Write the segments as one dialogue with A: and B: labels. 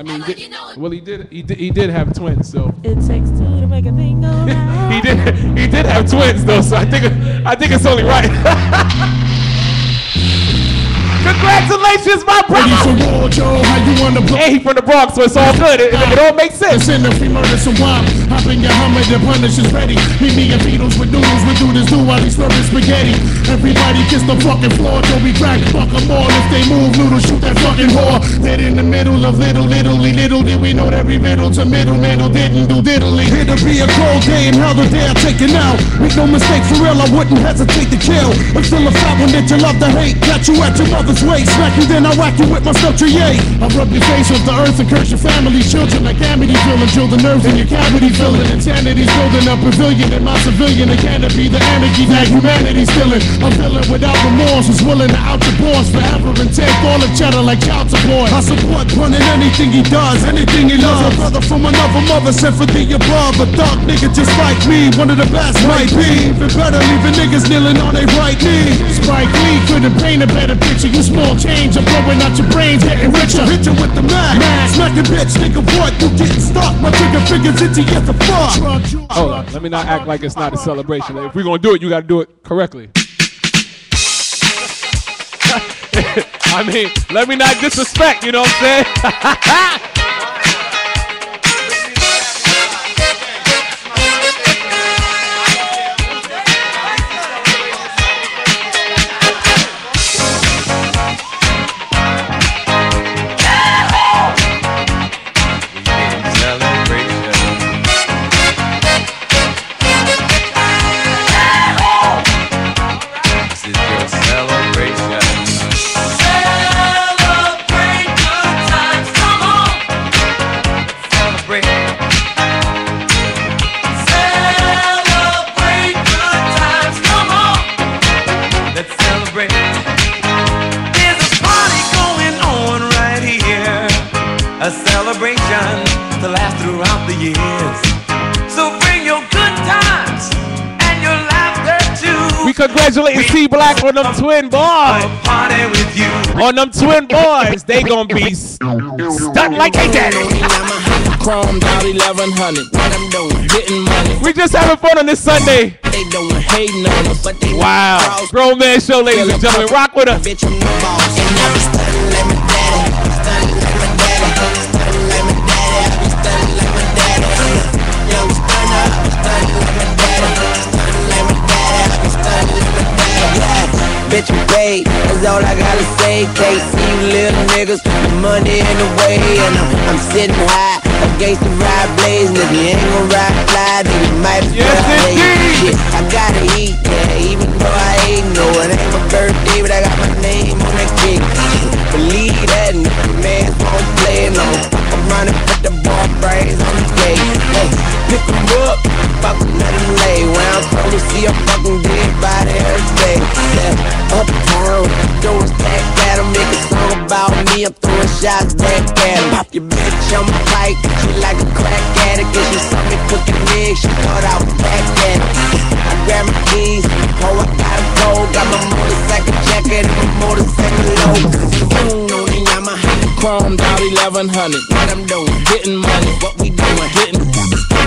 A: I mean, he did have twins, so.
B: It takes two to make a thing go right.
A: he did have twins though, so I think it's only right. Congratulations, my brother!
C: War, Joe, how you on the block?
A: Hey, he from the Bronx, so it's all good. It all makes sense.
C: Send a free murder some wine. Hop in your Hummer, the punish is ready. Meet me and Beatles with noodles. We do this do while he's serving spaghetti. Everybody kiss the fucking floor. Don't be crack, fuck them all. If they move, noodles, shoot that fucking whore. Dead in the middle of little did we know every riddle to middle didn't do diddly. It'll be a cold day and how the day I take it out. Make no mistake, for real, I wouldn't hesitate to kill. But still a fat one that you love to hate. Got you at your mother's waist. Smack you, then I whack you with my stuff to yay. I rub your face off the earth and curse your family, children like Amity feeling. Drill the nerves in your cavity feeling. Insanity's building a pavilion in my civilian. It canopy, the anarchy that humanity's feeling. I'm feeling without remorse, was willing to out your boss forever and take all the cheddar like child support. I support running anything he does, anything he loves. A brother from another mother sent for the above. A thug nigga just like me, one of the best might be. Even better, leaving niggas kneeling on their right knee. Spike Lee couldn't paint a better picture. You small change, I'm blowing out your brains, getting richer. Hit you with the mag, smack the bitch, nigga, what? You getting stuck, my trigger fingers into you the fuck.
A: Hold on, let me not act like it's not a celebration. If we're gonna do it, you gotta do it correctly. I mean, let me not disrespect, you know what I'm saying?
D: To last throughout the years. So bring your good times and your laughter too.
A: We congratulate C Black on them twin boys.
D: Party with you.
A: On them twin boys, they gonna be stunned like they daddy.
E: Chrome out 1100. What I'm doing, getting money.
A: We just having fun on this Sunday.
E: They don't hate on us, but they
A: wow. Grown man show, ladies and gentlemen. Rock with us.
E: Bitch, I'm the boss. And never stunning like my daddy. Stunning like my daddy. Stunning like my daddy. Stunning like my daddy. Yo, stunner. Stunning like my daddy. Stunning like my daddy. Stunning like my daddy. Bitch, I'm paid. That's all I gotta say. Can't see you little niggas. The money in the way, and I'm sitting high. Against the ride blazing, if you ain't gon' ride fly, then you might be shit. I gotta eat, yeah, even though I ain't no, it ain't my birthday, but I got my name on that cake. Believe that, and the man won't play no. I'm running, put the ball brains on the gate. Hey, pick 'em up, fuck 'em, let 'em lay. When I'm supposed to see a fucking dead body every day. Yeah, uptown, throwing back at 'em, make a song about me. I'm throwing shots back at 'em. Pop your bitch on my pipe. She like a crack addict, and she saw me cooking eggs, she thought I was back at it. I grabbed my keys, oh I got a gold, got my motorcycle jacket and my motorcycle low. Moon on the Yamaha, chromed out 1100. What I'm doing, getting money, what we doing, hitting.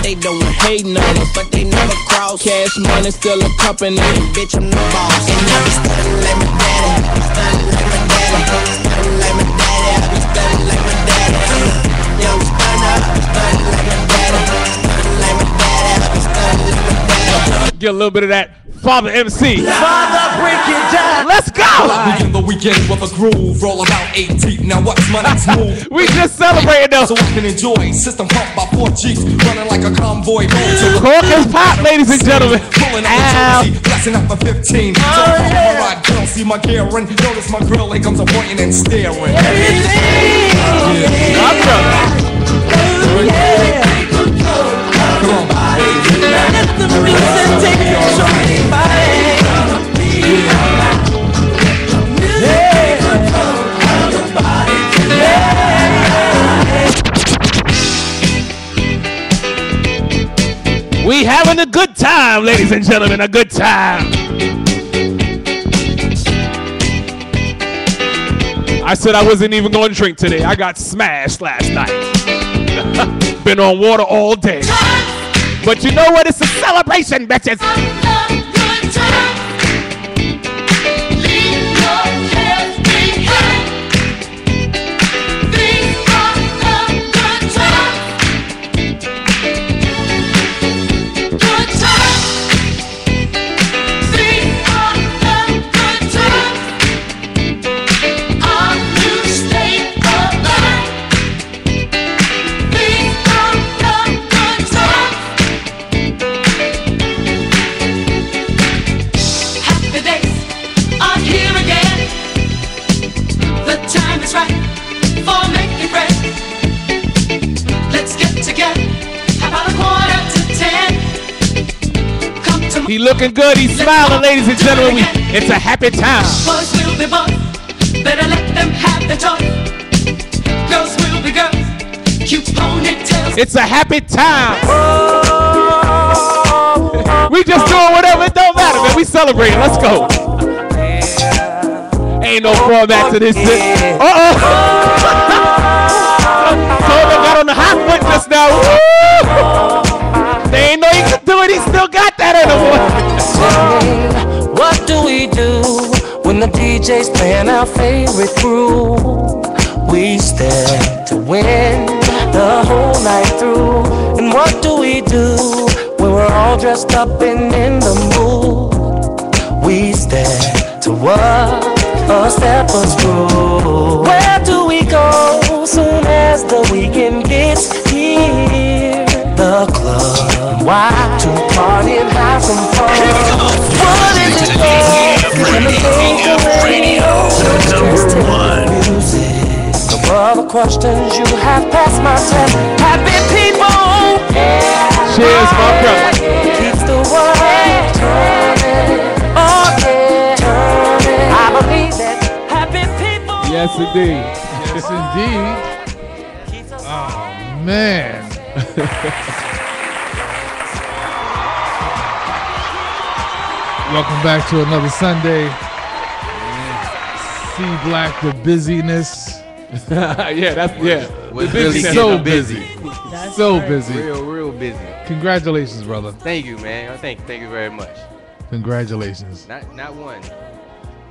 E: They don't hate none, but they never cross. Cash money, still a company, bitch I'm the boss. And never stunning like my daddy, stunning like my daddy, stunning like my daddy, stunning like my daddy. Yo,
A: get a little bit of that Father MC.
D: Father, break it down.
A: Let's go.
F: Begin the weekend with a groove. Roll about 8 deep. Now what's my next move?
A: We just celebrated though.
F: So I can enjoy. System pumped by 4 Jeeps. Running like a convoy.
A: Cork and pop, ladies and gentlemen.
F: Pulling up the jersey. Blessing up for 15. So I follow my ride. Don't see my gear and notice my grill. Here comes a pointing and staring.
A: My brother.
F: Come on.
A: We having a good time, ladies and gentlemen, a good time. I said I wasn't even going to drink today. I got smashed last night. Been on water all day. But you know what? It's a celebration, bitches. He looking good, he's smiling, ladies and gentlemen. It's a happy time.
G: Boys will be boys, better let them have their toy. Girls will be girls, cute ponytails.
A: It's a happy time. We just doing whatever, it don't matter, man. We celebrating, let's go. Ain't no format to this shit. Toto got on the hot foot just now. Woo! They ain't know he could do it, he still got that in him.
H: What do we do when the DJ's playing our favorite groove? We stand to win the whole night through. And what do we do when we're all dressed up and in the mood? We stand to what a stepper's groove. Where do we go soon as the weekend gets here? The club, why? To party and have some fun. What is it for? Radio #1. No other questions, you have passed my test. Happy people,
A: cheers, my brother.
H: Keeps the world turning. Oh yeah, turning. I believe that happy people.
A: Yes, indeed.
I: Yes, indeed. Oh man. Welcome back to another Sunday. C Black, the busyness.
A: Yeah, that's
J: Was really
I: so busy. So busy.
J: Real busy.
I: Congratulations, brother.
J: Thank you, man. Thank you very much.
I: Congratulations.
J: Not one.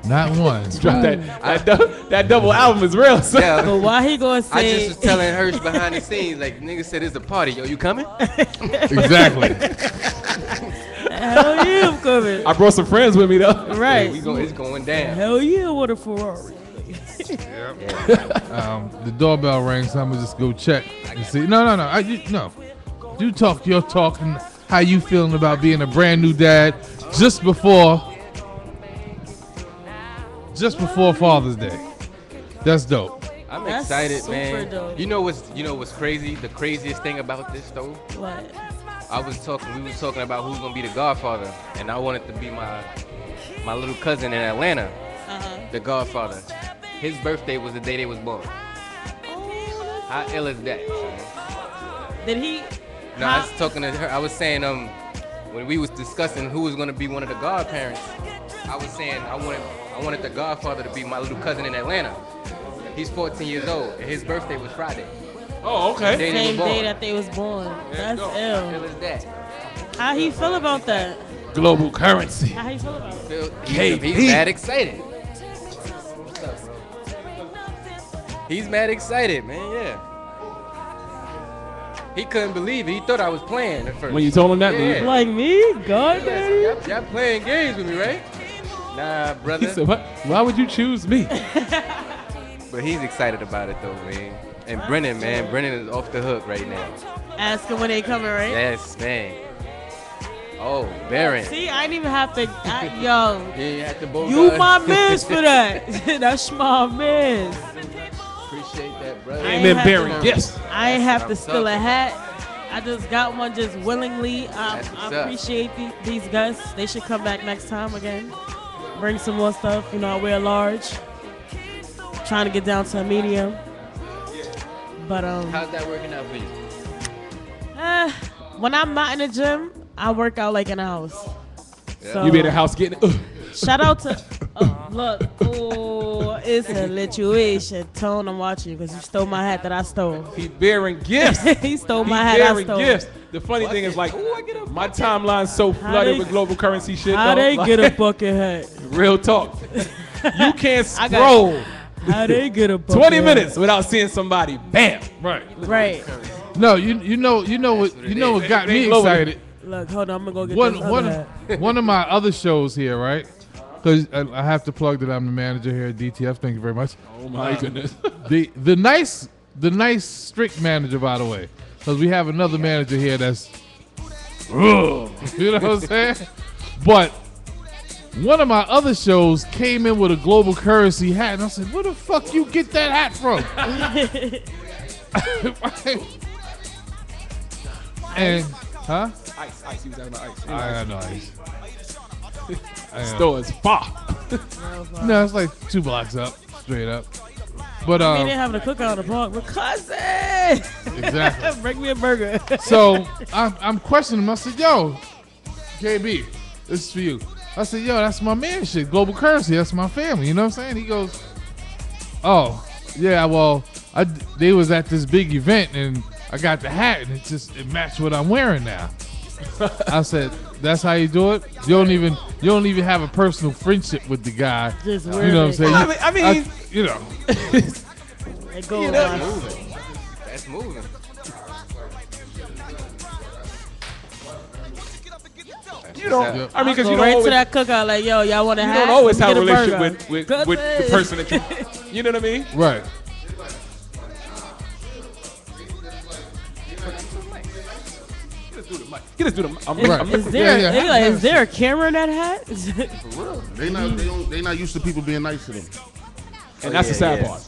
I: Not one.
A: Drop that double album is real. So.
J: Yeah.
B: But why he gonna say?
J: I just was telling Hirsch behind the scenes, like nigga said it's a party. Yo, you coming?
I: Exactly.
B: Hell yeah, I'm coming.
A: I brought some friends with me though.
B: Right.
J: It's going down.
B: Hell yeah, what a Ferrari.
I: The doorbell rings, so I'm gonna just go check and see. No. You talk your talk and how you feeling about being a brand new dad just before Father's Day. That's dope.
J: I'm
B: That's
J: excited,
B: super
J: man.
B: dope.
J: You know what's crazy? The craziest thing about this though?
B: What?
J: We was talking about who's gonna be the Godfather, and I wanted to be my little cousin in Atlanta, the Godfather. His birthday was the day they was born.
B: Oh,
J: How ill is that?
B: did he?
J: No, I was talking to her. I was saying when we was discussing who was gonna be one of the godparents, I was saying I wanted the Godfather to be my little cousin in Atlanta. He's 14 years old, and his birthday was Friday.
A: Oh, okay.
B: Same day that they was born. That's
J: How
B: ill.
J: ill is that?
B: How he feel about that?
A: Global currency.
B: How he feel about it?
J: He's mad excited. He's mad excited, man. Yeah. He couldn't believe it. He thought I was playing at first.
A: When you told him that,
J: Yeah.
B: Like me? God, daddy?
J: Y'all playing games with me, right? Nah,
A: he
J: brother.
A: said, "What? Why would you choose me?"
J: But he's excited about it, though, man. And Brennan is off the hook right now.
B: Ask him when they coming, right?
J: Yes, man. Oh, Baron.
B: See, I didn't even have to. Yo,
J: You had to both
B: you
J: guys.
B: my miss for that. That's my miss.
J: Appreciate that, brother.
B: I ain't
A: Amen,
B: have
A: Baron.
B: to-
A: Yes.
B: I ain't have to
J: I'm
B: steal a
J: talking.
B: hat. I just got one just willingly.
J: That's
B: I
J: what's up.
B: appreciate these guests. They should come back next time again. Bring some more stuff. You know, I wear large. Trying to get down to a medium. But
J: How's that working out for you?
B: when I'm not in the gym, I work out like in the house.
J: Yeah.
B: So,
A: You be in the house getting.
B: shout out to Look, oh, it's a situation. Tone, I'm watching you because you stole my hat that I stole.
A: He bearing gifts.
B: He stole my hat I
A: bearing
B: stole.
A: gifts. The funny thing is, like, my timeline's so flooded with global currency shit.
B: How
A: though.
B: they
A: Like,
B: get a bucket hat?
A: Real talk. You can't scroll
B: How they get a bucket
A: 20
B: hat?
A: minutes without seeing somebody. Bam.
I: Right.
B: Right.
I: No, you know what got me excited.
B: Look, hold on, I'm gonna go get this other hat.
I: One of my other shows here, right? Because I have to plug that I'm the manager here at DTF. Thank you very much.
A: Oh my goodness.
I: The nice strict manager, by the way, because we have another manager here that's, you know what I'm saying? But one of my other shows came in with a global currency hat, and I said, "Where the fuck you get that hat from?" And huh?
A: Ice. He was out of ice.
I: I know ice.
A: Store is far.
I: No, it's like 2 blocks up, straight up. But
B: I mean, they're having a cookout in the park. But cousin,
I: exactly.
B: bring me a burger.
I: So I'm questioning him. I said, "Yo, KB, this is for you." I said, "Yo, that's my man shit. Global currency. That's my family." You know what I'm saying? He goes, "Oh, yeah. Well, they was at this big event and I got the hat and it matched what I'm wearing now." I said, "That's how you do it? You don't even have a personal friendship with the guy."
B: Just
I: you know what I'm saying?
A: Well, I mean,
I: you know.
B: They go
J: You know, that's moving.
A: You don't. I mean, because you
B: go
A: don't
B: right
A: always,
B: to that cookout like, yo, y'all want a
A: you
B: hat?
A: don't always
B: Let
A: have a
B: me get
A: relationship
B: burger.
A: with the person that you know what I mean?
I: Right.
A: Get us through the. I'm
I: Right.
A: looking
B: Is there,
I: Yeah,
B: they like, is there a camera in that hat?
K: They not used to people being nice to them.
A: and that's the sad part.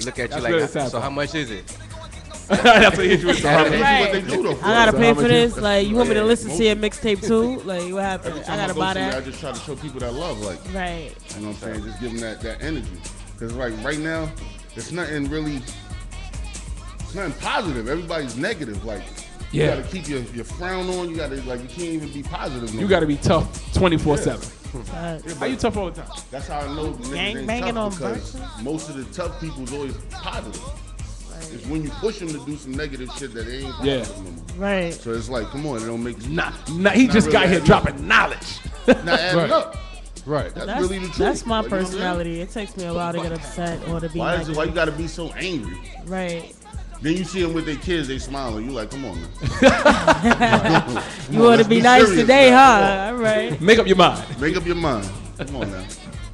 J: Look at you
A: That's
J: like,
A: really sad
J: so
A: part.
J: how much is it?
A: That's what hit you with. So how
K: That's
A: many-
B: Right.
K: what they do though.
B: I gotta pay for this.
K: That's-
B: Like, you want me to
K: yeah.
B: listen to your mixtape too? Like, what happened?
K: Every
B: I
K: time
B: gotta
K: go
B: buy
K: somewhere, I
B: that.
K: just try to show people that love, like,
B: Right.
K: you know what I'm saying? Just give them that energy. Because like right now, it's nothing positive. Everybody's negative. Like, you
A: Yeah.
K: gotta keep your frown on. You gotta, like, you can't even be positive. No
A: You got to be tough 24/7.
B: Facts.
A: How you tough all the time?
K: That's how I know the
B: Gang
K: niggas ain't
B: banging on
K: tough, because most of the tough people is always positive. It's when you push them to do some negative shit that they ain't positive no more.
B: Right.
K: So it's like, come on, it don't make
A: He
K: not
A: just
K: really
A: got here
K: adding
A: dropping knowledge.
K: adding
I: Right.
K: up.
I: Right.
K: That's
B: That's,
K: really the truth.
B: that's my
K: Like, you know what I'm saying?
B: personality. It takes me a while to get upset or to be
K: Why is it? Why you
B: negative.
K: gotta be so angry?
B: Right.
K: Then you see them with their kids, they smiling. You like, come on, man.
B: You want to be nice today, huh? All right.
A: Make up your mind.
K: Make up your mind. Come on now.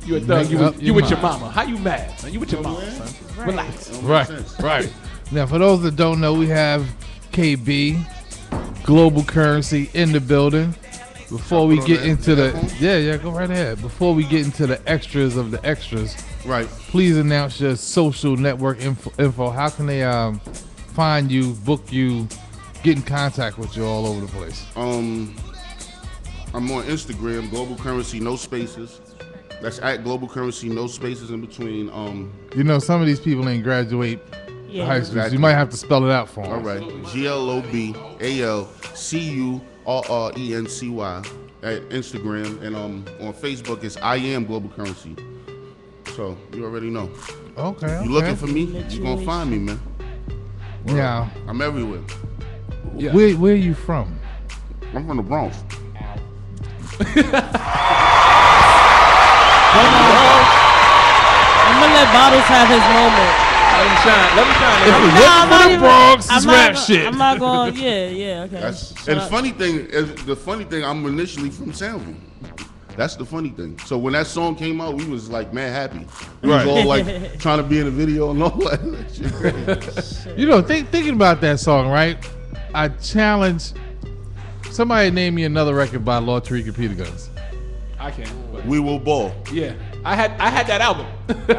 A: You a thug.
I: Make
A: You
I: up
A: with
I: your
A: your
I: mind.
A: mama. How you mad? Man? You with your mama, son. Relax.
K: It don't make
I: Right.
K: sense.
I: Right. Now, for those that don't know, we have KB, Global Currency, in the building. Before we
K: put on
I: get
K: the
I: into the
K: headphones?
I: yeah, go right ahead. Before we get into the extras of the extras,
K: Right.
I: please announce your social network info. How can they find you, book you, get in contact with you all over the place?
K: I'm on Instagram, Global Currency, no spaces. That's at Global Currency, no spaces in between.
I: You know, some of these people ain't graduate
B: Yeah.
I: high school. So
K: Exactly.
I: you might have to spell it out for them.
K: All right. GLOBALCURRENCY at Instagram, and on Facebook it's I am Global Currency. So you already know.
I: Okay.
K: You looking for me? You gonna find me, man.
I: Yeah.
K: I'm everywhere.
A: Yeah.
I: Where are you from?
K: I'm from the Bronx.
B: I'm gonna let Bottles have his moment.
A: Let him shine. Let him shine.
I: If it
B: I'm
I: wasn't
B: not
I: for the
B: even-
I: Bronx,
B: I'm
I: it's
B: not
I: rap
B: go-
I: shit.
B: I'm not going. Yeah. Okay.
K: That's,
B: Shut
K: and
B: up.
K: the funny thing, I'm initially from Soundville. That's the funny thing. So when that song came out, we was like mad happy. We was all like trying to be in a video and all that shit.
I: You know, thinking about that song, right? I challenge somebody name me another record by Lord Tariq and Peter Guns.
A: I can. But
K: We will ball.
A: yeah, I had that album.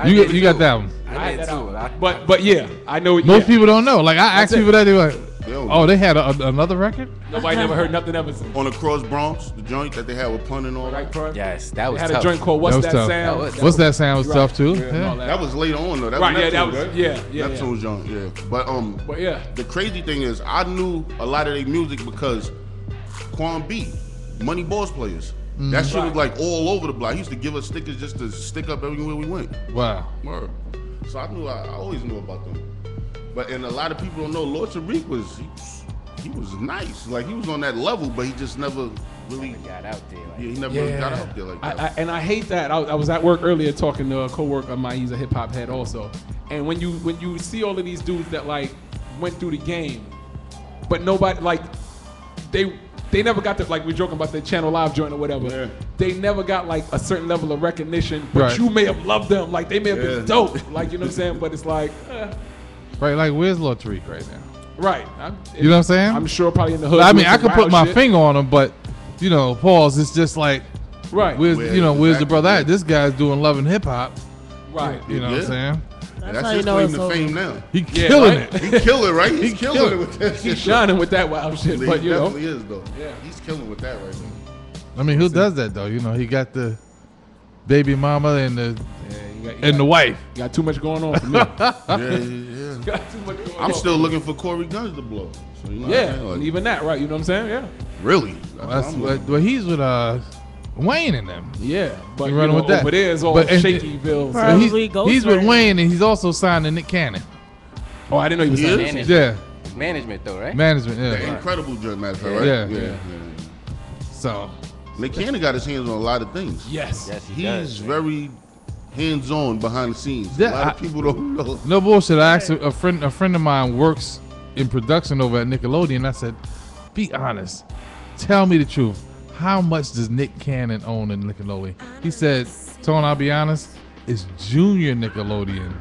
I: You got that one.
A: I had
J: did
A: that
J: too.
A: album. But yeah, I know.
I: Most
A: yeah.
I: people don't know. Like I ask
A: That's it.
I: people that, they're like,
K: Yo,
I: "Oh, they had another record."
A: Nobody never heard nothing ever since.
K: on the Cross Bronx, the joint that they had with Pun and all
A: Right,
K: that.
A: Pro?
J: Yes, that
A: They
J: was
A: had
J: tough.
A: a joint called What's
I: That was
A: That,
I: tough.
A: Sound?
J: That was-
I: What's that sound was
A: Right.
I: tough too.
A: Yeah, and all
I: Yeah.
K: That was later on though. That
A: Right,
K: was
A: yeah, that
K: Neptune's,
A: was-
K: right?
A: yeah.
K: Neptune's joint, yeah.
A: But yeah,
K: The crazy thing is, I knew a lot of their music because Quan B, Money Boss Players. That shit was like all over the block. He used to give us stickers just to stick up everywhere we went.
I: Wow.
K: Word. So I always knew about them. And a lot of people don't know Lord Tariq he was nice. Like he was on that level, but he just never really
J: got out there. Like,
K: he never got out there like that.
A: I hate that. I was at work earlier talking to a coworker of mine. He's a hip hop head also. And when you see all of these dudes that like went through the game, but nobody like they never got the, like we're joking about the Channel Live joint or whatever. Yeah. They never got like a certain level of recognition, but you may have loved them. Like they may have been dope. Like, you know what I'm saying? But it's like,
I: right, like where's Lord Tariq right now?
A: Right.
I: You know what I'm saying?
A: I'm sure probably in the hood.
I: I mean, I could put my
A: shit.
I: finger on him, but you know, pause. It's just like,
A: right.
I: Where's the brother at? This guy's doing love and hip hop.
A: Right.
I: You know what I'm saying?
K: That's his claim to fame now.
I: He killing it.
K: He killing, right? He's killing it with that shit.
A: He's shining with that wild shit. But you know,
K: definitely is though. Yeah, he's killing with that right now.
I: I mean, who does that though? You know, he got the baby mama and the wife.
A: You got too much going on for me.
K: Yeah.
A: Got too much going on.
K: I'm still looking for Corey Guns to blow. So, you know
A: and even that, right? You know what I'm saying? Yeah.
K: Really?
I: Well, he's with Wayne and them.
A: Yeah, but
I: running with that.
A: Over there is all Shakyville.
I: So he's with Wayne and he's also signed to Nick Cannon.
A: Oh, I didn't know he was signed.
J: Management.
I: Yeah.
J: Management though, right?
I: Management, yeah.
K: The incredible joint, matter of fact, right?
I: Yeah. So
K: Nick Cannon got his hands on a lot of things.
A: Yes.
K: He's very hands-on behind the scenes. A lot of people don't know.
I: No bullshit. I asked a friend of mine works in production over at Nickelodeon. I said, be honest. Tell me the truth. How much does Nick Cannon own in Nickelodeon? He said, Tone, I'll be honest, it's Junior Nickelodeon.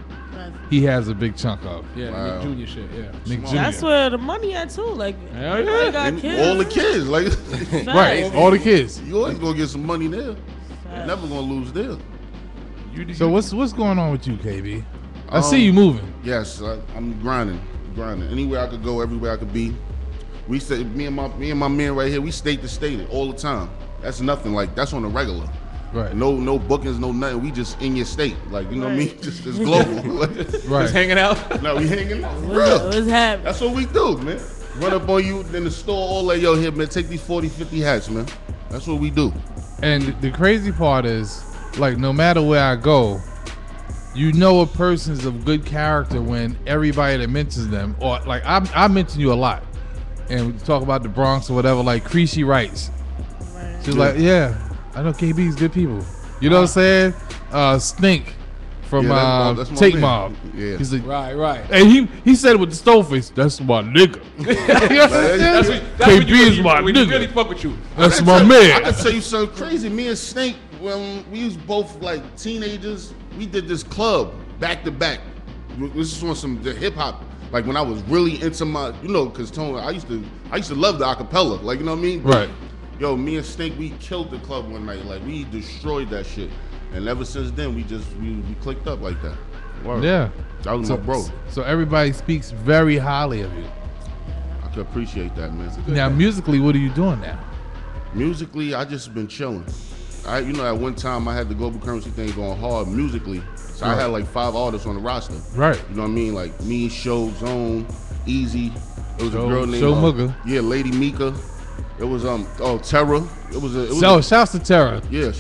I: He has a big chunk of.
A: Yeah,
K: Wow.
A: Nick Junior shit, yeah.
I: Nick Jr.
B: That's where the money at too. Like,
A: Hell yeah.
B: they got
K: And
B: kids.
K: all the kids, like
I: Right, all the kids.
K: You always gonna get some money there. You're never gonna lose there.
I: So what's going on with you, KB? I see you moving.
K: Yes, I'm grinding. Anywhere I could go, everywhere I could be. We stay, me and my man right here. We state to state it all the time. That's nothing. Like that's on the regular.
I: Right.
K: No bookings, no nothing. We just in your state. Like, you know what I mean? Just it's global.
I: Right.
A: Just hanging out.
K: No, we hanging out.
B: What's happening?
K: That's what we do, man. Run up on you in the store, all like, yo, here, man, take these 40, 50 hats, man. That's what we do.
I: And the crazy part is, like, no matter where I go, you know a person's of good character when everybody that mentions them, or like I mention you a lot, and we talk about the Bronx or whatever. Like Creasy writes, she's like, yeah, I know KB's good people. You know what I'm saying? Stink from
K: that's my
I: Take
K: man.
I: Mob.
K: Yeah.
I: He's like,
A: Right.
I: and he said it with the stone face. That's my nigga. You know what I'm saying? KB is my
A: when you
I: nigga.
A: really fuck with you.
I: That's my
K: I
I: man.
K: can tell you something crazy. Me and Snake, when we was both like teenagers, we did this club back to back. This is on the hip hop. Like when I was really into my, you know, cause Tony, I used to love the acapella. Like, you know what I mean?
I: Right.
K: Yo, me and Snake, we killed the club one night. Like we destroyed that shit. And ever since then, we clicked up like that. Word.
I: Yeah.
K: That was my bro.
I: So everybody speaks very highly of you.
K: I could appreciate that, man.
I: Now, musically, what are you doing now?
K: Musically, I just been chilling. At one time I had the Global Currency thing going hard musically. So I had like 5 artists on the roster.
I: Right.
K: You know what I mean? Like me, Show, Zone, Easy. It was a girl named
I: Show Mugga.
K: Yeah, Lady Mika. It was Terra.
I: Shouts to Terra.
K: Yeah,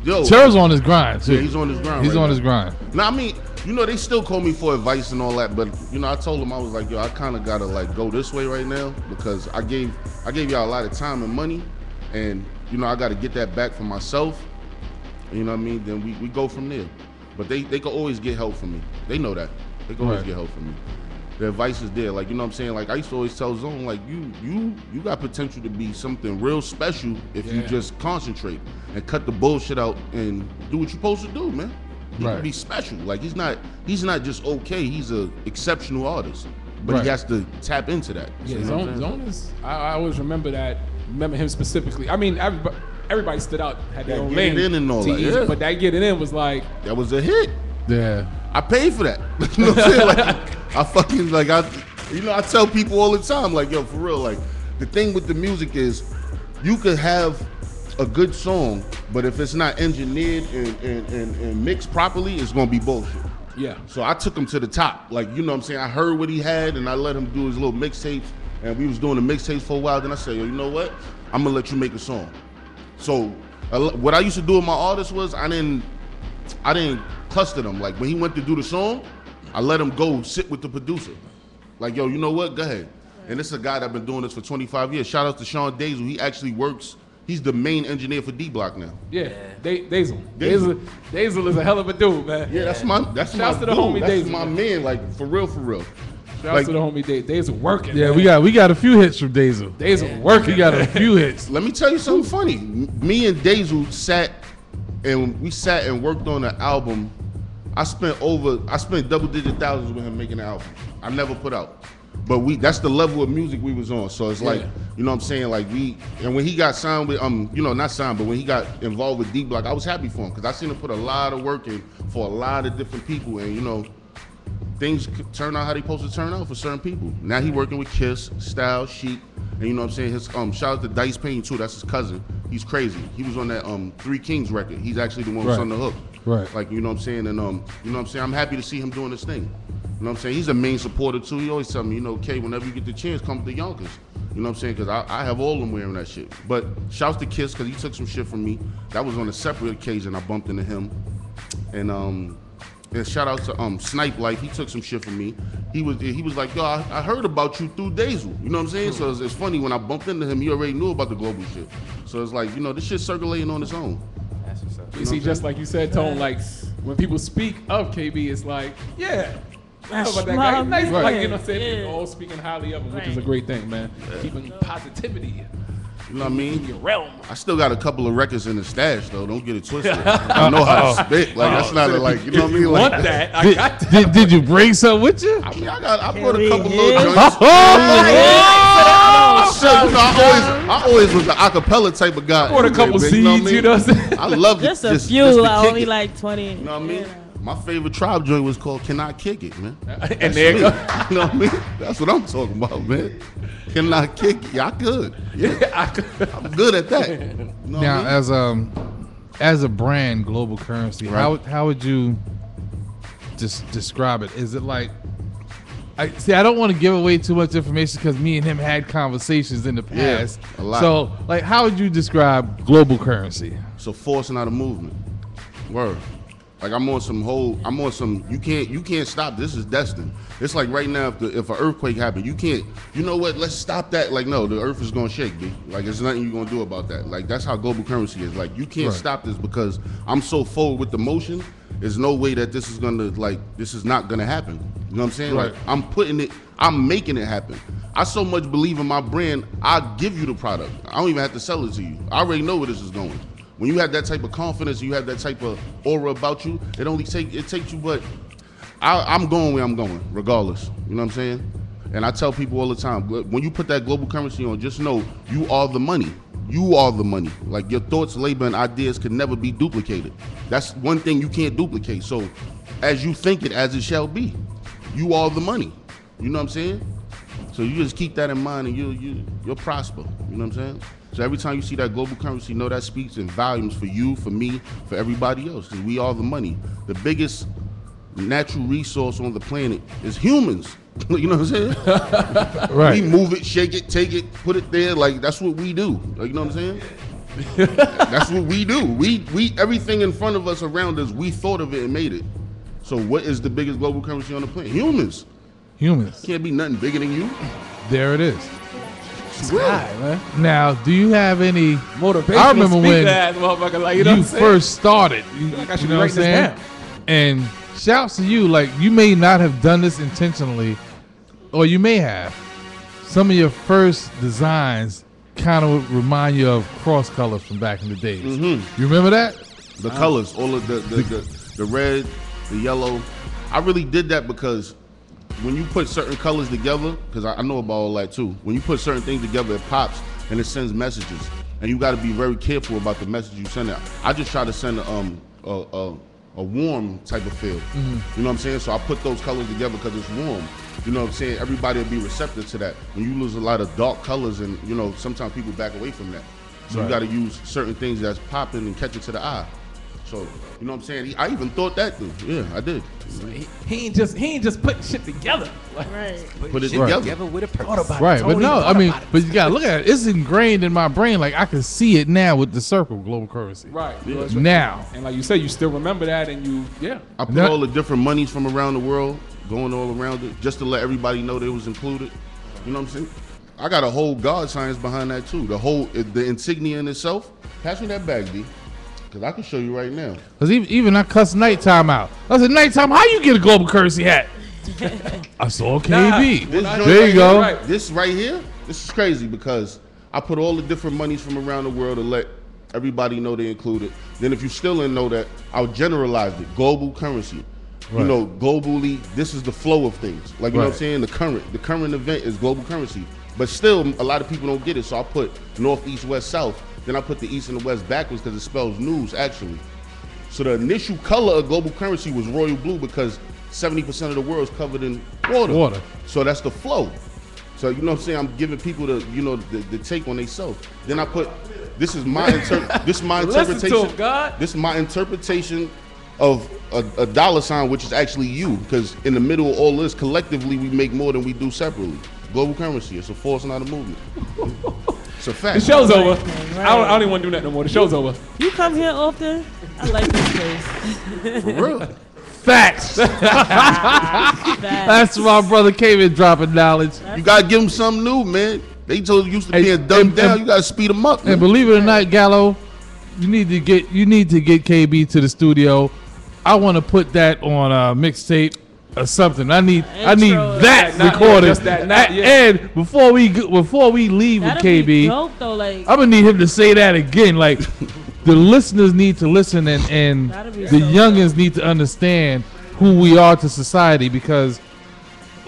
K: yo.
I: Terra's on his grind too.
K: Yeah, he's on his grind.
I: He's
K: right
I: on
K: now.
I: his grind.
K: Now I mean, they still call me for advice and all that, but I told him I was like, yo, I kind of gotta like go this way right now because I gave y'all a lot of time and money, and I gotta get that back for myself. You know what I mean? Then we go from there. But they could always get help from me. They know that. They can always get help from me. The advice is there. Like, you know what I'm saying? Like I used to always tell Zone, like you got potential to be something real special if you just concentrate and cut the bullshit out and do what you're supposed to do, man. You can be special. Like he's not just okay. He's a exceptional artist, but he has to tap into that.
A: Yeah, Zone is. I always remember that. Remember him specifically. I mean, everybody stood out, had their own lane.
K: Get it in and all that. Yeah.
A: But that Get It In was like
K: that was a hit.
I: Yeah,
K: I paid for that. You know what I'm saying? Like I fucking I tell people all the time, like, yo, for real, like the thing with the music is you could have a good song, but if it's not engineered and mixed properly, it's gonna be bullshit.
A: Yeah.
K: So I took him to the top. Like, you know what I'm saying? I heard what he had and I let him do his little mixtapes, and we was doing the mixtapes for a while. Then I said, yo, you know what? I'm gonna let you make a song. So What I used to do with my artists was I didn't cluster them. Like when he went to do the song, I let him go sit with the producer. Like, yo, you know what? Go ahead. And this is a guy that been doing this for 25 years. Shout out to Sean Dazel. He actually works. He's the main engineer for D Block now.
A: Yeah, Dazel is a hell of a dude, man.
K: Yeah, that's my
A: Shouts to the homie
K: That's
A: Dazel.
K: my man. Like for real.
A: Shouts to the homie Dazel working.
I: Yeah,
A: man.
I: we got a few hits from Dazel.
A: Dazel working.
I: We got a few hits.
K: Let me tell you something funny. Me and Dazel sat and worked on an album. I spent double-digit thousands with him making an album. I never put out. But that's the level of music we was on. So it's like, you know what I'm saying? Like and when he got signed with, not signed, but when he got involved with D Block, I was happy for him because I seen him put a lot of work in for a lot of different people. And, you know, things could turn out how they supposed to turn out for certain people. Now he working with Kiss, Style, Chic, and you know what I'm saying? His shout out to Dice Payne too, that's his cousin. He's crazy. He was on that Three Kings record. He's actually the one who's on the hook.
I: Right.
K: Like, you know what I'm saying? And you know what I'm saying? I'm happy to see him doing this thing. You know what I'm saying? He's a main supporter too. He always tell me, you know, Kay, whenever you get the chance, come to the Yonkers. You know what I'm saying? Because I have all of them wearing that shit. But shouts to Kiss because he took some shit from me. That was on a separate occasion. I bumped into him. And shout out to Snipe Life. He took some shit from me. He was like, yo, I heard about you through Dazel. You know what I'm saying? So it's funny when I bumped into him, he already knew about the global shit. So it's like, you know, this shit's circulating on its own.
J: That's what's up.
A: You see, just like you said, Tone, like when people speak of KB, it's like, yeah. I know about that guy. He's nice,
B: Right.
A: like, you know what I'm saying?
B: Yeah.
A: People all speaking highly of him, which is a great thing, man. Keeping positivity
K: You know what I mean?
A: in your realm.
K: I still got a couple of records in the stash though. Don't get it twisted. I know how to spit. Like that's not like, you know what I mean? Like,
A: Want that? I got that.
I: Did you bring some with you?
K: I mean, I brought a couple little joints. I always was an acapella type of guy.
A: Brought a couple
K: Anyway, you know what I
A: seeds,
K: mean?
A: you know what I'm saying?
K: I love
B: Just a
K: just
B: few,
K: to
B: like,
K: kick
B: only
K: it.
B: like 20.
K: You know what I mean? My favorite Tribe joint was called "Can I Kick It," man.
A: And there you go.
K: You know what I mean? That's what I'm talking about, man. Can I kick it? Yeah, I could.
A: Yeah,
K: I'm good at that. You know
I: Now,
K: what I mean?
I: as a brand, Global Currency, how would you just describe it? Is it like, I don't want to give away too much information because me and him had conversations in the past.
K: a lot.
I: So, like, how would you describe Global Currency?
K: So force, not a movement. Word. Like I'm on some you can't stop. This is destined. It's like right now if an earthquake happened, you can't, you know what, let's stop that. Like no, the earth is gonna shake, B. Like there's nothing you're gonna do about that. Like that's how Global Currency is. Like you can't stop this because I'm so forward with the motion. There's no way that this is not gonna happen. You know what I'm saying?
I: Right.
K: Like I'm making it happen. I so much believe in my brand, I'll give you the product. I don't even have to sell it to you. I already know where this is going. When you have that type of confidence, you have that type of aura about you, it takes you, but I'm going where I'm going, regardless. You know what I'm saying? And I tell people all the time, when you put that Global Currency on, just know you are the money. You are the money. Like your thoughts, labor, and ideas can never be duplicated. That's one thing you can't duplicate. So as you think it, as it shall be. You are the money. You know what I'm saying? So you just keep that in mind and you'll prosper. You know what I'm saying? So every time you see that Global Currency, know that speaks in volumes for you, for me, for everybody else. Because we are the money. The biggest natural resource on the planet is humans. You know what I'm saying?
I: Right.
K: We move it, shake it, take it, put it there. Like that's what we do. Like, you know what I'm saying? That's what we do. We everything in front of us, around us, we thought of it and made it. So what is the biggest global currency on the planet? Humans.
I: Humans.
K: Can't be nothing bigger than you.
I: There it is.
A: Man.
I: Now, do you have any
A: Motivational
I: I remember when
A: ass motherfucker, like, you know
I: you
A: what I'm saying?
I: first started.
A: Like I should
I: You
A: be
I: know what I'm
A: writing this
I: saying?
A: down.
I: And shouts to you, like you may not have done this intentionally, or you may have. Some of your first designs kind of remind you of Cross Colors from back in the days.
K: Mm-hmm.
I: You remember that?
K: The colors, all of the red, the yellow. I really did that because when you put certain colors together, because I know about all that too. When you put certain things together, it pops and it sends messages, and you got to be very careful about the message you send out. I just try to send a warm type of feel. You know what I'm saying? So I put those colors together because it's warm. You know what I'm saying? Everybody will be receptive to that. When you lose a lot of dark colors, and you know sometimes people back away from that. So you got to use certain things that's popping and catch it to the eye. So, you know what I'm saying? I even thought that through. Yeah, I did.
A: He ain't just putting shit together. Like,
B: Right.
K: Put it
J: Shit
K: together.
J: together with a purpose.
I: Right, but no, I mean, but you gotta look at it. It's ingrained in my brain. Like I can see it now with the circle, global currency.
A: Right.
I: Now.
A: And like you said, you still remember that, and
K: I put all the different monies from around the world going all around it just to let everybody know they was included. You know what I'm saying? I got a whole God science behind that too. The insignia in itself. Pass me that bag, D. Because I can show you right now.
I: Because even I cussed Nighttime out. I said, Nighttime, how you get a global currency hat? I saw KB. There you go.
K: This right here, this is crazy because I put all the different monies from around the world to let everybody know they included. Then if you still didn't know that, I'll generalize it. Global currency.
I: Right.
K: You know, globally, this is the flow of things. Like, you know what I'm saying? The current event is global currency. But still, a lot of people don't get it. So I put north, east, west, south. Then I put the east and the west backwards because it spells news, actually. So the initial color of global currency was royal blue because 70% of the world is covered in water. So that's the flow. So, you know what I'm saying? I'm giving people the take on themselves. Then I put, this is my interpretation. This is my interpretation of a dollar sign, which is actually you, because in the middle of all this, collectively, we make more than we do separately. Global currency, it's a force, not a movement. It's a fact.
A: The show's over. I don't even want to do that no more. The show's over.
B: You come here often? I like this place.
K: For real.
I: Facts. That's my brother came in dropping knowledge.
K: You gotta give them something new, man. They told you used to being dumbed down. You gotta speed them up. Man.
I: And believe it or not, Gallo, you need to get KB to the studio. I want to put that on a mixtape or something. I need that recorded. And before we leave with KB,
B: be dope, though, like,
I: I'm gonna need him to say that again. Like the listeners need to listen, and the youngins need to understand who we are to society, because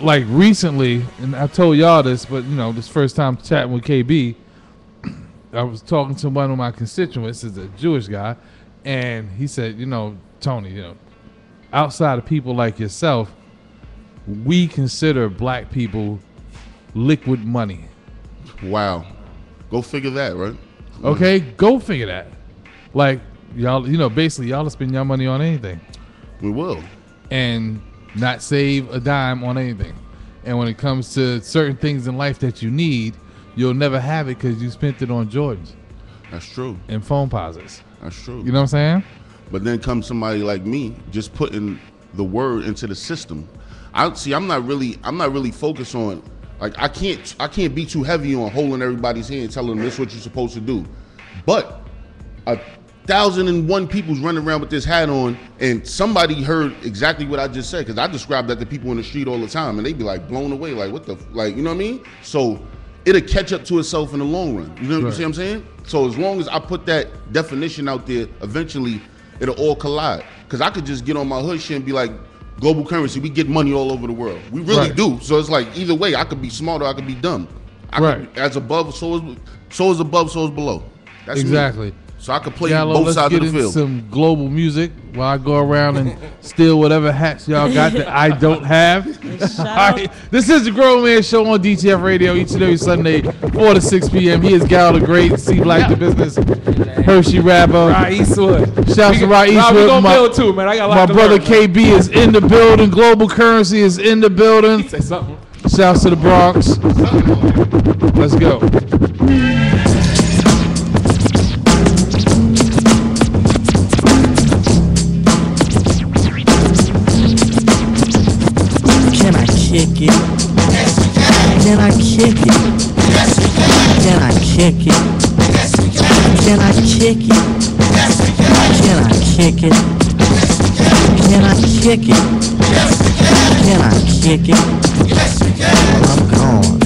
I: like recently, and I told y'all this, but this first time chatting with KB, I was talking to one of my constituents, is a Jewish guy, and he said, Tony, outside of people like yourself, we consider black people liquid money.
K: Wow. Go figure that, right?
I: Okay, go figure that. Like, y'all, basically y'all will spend your money on anything.
K: We will.
I: And not save a dime on anything. And when it comes to certain things in life that you need, you'll never have it because you spent it on Jordans.
K: That's true.
I: And phone posits.
K: That's true.
I: You know what I'm saying?
K: But then comes somebody like me, just putting the word into the system. I'm not really focused on, like, I can't be too heavy on holding everybody's hand, telling them this is what you're supposed to do. But 1,001 people's running around with this hat on, and somebody heard exactly what I just said, because I describe that to people in the street all the time, and they be like blown away, like what the, like, you know what I mean? So it'll catch up to itself in the long run. You know what I'm saying? So as long as I put that definition out there, eventually it'll all collide. Because I could just get on my hood shit and be like, global currency, we get money all over the world. We really do. So it's like, either way, I could be smart or I could be dumb. As above, so is above, so is below. That's
I: exactly.
K: Me. So I could play both sides of the field.
I: Let's get some global music while I go around and steal whatever hats y'all got that I don't have. All right. This is the Grown Man Show on DTF Radio each and every Sunday, 4 to 6 p.m. He is Gal the Great, C Black the Business, Hershey Rapper.
A: Right, Eastwood.
I: Shouts to Right Eastwood.
A: We gonna build too, man. I got a lot
I: my brother KB is in the building. Global Currency is in the building.
A: Say something.
I: Shouts to the Bronx. Let's go.
L: Kick it? Can I kick it? Can I kick it? Can I kick it? Can I kick it? Can I kick it? Can I kick it? I'm gone.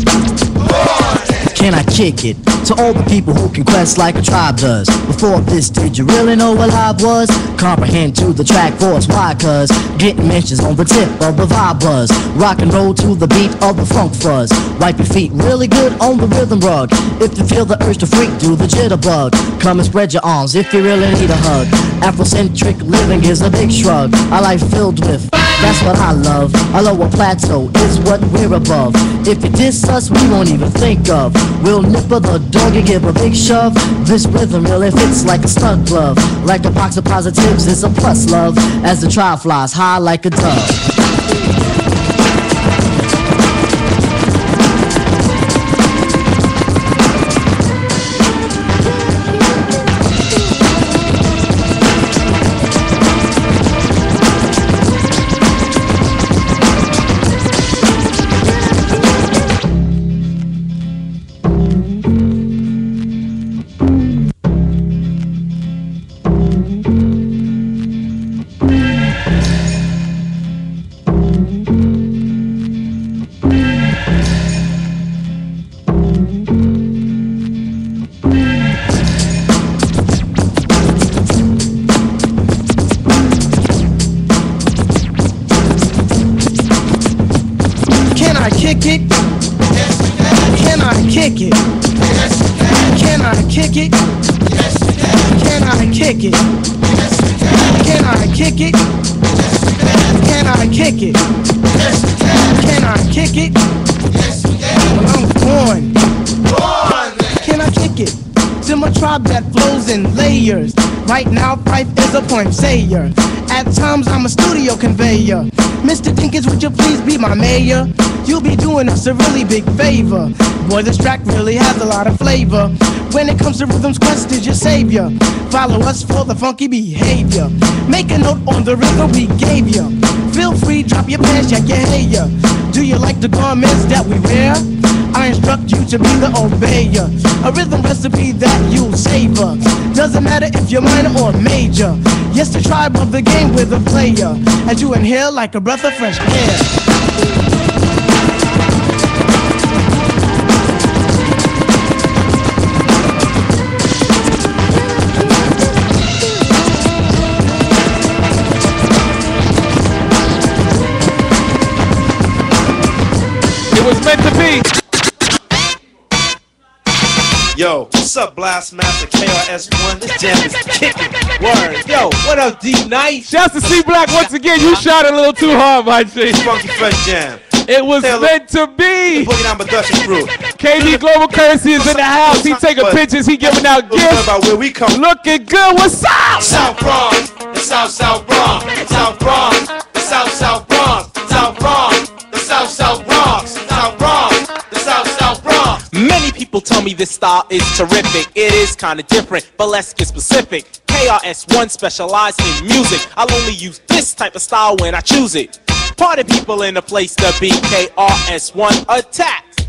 L: Can I kick it? To all the people who can quest like a tribe does. Before this, did you really know what I was? Comprehend to the track force, why? Cause getting mentions on the tip of the vibe buzz. Rock and roll to the beat of the funk fuzz. Wipe your feet really good on the rhythm rug. If you feel the urge to freak, do the jitterbug. Come and spread your arms if you really need a hug. Afrocentric living is a big shrug. A life filled with That's what I love. A lower plateau is what we're above. If you diss us, we won't even think of. We'll nipper the dog and give a big shove. This rhythm really fits like a stunt glove. Like a box of positives, it's a plus love. As the trial flies high like a dove.
M: That flows in layers. Right now, Fife is a point sayer. At times, I'm a studio conveyor. Mr. Dinkins, would you please be my mayor? You'll be doing us a really big favor. Boy, this track really has a lot of flavor. When it comes to rhythms, Quest is your savior. Follow us for the funky behavior. Make a note on the rhythm we gave you. Feel free, drop your pants, check your hair. Do you like the garments that we wear? I instruct you to be the obeyer. A rhythm recipe that you'll savor. Doesn't matter if you're minor or major. Yes, the tribe of the game with a player. As you inhale like a breath of fresh air.
A: It was meant to be.
N: Yo, what's up, Blast Master KRS-One? This jam is kicking. Word. Yo, what up, D-Nice?
A: Shouts to C Black once again. You shot a little too hard, my G.
N: Funky Fresh Jam.
A: It was meant to be.
N: Boogie Down Production Crew.
A: KB Global Currency is in the house. He taking pictures. He giving out gifts.
N: About where we come.
A: Looking good. What's up?
N: South Bronx. The South Bronx. South Bronx. The South Bronx. South Bronx. The South Bronx. South Bronx. The South Bronx.
O: Many people tell me this style is terrific. It is kind of different, but let's get specific. KRS-One specialized in music. I'll only use this type of style when I choose it. Party people in the place to be. KRS-One attacked.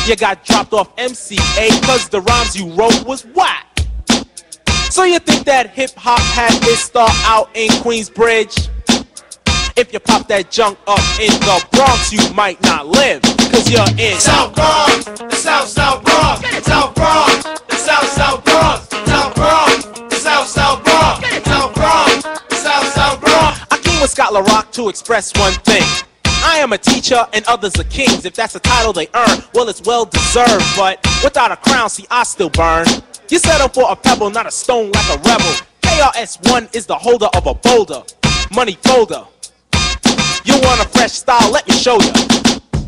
O: You got dropped off MCA cause the rhymes you wrote was whack. So you think that hip-hop had its start out in Queensbridge? If you pop that junk up in the Bronx, you might not live, cause you're in
N: South Bronx, the South Bronx, South Bronx, the South Bronx, South Bronx, the South Bronx, South Bronx, the South Bronx.
O: I came with Scott LaRock to express one thing. I am a teacher and others are kings. If that's a title they earn, well, it's well deserved. But without a crown, see, I still burn. You settle for a pebble, not a stone like a rebel. KRS-One is the holder of a boulder, money folder. You want a fresh style? Let me show you.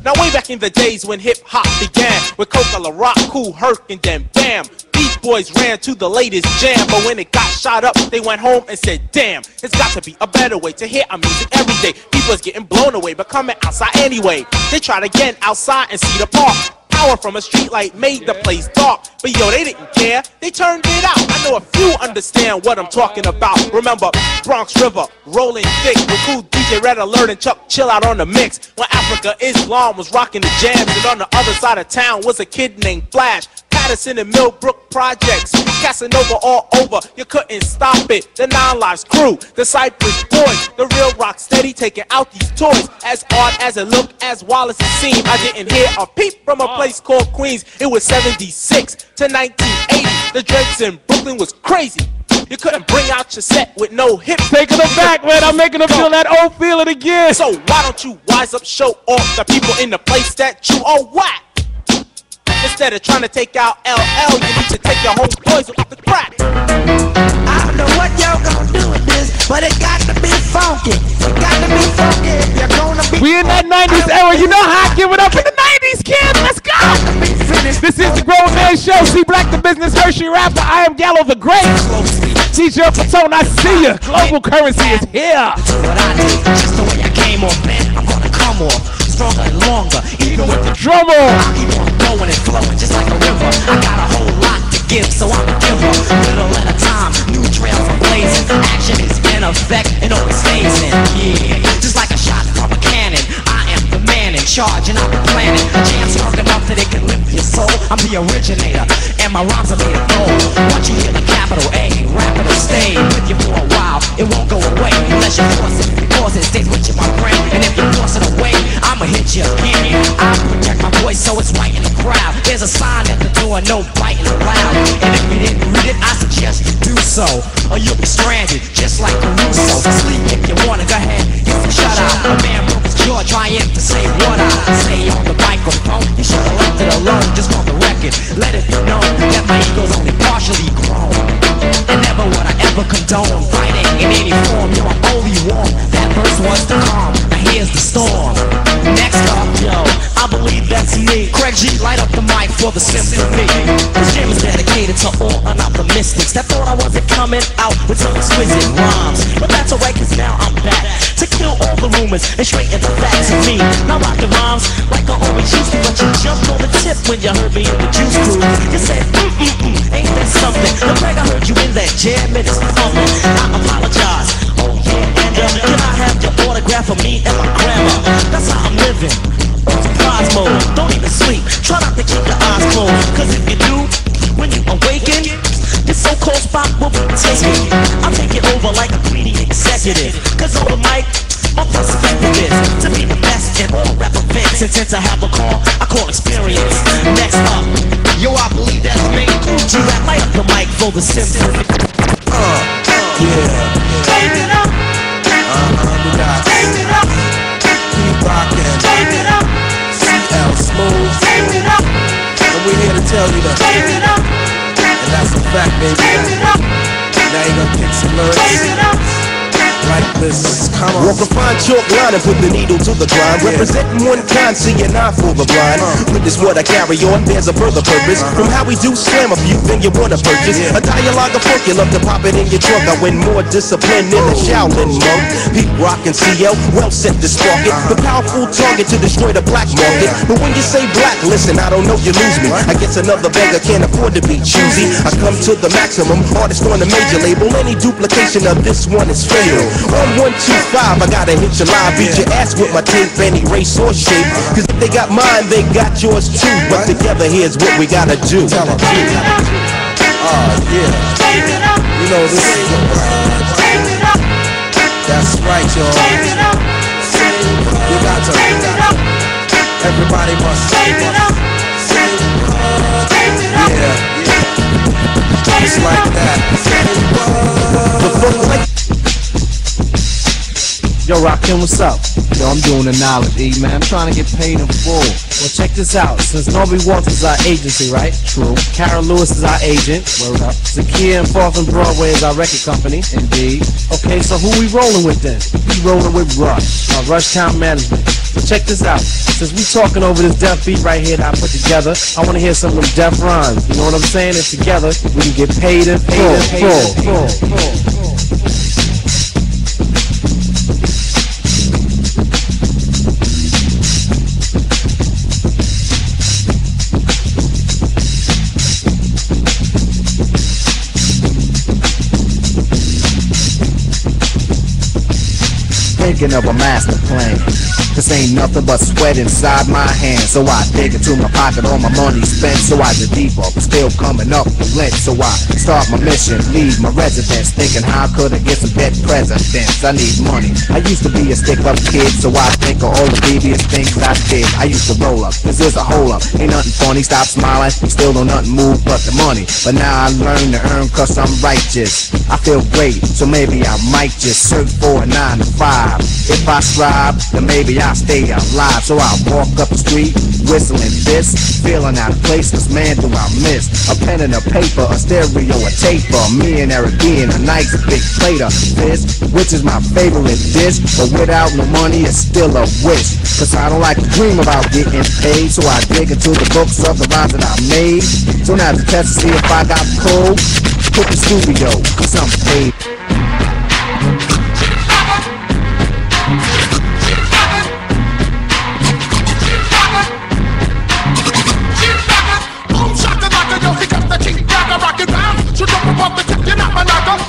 O: Now way back in the days when hip-hop began, with Coca, LaRock, Kool Herc, and then bam, Beach Boys ran to the latest jam. But when it got shot up, they went home and said, damn, it's got to be a better way to hear our music every day. People's getting blown away, but coming outside anyway. They tried again outside and see the park. Power from a street light made the place dark. But yo, they didn't care, they turned it out. I know a few understand what I'm talking about. Remember Bronx River, rolling thick with cool DJ Red Alert and Chuck Chill out on the mix. When Africa Islam was rocking the jams, and on the other side of town was a kid named Flash. Patterson and Millbrook projects, Casanova all over, you couldn't stop it. The Nine Lives crew, the Cypress Boys, the real rock steady taking out these toys. As odd as it looked, as Wallace it seemed, I didn't hear a peep from a place called Queens. It was 76 to 1980, the dreads in Brooklyn was crazy. You couldn't bring out your set with no hip.
A: Taking it back, man. I'm making them feel that old feeling again.
O: So why don't you wise up, show off the people in the place that you are whack? Instead of trying to take out LL, you need to take your whole boys off the crack.
M: I don't know what y'all gonna do with this, but it got to be funky. It got to be funky if you're gonna be.
P: We in that 90s era, you know how I give it up in the 90s, kids. Let's go. This is the Grown Man Show. C Black the Business, Hershey Rapper. I am Gallo the Great. DJ Fatone, I see ya. Global Currency is here.
M: What I did, just the way I came off, man. I'm gonna come off stronger and longer, even with the
P: drum on.
M: I keep on going and flowing just like a river. I got a whole lot to give, so I'm a giver. Little at a time, new trails are blazing. Action is in effect and always stays in. Yeah, just like a shot from a cannon. I am the man in charge and I'm the planet. A jam strong enough that it can lift your soul. I'm the originator and my rhymes are made of gold. Once you hear the capital A, rap it'll stay with you for a while. It won't go away unless you force it. Because it stays with you, my friend. And if you force it away, I'ma hit you again. I protect my voice so it's right in the crowd. There's a sign at the door, no biting allowed. And if you didn't read it, I suggest you do so, or you'll be stranded, just like Caruso. Sleep if you wanna, go ahead, get some shut eye. A man broke his jaw trying to say what I say on the microphone. You should've left it alone, just on the record. Let it be known that my ego's only partially grown. And never would I ever condone fighting in any form. Yo, I'm only warm. That verse was the calm. Now here's the storm. Next up, yo, I believe that's me. Craig G, light up the mic for the symphony. This jam is dedicated to all unoptimistics that thought I wasn't coming out with some exquisite rhymes. But that's alright, cause now I'm back to kill all the rumors and straighten the facts of me. Now rock the rhymes like I always used to, but you jumped on the tip when you heard me in the Juice Crew. You said, ain't that something? Now Craig, I heard you in that jam and it's pumping. I apologize. Oh yeah, and can I have your autograph of me and my grammar? That's how I'm living. On surprise mode, don't even sleep. Try not to keep your eyes closed, cause if you do, when you awaken, this so-called spot will be taken. I'll take it over like a greedy executive. Cause on the mic, my perspective is to be the best in all rap events. And since I have a call, I call experience. Next up, yo, I believe that's me. G-Rap, light up the mic for the symphony.
N: Yeah. Take it up. We got Keep rockin'. Take it up. CL Smooth. Take it up. And we're here to tell you that. Take it up. And that's a fact, baby. Take it up. Now you gonna kick some lyrics. Take it up. Like this, come on. Walk a fine chalk line and put the needle to the grind. Representing one kind, see an eye for the blind. Witness what I carry on, there's a further purpose. From how we do slam a few, then you wanna purchase a dialogue of funk, you love to pop it in your trunk. I win more discipline than the Shaolin monk. Pete Rock and CL, well set to spark it. The powerful target to destroy the black market. But when you say black, listen, I don't know, you lose me. I guess another beggar can't afford to be choosy. I come to the maximum, artist on the major label. Any duplication of this one is fatal. On 125, I gotta hit your live, beat your ass with my tape, any race or shape. Cause if they got mine, they got yours too. But together, here's what we gotta do. Tell them. Yeah. You know this is the That's right, y'all. You got to. Everybody must. Yeah. Just like that.
Q: Yo, Rakim, what's up? Yo, I'm doing the knowledge, E, man. I'm trying to get paid in full. Well, check this out. Since Norby Walters is our agency, right? True. Kara Lewis is our agent. Word up. Zakia and 4th and Broadway is our record company. Indeed. Okay, so who we rolling with then? We rolling with Rush, Rush Town Management. So check this out. Since we talking over this deaf beat right here that I put together, I want to hear some of them deaf rhymes. You know what I'm saying? And together, we can get paid in full.
R: Thinking of a master plan. This ain't nothing but sweat inside my hands. So I dig into my pocket, all my money spent. So I get deep up, still coming up the lint. So I start my mission, leave my residence, thinking how could I get some dead presidents? I need money. I used to be a stick-up kid, so I think of all the devious things I did. I used to roll up, this is a hole up. Ain't nothing funny, stop smiling. You still don't nothing move but the money. But now I learn to earn cause I'm righteous. I feel great, so maybe I might just search for a 9 to 5. If I strive, then maybe I stay alive. So I walk up the street, whistling this, feeling out of place, cause man do I miss a pen and a paper, a stereo, a taper. Me and Eric being a nice big plate of fish, which is my favorite dish. But without no money, it's still a wish. Cause I don't like to dream about getting paid, so I dig into the books of the rhymes that I made. So now to test to see if I got cold, put the studio, cause I'm paid.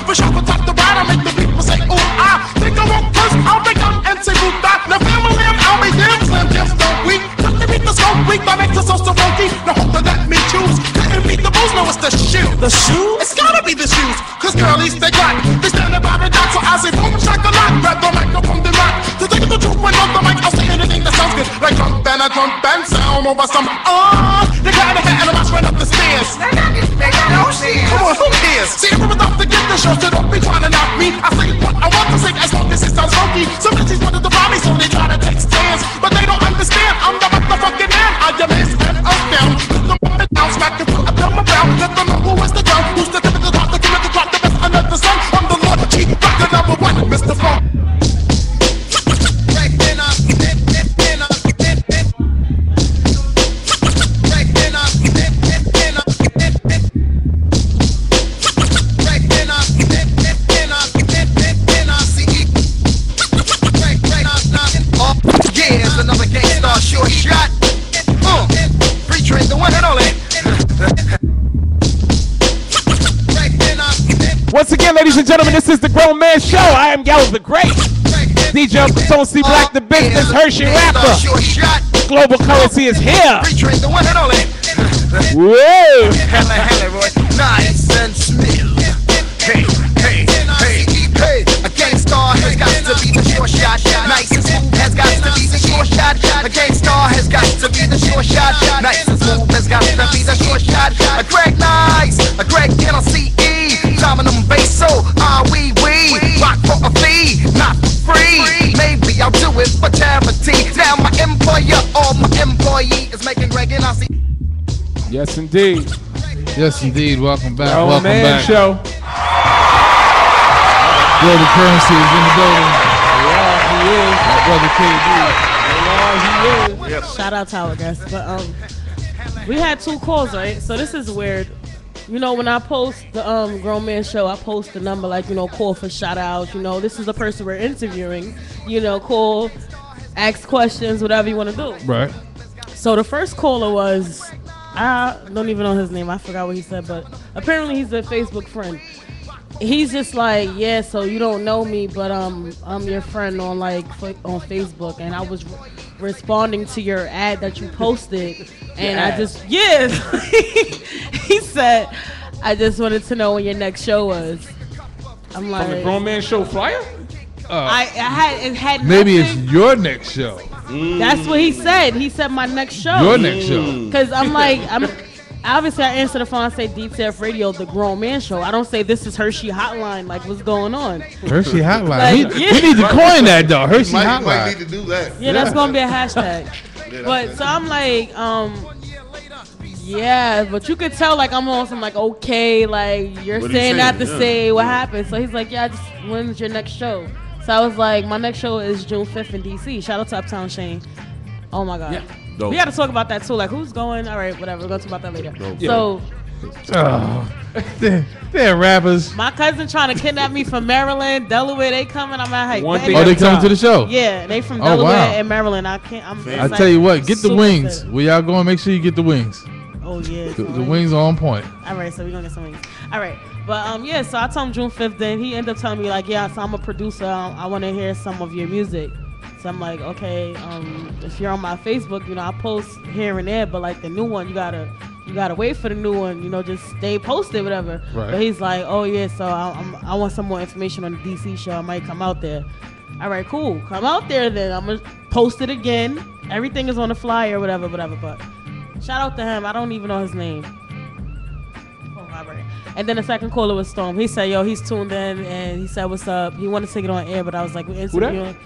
C: For sure, top the ride, I make the people say, ooh, I think I won't curse, I'll make up and say, ooh, that. Now, family, I'll be damn slim, damn don't weak. Got to beat the smoke weak, my makes us so funky. Now, hope to let me choose. Couldn't beat the booze, no, it's the shoe. The shoe? It's gotta be the shoes. Cause girlies, they got, they stand by the dot, so I say, boom, shake a lot. Grab the microphone, then rock. To take the truth, when on the mic, I'll say anything that sounds good. Like jump and sound over some, they got a hat and a mouse right up the stairs. They got no shit. Come on, who cares? See, everyone's off to get the show, so don't be trying to knock me. I say what I want to say as long as it sounds funky. Some bitches wanted to buy me, so they try to take stands. But they don't understand, I'm the motherfucking man. I am his and up down. Put them on the down, smack the foot, I come around. Let them know who is the drum, who's the tip of the top, the king of the drop, the best under the sun. I'm the Lord, chief, rocker number one, Mr. Funk.
N: Another gangsta short shot. Free trade, the one and only.
P: Once again, ladies and gentlemen, this is the Grown Man Show. I am Gallo the Great. DJ Uncle Tone, C Black the Business, Hershey Rapper. Global Currency is here.
N: Free trade, the one and only.
P: Whoa.
N: Hella, boy. Nice and smooth. Hey, hey, hey, hey. A gangstar has got to be the short shot. Nice and smooth has got to be the short shot. A gangstar has got to be the short shot. Nice and smooth has got to be the short shot. A Greg Nice, a Greg NLCE. Dominum bass, so we rock for a fee, not for free. Maybe I'll do it for charity. Now my employer or my employee is making Greg NLCE.
A: Yes, indeed.
I: Yes, indeed. Welcome back.
A: Grown
I: Welcome
A: Man
I: back.
A: Show.
I: Global Currency is in the building.
A: Yeah, he is.
I: My brother KB.
A: Yes.
B: Shout out to our guests. But we had 2 calls, right? So this is weird. You know, when I post the Grown Man Show, I post the number like, you know, call for shout outs. You know, this is the person we're interviewing. You know, call, ask questions, whatever you want to do.
I: Right.
B: So the first caller was, I don't even know his name. I forgot what he said, but apparently he's a Facebook friend. He's just like, yeah, so you don't know me, but I'm your friend on on Facebook, and I was responding to your ad that you posted, and I just he said, I just wanted to know when your next show was. I'm like,
A: From the Grown Man Show flyer?
B: it had
I: Maybe
B: nothing.
I: it's your next show.
B: That's what he said. He said my next show.
I: Your next show.
B: Because I'm like, obviously I answer the phone, I say DTF Radio, the Grown Man Show. I don't say this is Hershey Hotline, like what's going on.
I: Hershey Hotline.
B: Like,
I: we need to coin that though. Hershey
K: Might
I: Hotline.
K: need to do that.
B: Yeah, that's gonna be a hashtag. But so I'm like, yeah, but you could tell like I'm on some like, okay, like you're
K: What he
B: saying that to
K: saying?
B: say what happened. So he's like, yeah, when's your next show? So I was like, my next show is June 5th in DC. Shout out to Uptown Shane. Oh my God.
K: Dope.
B: We got to talk about that too. Like, who's going? All right, whatever. We're going to talk about that later.
K: Dope.
B: So,
I: they're rappers.
B: my cousin trying to kidnap me from Maryland, Delaware. They coming. I'm at
A: One
B: height.
A: thing
I: Oh,
A: at
I: they
A: a
I: coming
A: time.
I: to the show.
B: Yeah, they from
I: Oh,
B: Delaware
I: wow.
B: and Maryland. I can't.
I: I tell you what, get the wings. Where y'all going? Make sure you get the wings.
B: Oh yeah.
I: The wings are on point.
B: All right, so we're gonna get some wings. All right, but yeah, so I told him June 5th. Then he ended up telling me like, yeah, so I'm a producer. I want to hear some of your music. So I'm like, okay, if you're on my Facebook, you know, I post here and there, but like the new one, you gotta wait for the new one. You know, just stay posted, whatever.
I: Right.
B: But he's like, oh yeah, so I want some more information on the DC show. I might come out there. All right, cool. Come out there then. I'm gonna post it again. Everything is on the flyer, whatever. But shout out to him. I don't even know his name. And then the second caller was Storm. He said, yo, he's tuned in, and he said, what's up? He wanted to get on air, but I was like, we're interviewing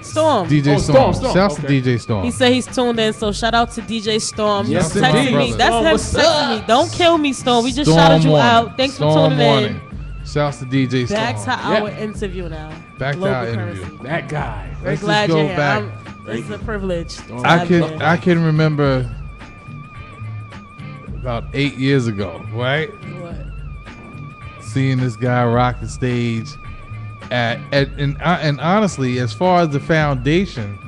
B: Storm.
I: DJ Storm.
A: Storm.
I: Shouts
A: Okay.
I: to DJ Storm.
B: He said he's tuned in, so shout out to DJ Storm.
A: Yes,
B: He's texting
A: indeed.
B: me. That's
A: Storm,
B: him
A: what's
B: texting me. Don't kill me, Storm. We just
I: Storm
B: shouted you
I: Morning.
B: out. Thanks
I: Storm
B: for tuning
I: Morning.
B: in.
I: Shouts to DJ Storm.
B: Back to our interview now.
I: Back to
B: Global
I: our
B: Currency.
I: interview.
A: That guy.
B: We're
I: Let's
B: glad
I: just
B: you're
I: go
B: here.
I: back.
B: It's a privilege. to
I: I
B: have you
I: can
B: here.
I: I can remember about 8 years ago, right?
B: What?
I: Seeing this guy rock the stage and honestly, as far as the foundation,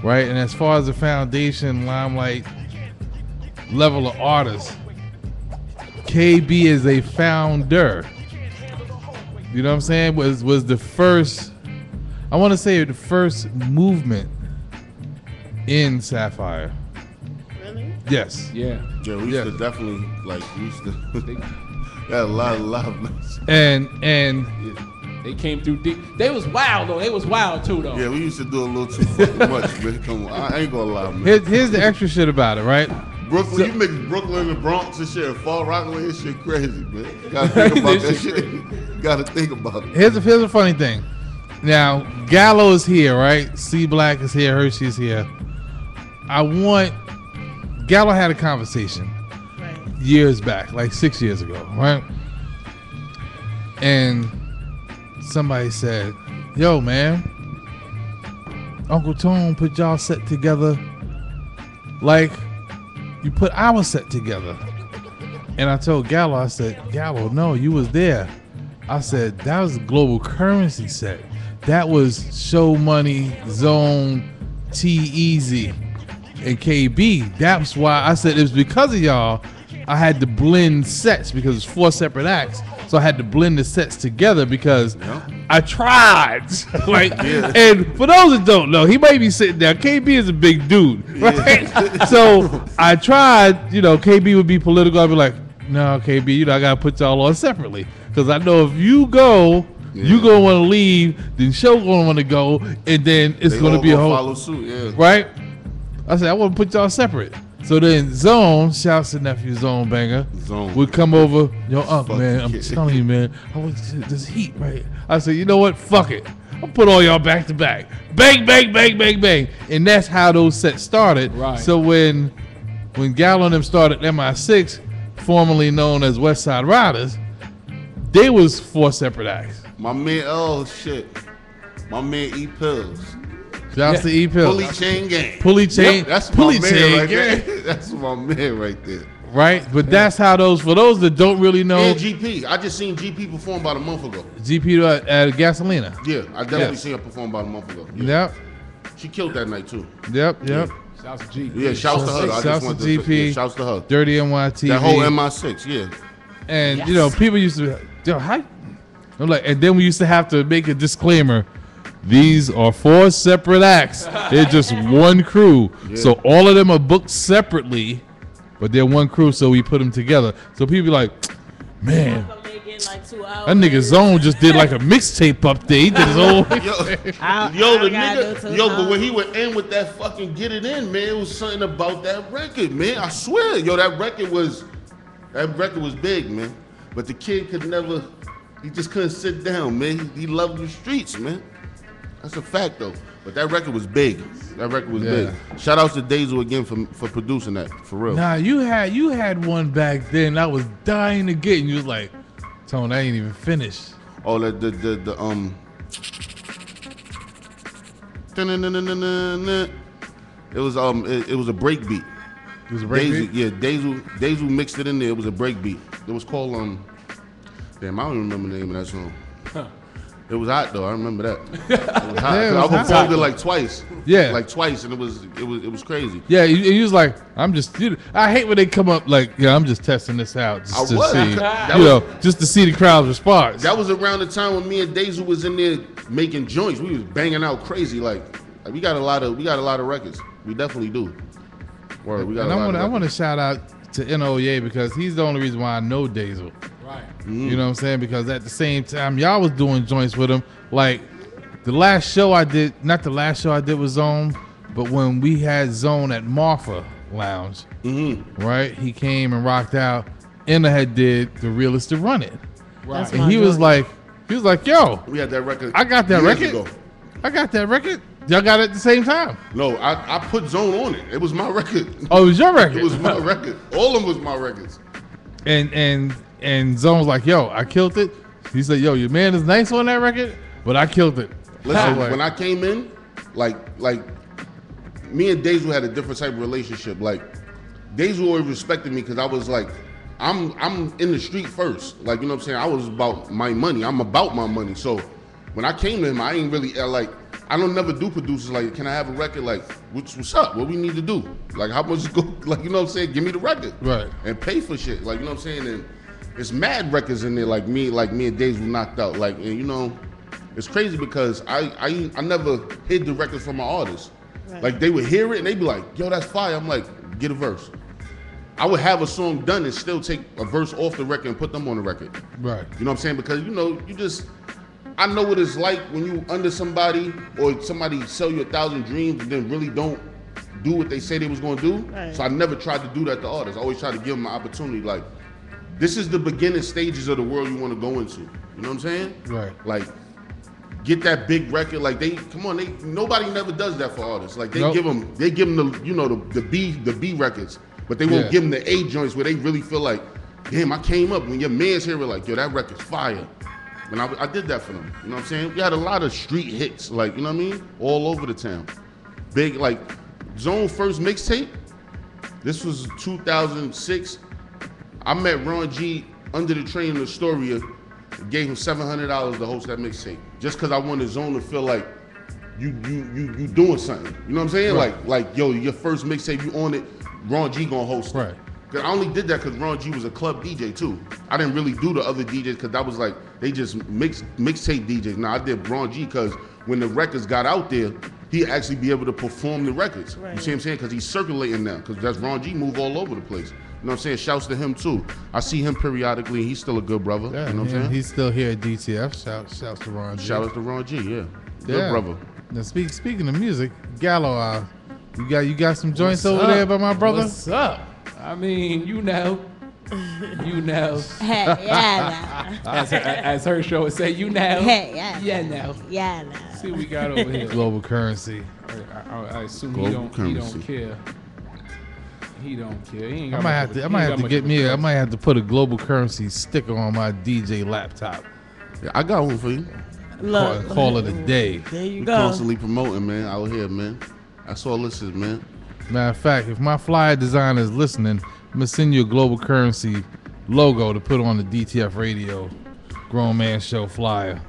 I: right, and as far as the foundation limelight level of artists, KB is a founder. You know what I'm saying? Was the first, I want to say the first movement in Sapphire.
B: Really?
I: Yes.
A: Yeah.
K: Yeah, we used to definitely we used to got a lot of
I: And
A: they came through deep. They was wild though. They was wild too though.
K: Yeah, we used to do a little too fucking much, man. Come on, I ain't gonna lie, man.
I: Here's the extra shit about it, right?
K: Brooklyn, you mix Brooklyn and the Bronx and shit, and Fall Rockaway, this shit crazy, man. You gotta think about that shit. You gotta think about it.
I: Here's a funny thing. Now, Gallo is here, right? C Black is here, Hershey is here. Gallo had a conversation years back, like 6 years ago, right? And somebody said, yo, man, Uncle Tone put y'all set together like you put our set together. And I told Gallo, I said, Gallo, no, you was there. I said, that was a Global Currency set. That was Show Money, Zone, T-Easy, and KB. That's why I said it was because of y'all I had to blend sets because it's 4 separate acts. So I had to blend the sets together because I tried. And for those that don't know, he might be sitting there. KB is a big dude, right? So I tried, KB would be political. I'd be like, no, KB, I got to put y'all on separately. Because I know if you go, you going to want to leave, then Show going to want to go, and then it's going to be a whole.
K: Follow suit, yeah.
I: Right? I said, I want to put y'all separate. So then Zone, shouts to nephew Zone Banger, would come over. Yo, man, I'm telling you, man, I want this heat, right? I said, you know what? Fuck it. I'll put all y'all back to back. Bang, bang, bang, bang, bang. And that's how those sets started.
A: Right.
I: So when Gallo and them started MI6, formerly known as West Side Riders, they was 4 separate acts.
K: My man, oh shit. My man E Pills.
I: Shouts to E Pills.
K: Pulley Chain Gang.
I: Pulley Chain.
K: Yep, that's
I: Pulley
K: my
I: Chain
K: man right
I: Gang.
K: there. That's my man right there.
I: Right? But that's how for those that don't really know.
K: And GP. I just seen GP perform about a month ago.
I: GP at Gasolina.
K: Yeah, I definitely seen her perform about a month ago.
I: Yep.
K: She killed that night too.
I: Yep.
A: Shouts to GP.
K: Yeah, shouts to her. I
I: Shouts
K: just
I: to
K: want
I: GP.
K: Yeah, shouts to her.
I: Dirty NYTV.
K: That whole MI6, yeah.
I: And people used to how I'm like, and then we used to have to make a disclaimer. These are 4 separate acts. They're just one crew.
K: Yeah.
I: So all of them are booked separately, but they're one crew, so we put them together. So people be like, man, that nigga Zone just did like a mixtape up there. He did his whole
K: but when he would end with that fucking Get It In, man, it was something about that record, man. I swear, that record was big, man. But the kid he just couldn't sit down, man. He loved the streets, man. That's a fact, though. But that record was big. That record was big. Shout out to Dazel again for producing that, for real.
I: Nah, you had one back then. I was dying to get, and you was like, Tone, I ain't even finished.
K: Oh, it was a break beat.
I: It was a break beat?
K: Yeah, Dazel mixed it in there. It was a break beat. It was called damn, I don't even remember the name of that song. It was hot though. I remember that. It was hot.
I: Yeah, it was
K: I performed
I: hot.
K: it like twice.
I: Yeah,
K: like twice, and it was crazy.
I: Yeah, he was like, I hate when they come up like, I'm just testing this out just to see, just to see the crowd's response.
K: That was around the time when me and Dazel was in there making joints. We was banging out crazy. Like we got a lot of records. We definitely do. Word, we got
I: and
K: a lot of
I: I want to
K: records.
I: shout out to NOYA because he's the only reason why I know Dazel.
A: Right.
I: You know what I'm saying? Because at the same time, y'all was doing joints with him. Like the last show I did, not the last show I did with Zone, but when we had Zone at Marfa Lounge, right? He came and rocked out. Had did The Realest to Run It.
K: Right.
I: And he was like, yo,
K: we had that record.
I: I got that
K: years
I: record.
K: ago.
I: I got that record. Y'all got it at the same time.
K: No, I put Zone on it. It was my record.
I: Oh, it was your record.
K: It was my record. All of them was my records.
I: And Zone was like, "Yo, I killed it." He said, "Yo, your man is nice on that record, but I killed it."
K: Listen, when I came in, like me and Daisy had a different type of relationship. Like Daisy always respected me because I was like, I'm in the street first. Like, you know what I'm saying? I was about my money. I'm about my money. So when I came to him, I ain't really like, I don't never do producers like, can I have a record? Like, what's up? What we need to do? Like, how much go? Like, you know what I'm saying? Give me the record,
I: right?
K: And pay for shit. Like, you know what I'm saying? And it's mad records in there. Like me and Daisy were knocked out. Like, and you know, it's crazy because I never hid the records from my artists. Right. Like they would hear it and they'd be like, "Yo, that's fire." I'm like, "Get a verse." I would have a song done and still take a verse off the record and put them on the record.
I: Right.
K: You know what I'm saying? Because you know, I know what it's like when you under somebody or somebody sell you 1,000 dreams and then really don't do what they say they was gonna do. Right. So I never tried to do that to artists. I always try to give them an opportunity. Like, this is the beginning stages of the world you want to go into. You know what I'm saying?
I: Right.
K: Like, get that big record. Like nobody never does that for artists. Like they give them the the B records, but they won't give them the A joints where they really feel like, damn, I came up. When your man's here, we're like, yo, that record's fire. And I did that for them. You know what I'm saying? We had a lot of street hits, like, you know what I mean? All over the town. Big, like, Zone first mixtape. This was 2006. I met Ron G under the train in Astoria. Gave him $700 to host that mixtape, just because I wanted Zone to feel like you doing something. You know what I'm saying?
I: Right.
K: Like yo, your first mixtape, you on it. Ron G gonna host it.
I: Right.
K: Cause I only did that because Ron G was a club DJ too. I didn't really do the other DJs because that was like they just mixtape DJs. Now I did Ron G because when the records got out there, he'd actually be able to perform the records. Right. You see what I'm saying? Because he's circulating now. Because that's Ron G move all over the place. You know what I'm saying? Shouts to him too. I see him periodically. He's still a good brother.
I: Yeah,
K: you know what I'm saying?
I: He's still here at DTF. Shouts to Ron G.
K: Shout out to Ron G. Yeah, good brother.
I: Now speaking of music, Gallo, you got some joints over there by my brother.
A: What's up? I mean, you know. As her show would say, you know.
B: Yeah,
A: no.
B: Yeah, no.
A: See what we got over here.
I: Global currency.
A: I assume
K: Global
A: he don't care. He don't care. He ain't got
I: I might have to put a global currency sticker on my DJ laptop.
K: Yeah, I got one for you.
I: Call it a day.
B: There you
K: We
B: go.
K: constantly promoting, man, out here, man. That's all this is, man.
I: Matter of fact, if my flyer designer is listening, I'm gonna send you a global currency logo to put on the DTF Radio Grown Man Show flyer.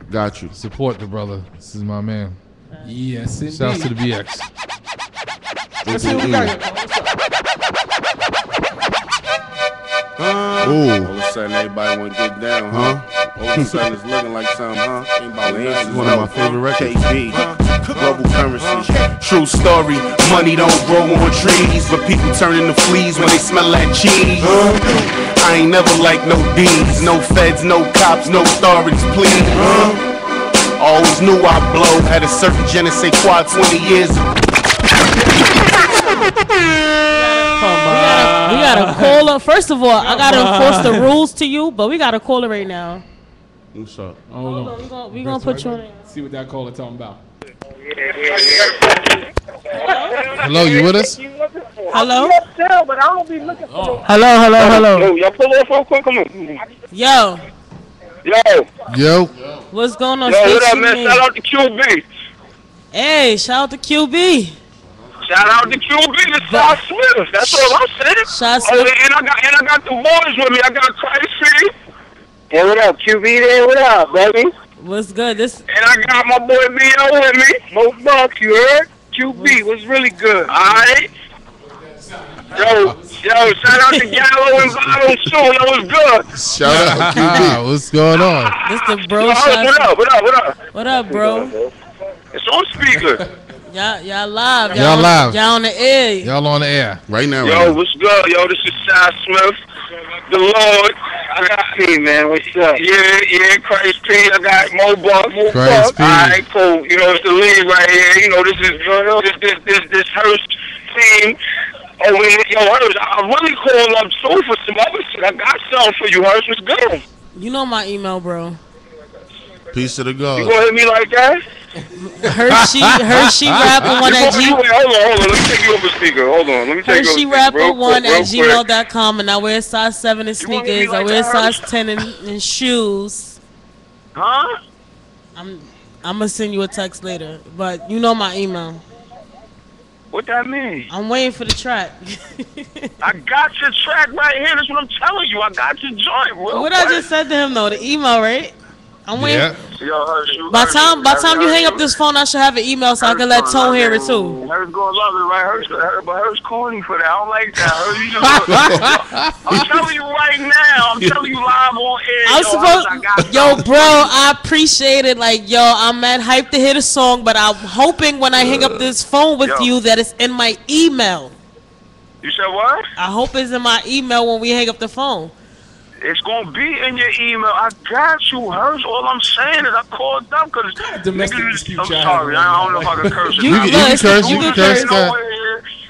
K: Got you.
I: Support the brother. This is my man.
A: Yes, indeed.
I: Shouts to the BX.
A: Let's see what we got here.
K: Ooh.
S: All of a sudden, everybody want to get down, huh? All of a sudden, it's looking like something, huh?
K: This is one of my favorite records.
S: KB, global currency. True story. Money don't grow on trees, but people turn into fleas when they smell that cheese. I ain't never like no D's, no feds, no cops, no authorities, please. Always knew I'd blow. Had a certain je ne sais quoi 20 years.
B: We gotta call her. First of all, I gotta enforce the rules to you, but we gotta call her right now.
K: What's up?
A: Hold on.
B: We gonna put you on it.
A: See what that caller talking about.
I: Hello, you with us?
B: Hello?
T: But I don't be looking for
B: Hello.
T: Yo, y'all pull off real quick. Come on.
B: Yo. What's going on?
T: Yo, what up, man? Shout out to QB.
B: Hey, shout out to QB.
T: Shout out to QB, the Star Smith. That's all I'm saying.
B: Shot Smith.
T: And I got the boys with me. I got Chrissy. Hey, what up, QB? There, what up, baby?
B: What's good? And
T: I got my boy B.O. with me. Mo Buck, you heard? QB was really good. All right. Yo, shout out to Gallo and Bottom too. That was good.
K: Shout out to QB.
I: What's going on?
B: This the bro. What up, bro?
T: It's on speaker.
B: Y'all live.
I: Y'all live.
B: Y'all on the air.
I: Y'all on the air.
K: Right now.
T: Yo, what's good? Yo, this is Shy Smith. The Lord. I got P, man. What's up? Yeah, Christ P. I got Mo Buck.
I: Christ P.
T: All right, cool. You know, it's the lead right here. You know, this Hurst team. Oh, yo, Hurst, I really called up too for some other shit. I got something for you, Hurst. What's good?
B: You know my email, bro.
K: Peace to the God.
T: You gonna hit me like that? Hold on. Let me take you over speaker. Hold on. Let me take you over
B: HersheyRapper1@gmail.com, and I wear size 7 in sneakers. I wear size 10 in shoes.
T: Huh?
B: I'm gonna send you a text later, but you know my email.
T: What that mean?
B: I'm waiting for the track.
T: I got your track right here. That's what I'm telling you. I got your joint.
B: What I just said to him though, the email, right? I'm waiting.
T: Yeah.
B: By time you hang up this phone, I should have an email so I can let Tone hear it too.
T: Hers gonna love it, right? But hers corny for that. I don't like that. I'm telling you right now. I'm telling you live on air.
B: Yo, bro, I appreciate it. Like, yo, I'm mad hyped to hear the song, but I'm hoping when I hang up this phone with you that it's in my email.
T: You said what?
B: I hope it's in my email when we hang up the phone.
T: It's gonna be in your email. I got you, Hers. All I'm saying is I called up because I'm sorry. I don't know if I can curse.
I: You can curse. You can curse.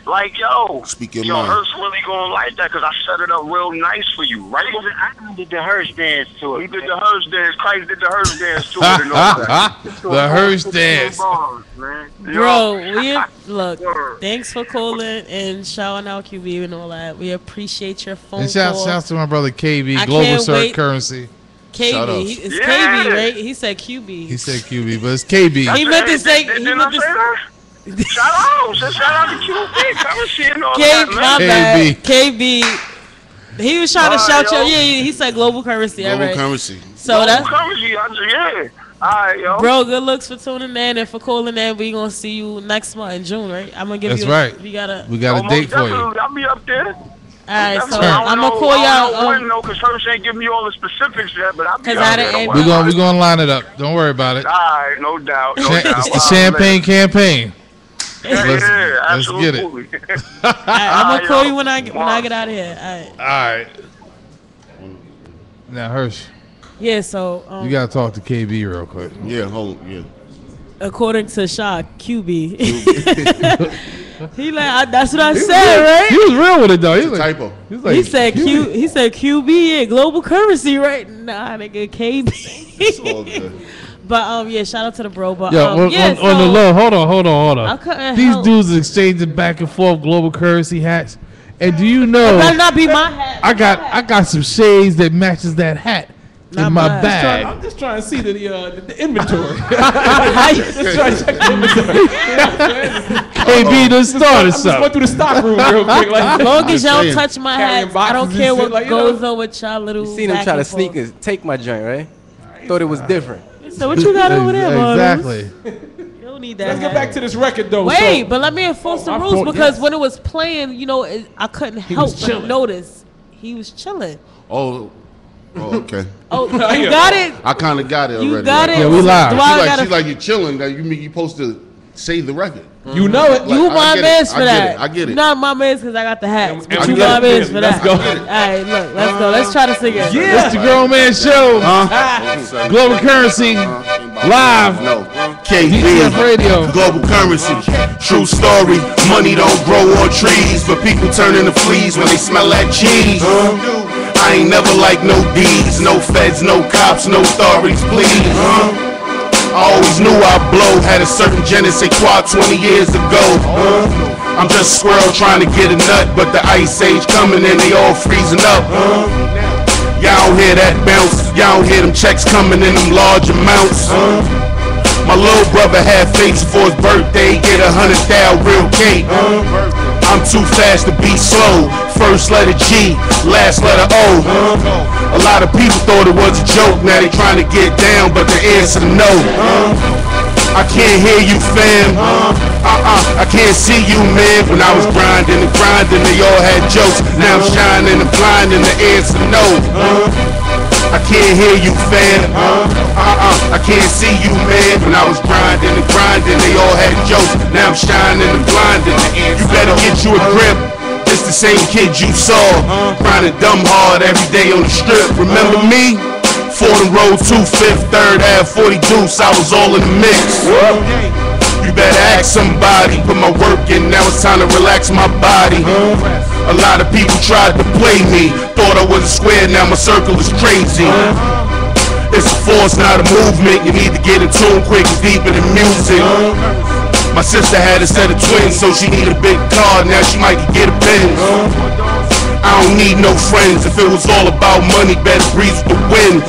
T: Like, yo,
K: speak your
T: yo,
K: mind.
T: Hers really gonna like that because I set it up real nice for you, right?
U: I did the Hers dance to it.
T: He did the Hers dance. Christ did the Hers dance to it. And all that.
I: The Hers dance.
B: Bro, look, thanks for calling and shouting out QB and all that. We appreciate your phone
I: and
B: call.
I: shouts to my brother KB, Global Circ Currency.
B: KB, it's KB, right? He said QB.
I: He said QB, but it's KB.
B: He meant to say.
T: Shout out to QB, currency and all that, man.
B: My bad. KB. He was trying to shout you. Yeah, he said global currency.
K: Global currency.
B: So that's
T: currency. Yeah. All right, yo.
B: Bro, good looks for tuning in and for calling in. We gonna see you next month in June, right? I'm gonna give you.
I: That's right.
B: We got
I: a date for you.
T: I'll be up there.
B: Alright, so I'm gonna call y'all.
T: No, because Hers ain't giving me all the specifics yet, but I'll be
B: up
T: there.
I: We're gonna line it up. Don't worry about it.
T: Alright, no doubt.
I: It's the champagne campaign.
T: Yeah,
I: let's get it.
B: I'm gonna call you when I get out of here.
I: All right. Now, Hirsch.
B: Yeah, so
I: you gotta talk to KB real quick.
K: Yeah, hold on. Yeah.
B: According to Shock, QB. He like that's what I said, right?
I: He was real with it though. He was
K: typo.
B: He said He said QB, yeah, global currency, right? Nah, nigga, KB.
K: It's all good.
B: But yeah, shout out to the bro. But
I: on the low, hold on.
B: I couldn't
I: These
B: help.
I: dudes are exchanging back and forth global currency hats. And do you know?
B: It better not be my hat.
I: I got some shades that matches that hat in my bag.
A: I'm just trying to see the inventory. Just trying to check the inventory.
I: KB done started
A: I'm just
I: something.
A: going through the stock room real quick. Like,
B: As long as y'all don't touch my
A: Carrying
B: hat, I don't
A: boxes
B: care
A: and
B: what
A: shit, like,
B: goes on with y'all little.
J: You seen him
B: back
J: try to
B: and forth.
J: sneak us, take my joint, right? Thought it was different.
B: So what you got over there, Marlon?
I: Exactly.
B: You don't need that.
A: Let's get
B: hat.
A: back to this record though.
B: Wait,
A: so,
B: but let me enforce the
A: my
B: rules
A: fault,
B: because
A: yes.
B: when it was playing, you know, I couldn't help
A: was
B: but
A: chilling.
B: notice he was chilling.
K: Oh, okay.
B: Oh, you got it.
K: I kind of got it
B: You
K: already.
B: got it?
I: Yeah, we live.
B: Do I gotta-
K: She's like you're chilling. That you mean you supposed to save the record.
A: You know it.
B: You
K: I
B: my
K: get it.
B: man's for
K: I get
B: that.
K: it. I get it.
B: You not my man's because I got the hats. But
A: and
B: you
A: we
B: my
A: got it.
B: man's for
A: Let's
B: that.
A: go.
B: All right, look, let's go. Let's try to sing it.
A: Yeah.
I: It's the Grown Man Show. Global Currency. Live.
K: No.
I: DTF
K: KB.
I: Radio.
S: Global currency, true story. Money don't grow on trees, but people turn into fleas when they smell that cheese. I ain't never like no D's, no feds, no cops, no authorities, please. I always knew I'd blow, had a certain je ne sais quoi 20 years ago. I'm just a squirrel trying to get a nut, but the ice age coming and they all freezing up. Y'all don't hear that bounce, y'all don't hear them checks coming in them large amounts. My little brother had faith for his birthday, get 100,000 real cake. I'm too fast to be slow. First letter G, last letter O. A lot of people thought it was a joke, now they trying to get down, but the answer no. I can't hear you, fam. I can't see you, man. When I was grinding and grinding, they all had jokes. Now I'm shining and blinding, the answer no. I can't hear you, fam. I can't see you, man. When I was grinding and grinding, they all had jokes. Now I'm shining and blinding. You better get you a grip. It's the same kid you saw, grinding dumb hard every day on the strip. Remember me? Fordham Road, 2/5, 3rd Ave, 40 Deuce. I was all in the mix. You better ask somebody. Put my work in, now it's time to relax my body. A lot of people tried to play me, thought I was a square, now my circle is crazy. It's a force, not a movement. You need to get in tune quick and deep in the music. My sister had a set of twins, so she need a big car. Now she might get a Benz. I don't need no friends. If it was all about money, better breathe with the wind.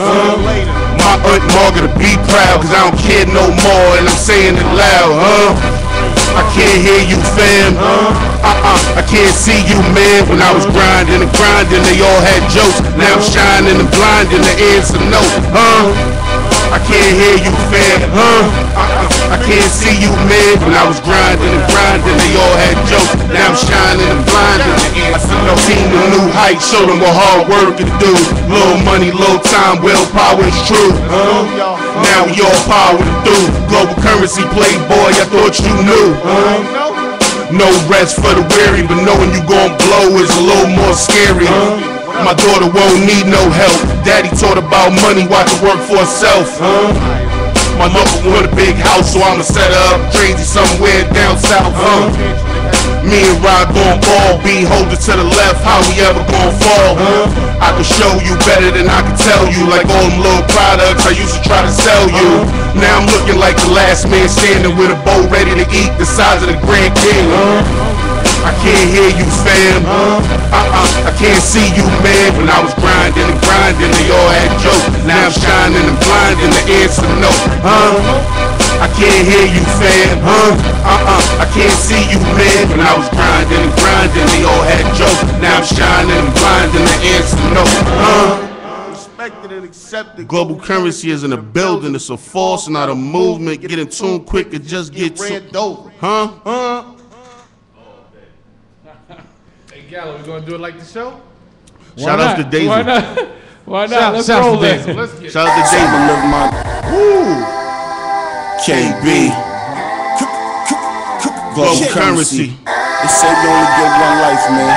S: My Aunt Margaret to be proud, cause I don't care no more, and I'm saying it loud, I can't hear you, fam. I can't see you, man. When I was grinding and grinding, they all had jokes. Now I'm shining and blinding, the answer no, I can't hear you, fam. I can't see you, man. When I was grinding and grinding, they all had jokes. Now I'm shining and blinding, the answer no. Seen the new height, show them what hard work can do. Little money, little time, willpower is true. Now we all power to do. Global currency, playboy, I thought you knew. No rest for the weary, but knowing you gon' blow is a little more scary. My daughter won't need no help. Daddy taught about money, watch her work for herself. My mother want a big house, so I'ma set her up crazy somewhere down south. Me and Rod gon' all be holding to the left, how we ever gon' fall? I can show you better than I can tell you, like all them little products I used to try to sell you. Now I'm looking like the last man standing with a bowl ready to eat the size of the Grand King. I can't hear you, fam. I can't see you, man. When I was grinding and grinding, they all had jokes. Now I'm shining and blinding, the answer no. I can't hear you, fam. I can't see you, man. When I was grinding and grinding, they all had jokes. Now I'm shining and blinding, the answer no. Respected and accepted. Global currency is in a building. It's a force, not a movement. Get in tune quick and just get to.
I: Hey, Gallo, we gonna do it like the show?
S: Shout out to Daisy.
A: Why not? Why not? Let's roll this.
S: Shout out to Daisy. Woo! KB. Global currency.
N: They say you only get one life, man.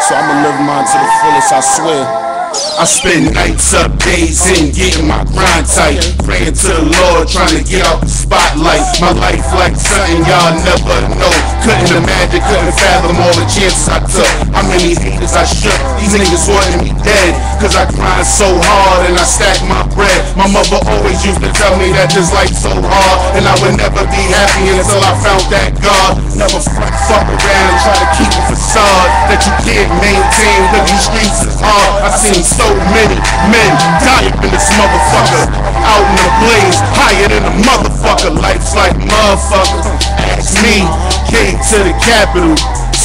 N: So I'ma live mine to the fullest, I swear.
S: I spend nights up, days in, getting my grind tight. Praying to the Lord, trying to get out the spotlight. My life like something y'all never know. Couldn't imagine, couldn't fathom all the chances I took. How many haters I shook, these niggas wanted me dead. Cause I grind so hard and I stack my bread. My mother always used to tell me that this life's so hard, and I would never be happy until I found that God. Never fuck around and try to keep a facade that you can't maintain, cause these streets is hard. I seen so many men die up in this motherfucker, out in the blaze, higher than a motherfucker. Life's like motherfucker. Ask me, came to the capital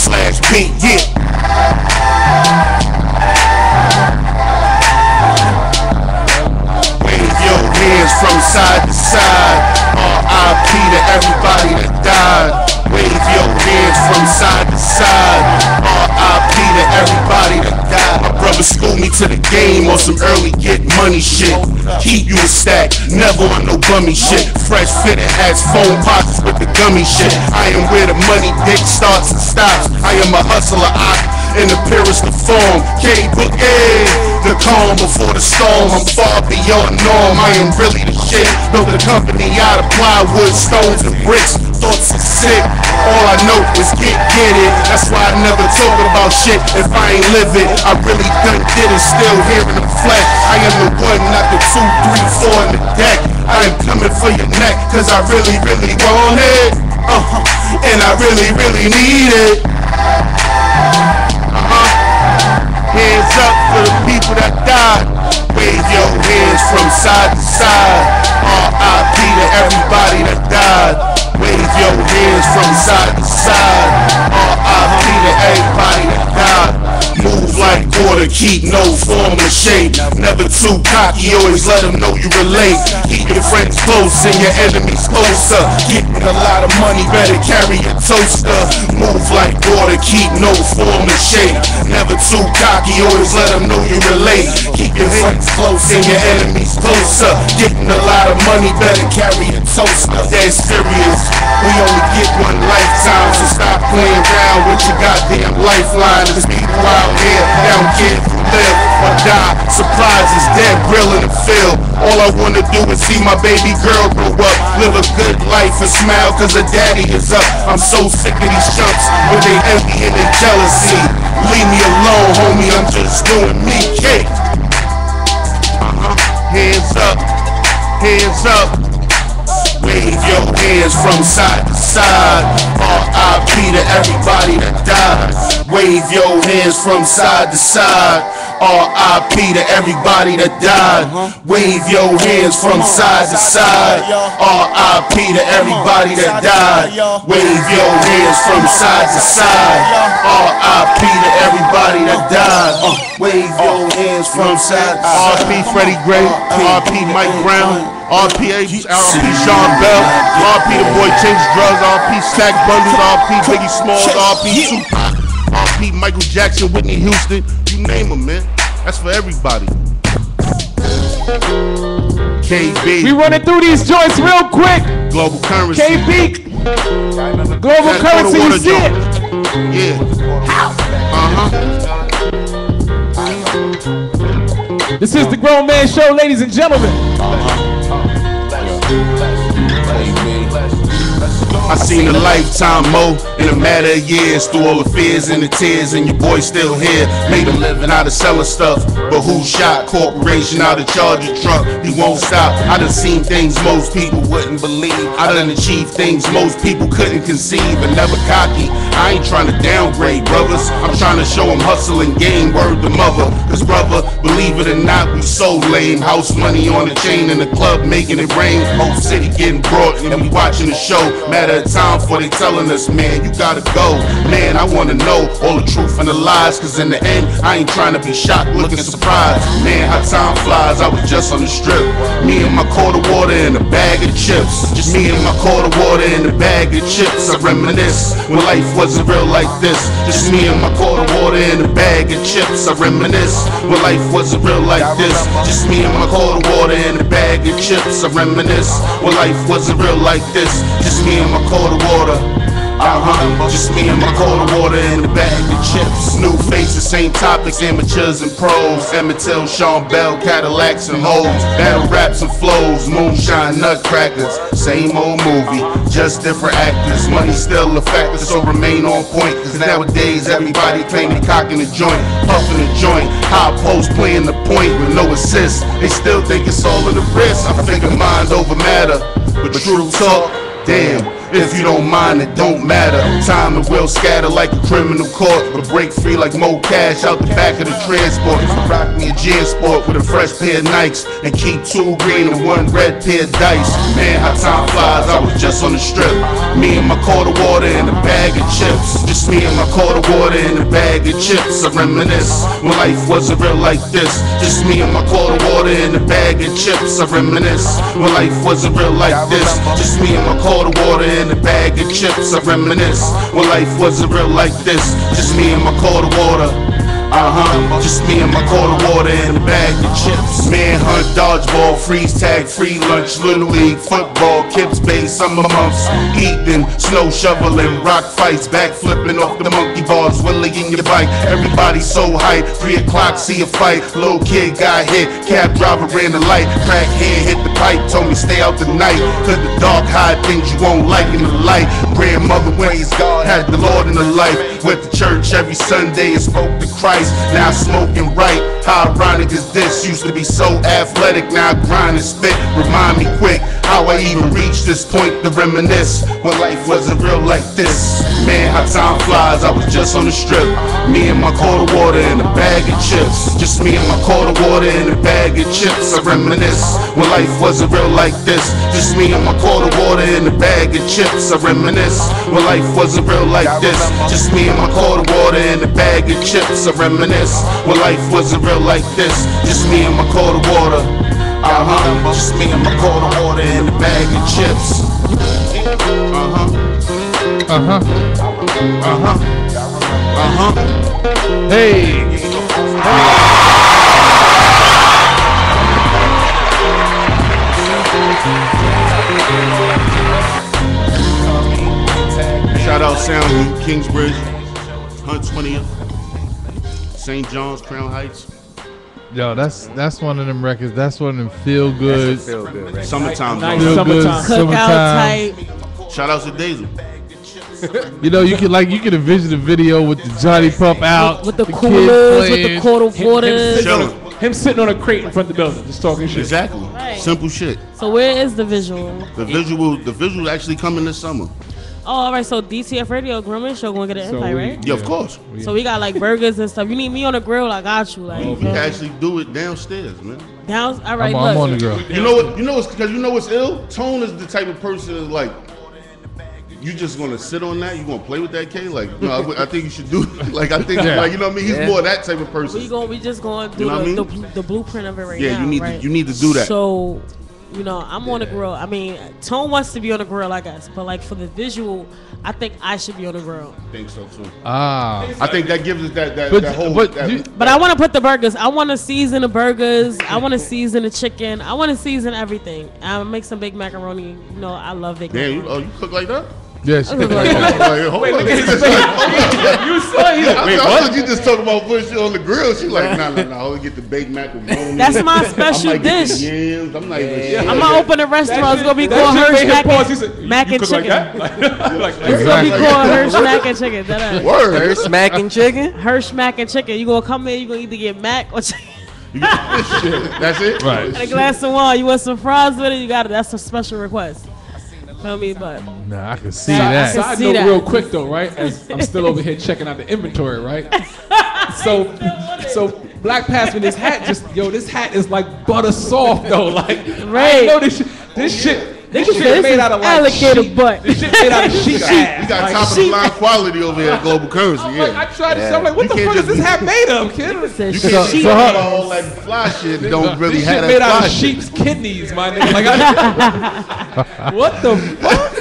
S: /P, yeah. Wave your hands from side to side. R.I.P. to everybody that died. Wave your hands from side to side. R.I.P. to everybody that died. My brother schooled me to the game on some early get money shit. Keep you a stack, never on no bummy shit. Fresh fitted hats, phone pockets with the gummy shit. I am where the money dick starts and stops. I am a hustler, in the purest of form. K-Boogie, the calm before the storm. I'm far beyond norm, I am really the shit. Built a company out of plywood, stones and bricks. Thoughts are sick, all I know is get it. That's why I never talk about shit if I ain't live it. I really done did it, still here in the flesh. I am the one, not the 2, 3, 4 in the deck. I am coming for your neck, cause I really, really want it. And I really, really need it. Hands up for the people that died. Wave your hands from side to side. R.I.P. to everybody that died. Wave your hands from side to side. R.I.P. to everybody that died. Move like water, keep no form or shape. Never too cocky, always let them know you relate. Keep your friends close and your enemies closer. Getting a lot of money, better carry a toaster. Move like water, keep no form or shape. Never too cocky, always let them know you relate. Keep your friends close and your enemies closer. Getting a lot of money, better carry a toaster. Dead serious, we only get one lifetime, so stop playing around with your goddamn lifeline. There's people out here that don't care if you live or die. Surprises, dead, real in the field. All I wanna do is see my baby girl grow up, live a good life and smile cause her daddy is up. I'm so sick of these chumps with their envy and their jealousy. Leave me alone, homie, I'm just doing me. Cake. Hands up. hands up. Wave your hands from side to side. R.I.P. to everybody that died. Wave your hands from side to side. R.I.P. to everybody that died. Wave your hands from side to side. R.I.P. to everybody that died. Wave your hands from side to side. R.I.P. to everybody that died. Wave your hands from side to side.
K: R.P. Freddie Gray, R.P. Mike Brown, R.P. Sean Bell, R.P. the boy Change Drugs, R.P. Stack Bundles, R.P. Biggie Smalls, R.P. Tupac, R.P. Michael Jackson, Whitney Houston, you name them, man. That's for everybody. KB.
P: We running through these joints real quick.
K: Global Currency.
P: KB. Global Currency, you see it?
K: Yeah.
P: This is the Grown Man Show, ladies and gentlemen.
S: I seen a lifetime mo in a matter of years. Through all the fears and the tears, and your boy still here. Made a living out of selling stuff, but who shot? Corporation out of Charger truck. He won't stop. I done seen things most people wouldn't believe. I done achieved things most people couldn't conceive. And never cocky. I ain't trying to downgrade brothers. I'm trying to show them hustle and game. Word to mother. Cause brother, believe it or not, we so lame. House money on the chain in the club, making it rain. Whole city getting brought, and we watching the show. Matter of time for they telling us, man, you gotta go. Man, I wanna know all the truth and the lies. Cause in the end, I ain't trying to be shocked, looking surprised. Man, how time flies, I was just on the strip. Me and my quarter water and a bag of chips. Just me and my quarter water and a bag of chips. I reminisce when life wasn't real like this. Just me and my quarter water and a bag of chips. I reminisce when life wasn't real like this. Just me and my quarter water and a bag of chips. I reminisce when life wasn't real like this. Just me and my quarter water. Just me and my quarter water and the bag of chips. New faces, same topics, amateurs and pros. Emmett Till, Sean Bell, Cadillacs and hoes. Battle raps and flows, moonshine, nutcrackers. Same old movie, just different actors. Money still a factor, so remain on point. Cause nowadays everybody claiming cocking the joint, puffing the joint. High post playing the point with no assist. They still think it's all in the wrist. I figure mind over matter, but true talk, damn. If you don't mind, it don't matter. Time the will scatter like a criminal court, but break free like Mo Cash out the back of the transport. Rock me a Jansport with a fresh pair of Nikes and keep 2 green and 1 red pair of dice. Man, how time flies, I was just on the strip. Me and my quarter water and a bag of chips. Just me and my quarter water and a bag of chips. I reminisce when life wasn't real like this. Just me and my quarter water and a bag of chips. I reminisce when life wasn't real like this. Just me and my quarter water and a bag of chips. I reminisce when life wasn't real like this. Just me and my quarter water. Just me and my quarter water and a bag of chips. Manhunt, dodgeball, freeze tag, free lunch, little league, football, kids base, summer months, eating, snow shoveling, rock fights, back flipping off the monkey bars, Willie in your bike. Everybody so hype. 3 o'clock, see a fight. Little kid got hit, cab driver ran the light, crack head hit the pipe, told me stay out the night. Cause the dark hide things you won't like in the light. Grandmother ways God had the Lord in the life. Went to church every Sunday and spoke to Christ. Now smoking right. How ironic is this? Used to be so athletic, now I grind and spit. Remind me quick how I even reached this point to reminisce when life wasn't real like this. Man, how time flies, I was just on the strip. Me and my quarter water and a bag of chips. Just me and my quarter water and a bag of chips. I reminisce when life wasn't real like this. Just me and my quarter water and a bag of chips. I reminisce when life wasn't real like this. Just me and my quarter water and a bag of chips. I reminisce when life wasn't real like this. Just me and my quarter water. Just me and my quarter water and a bag of chips.
P: Hey.
K: Shout out Soundview, Kingsbridge, Hunt 20th, St. John's, Crown Heights.
I: Yo, that's one of them records. That's one of them feel good.
K: Summertime.
A: Nice
I: Feel
A: summertime.
I: good
B: Cookout
I: summertime.
B: type.
K: Shout out to Daisy.
I: You know, you can envision the video with the Johnny Pup out,
B: With the
I: kids
B: coolers, with
I: playing.
B: the quarter waters.
K: Chilling.
A: Him sitting on a crate in front of the building, just talking shit.
K: Exactly.
B: Right.
K: Simple shit.
B: So where is the visual?
K: The visual actually coming this summer.
B: Oh, all right. So DTF Radio Grooming Show gonna get an invite, right?
K: Yeah, of course.
B: So we got like burgers and stuff. You need me on the grill? I got you. Like
K: We can actually do it downstairs, man.
B: down. All right,
I: I'm
B: look.
I: on the grill.
K: You know what? You know what's because you know what's ill? Tone is the type of person that's like, you just gonna sit on that? You gonna play with that K? Like, no, I think you should do. Like, I think,
I: Yeah.
K: like, you know what I mean? He's more that type of person.
B: We just going to do
K: You know what I mean?
B: the blueprint of it right
K: Yeah,
B: now.
K: you
B: right?
K: need to do that.
B: So, you know, I'm on the grill. I mean, Tone wants to be on the grill, I guess, but like for the visual, I think I should be on the grill.
K: I think so too.
I: Ah.
K: I think that gives us that
I: But-
K: whole.
I: but
K: that-
I: you-
B: But I want to put the burgers. I want to season the burgers. I want to season the chicken. I want to season everything. I make some big macaroni. You know, I love big
K: Damn,
B: macaroni.
K: you cook like that?
I: Yes.
K: Wait, look at his face.
A: You saw it.
K: Wait, I thought you just talking about putting shit on the grill. She like, nah. I only get the baked macaroni.
B: That's my special
K: I might get the
B: dish.
K: yams. I'm not even sure.
B: I'm gonna open a restaurant. It's gonna be
A: That
B: called
A: shit
B: Hirsch
A: made him pause. He
B: Mac,
A: said,
B: Mac
A: you
B: and
A: cook like
B: Chicken.
A: that? Like,
B: It's gonna be called Hirsch Mac and Chicken.
K: Word.
J: Hirsch Mac and Chicken?
B: Hirsch Mac and Chicken. You gonna come in, you gonna either get mac or chicken.
K: That's it?
I: Right.
B: And a glass of wine. You want some fries with it? You got it. That's a special request. Feel me? But
I: Nah, I can see
B: Side-
I: that.
A: Side
B: see
A: note,
B: that.
A: real quick though, right? As I'm still over here checking out the inventory, right? So Black Passman, this hat this hat is like butter soft though. Like, I
B: Right.
A: know this shit
B: Nigga said this
A: made
B: is
A: out of like
B: alligator
A: sheep.
B: butt.
A: This shit made out of sheep
K: We
A: ass.
K: got
A: Like,
K: top of the line quality over here at Global Currency.
A: I'm like, I
K: Yeah.
A: tried to say, I'm like, what
K: You
A: the
K: can't
A: fuck is
K: just-
A: this hat made of, kid?
K: You
B: So-
K: can't
B: so
K: talk
I: her-
K: about all that fly shit that don't really
A: This
K: have
A: shit
K: that
A: made out
K: fly
A: of
K: shit.
A: sheep's kidneys, my nigga. Like, what the fuck?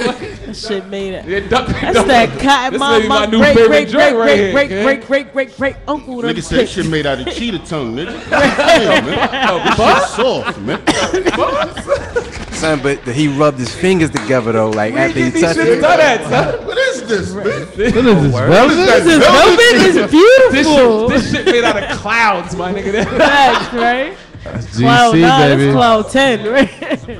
B: That shit made it.
A: Yeah,
B: That's that cotton
A: This
B: mom,
A: may be my new
B: great,
A: favorite
B: great,
A: joint
B: great,
A: right
B: great,
A: here,
B: great,
A: kid.
B: great, great, great, great uncle.
K: Nigga said that shit made out of cheetah tongue, nigga. Damn, man. This shit soft, man.
J: Son, but he rubbed his fingers together though, like after he touched it.
K: What is this, man?
I: What is this, velvet?
B: This is velvet. It's beautiful.
A: This shit made out of clouds, my nigga.
B: Facts, right?
I: That's
B: Cloud
I: GC,
B: 9,
I: baby.
B: it's Cloud 10, right?
A: we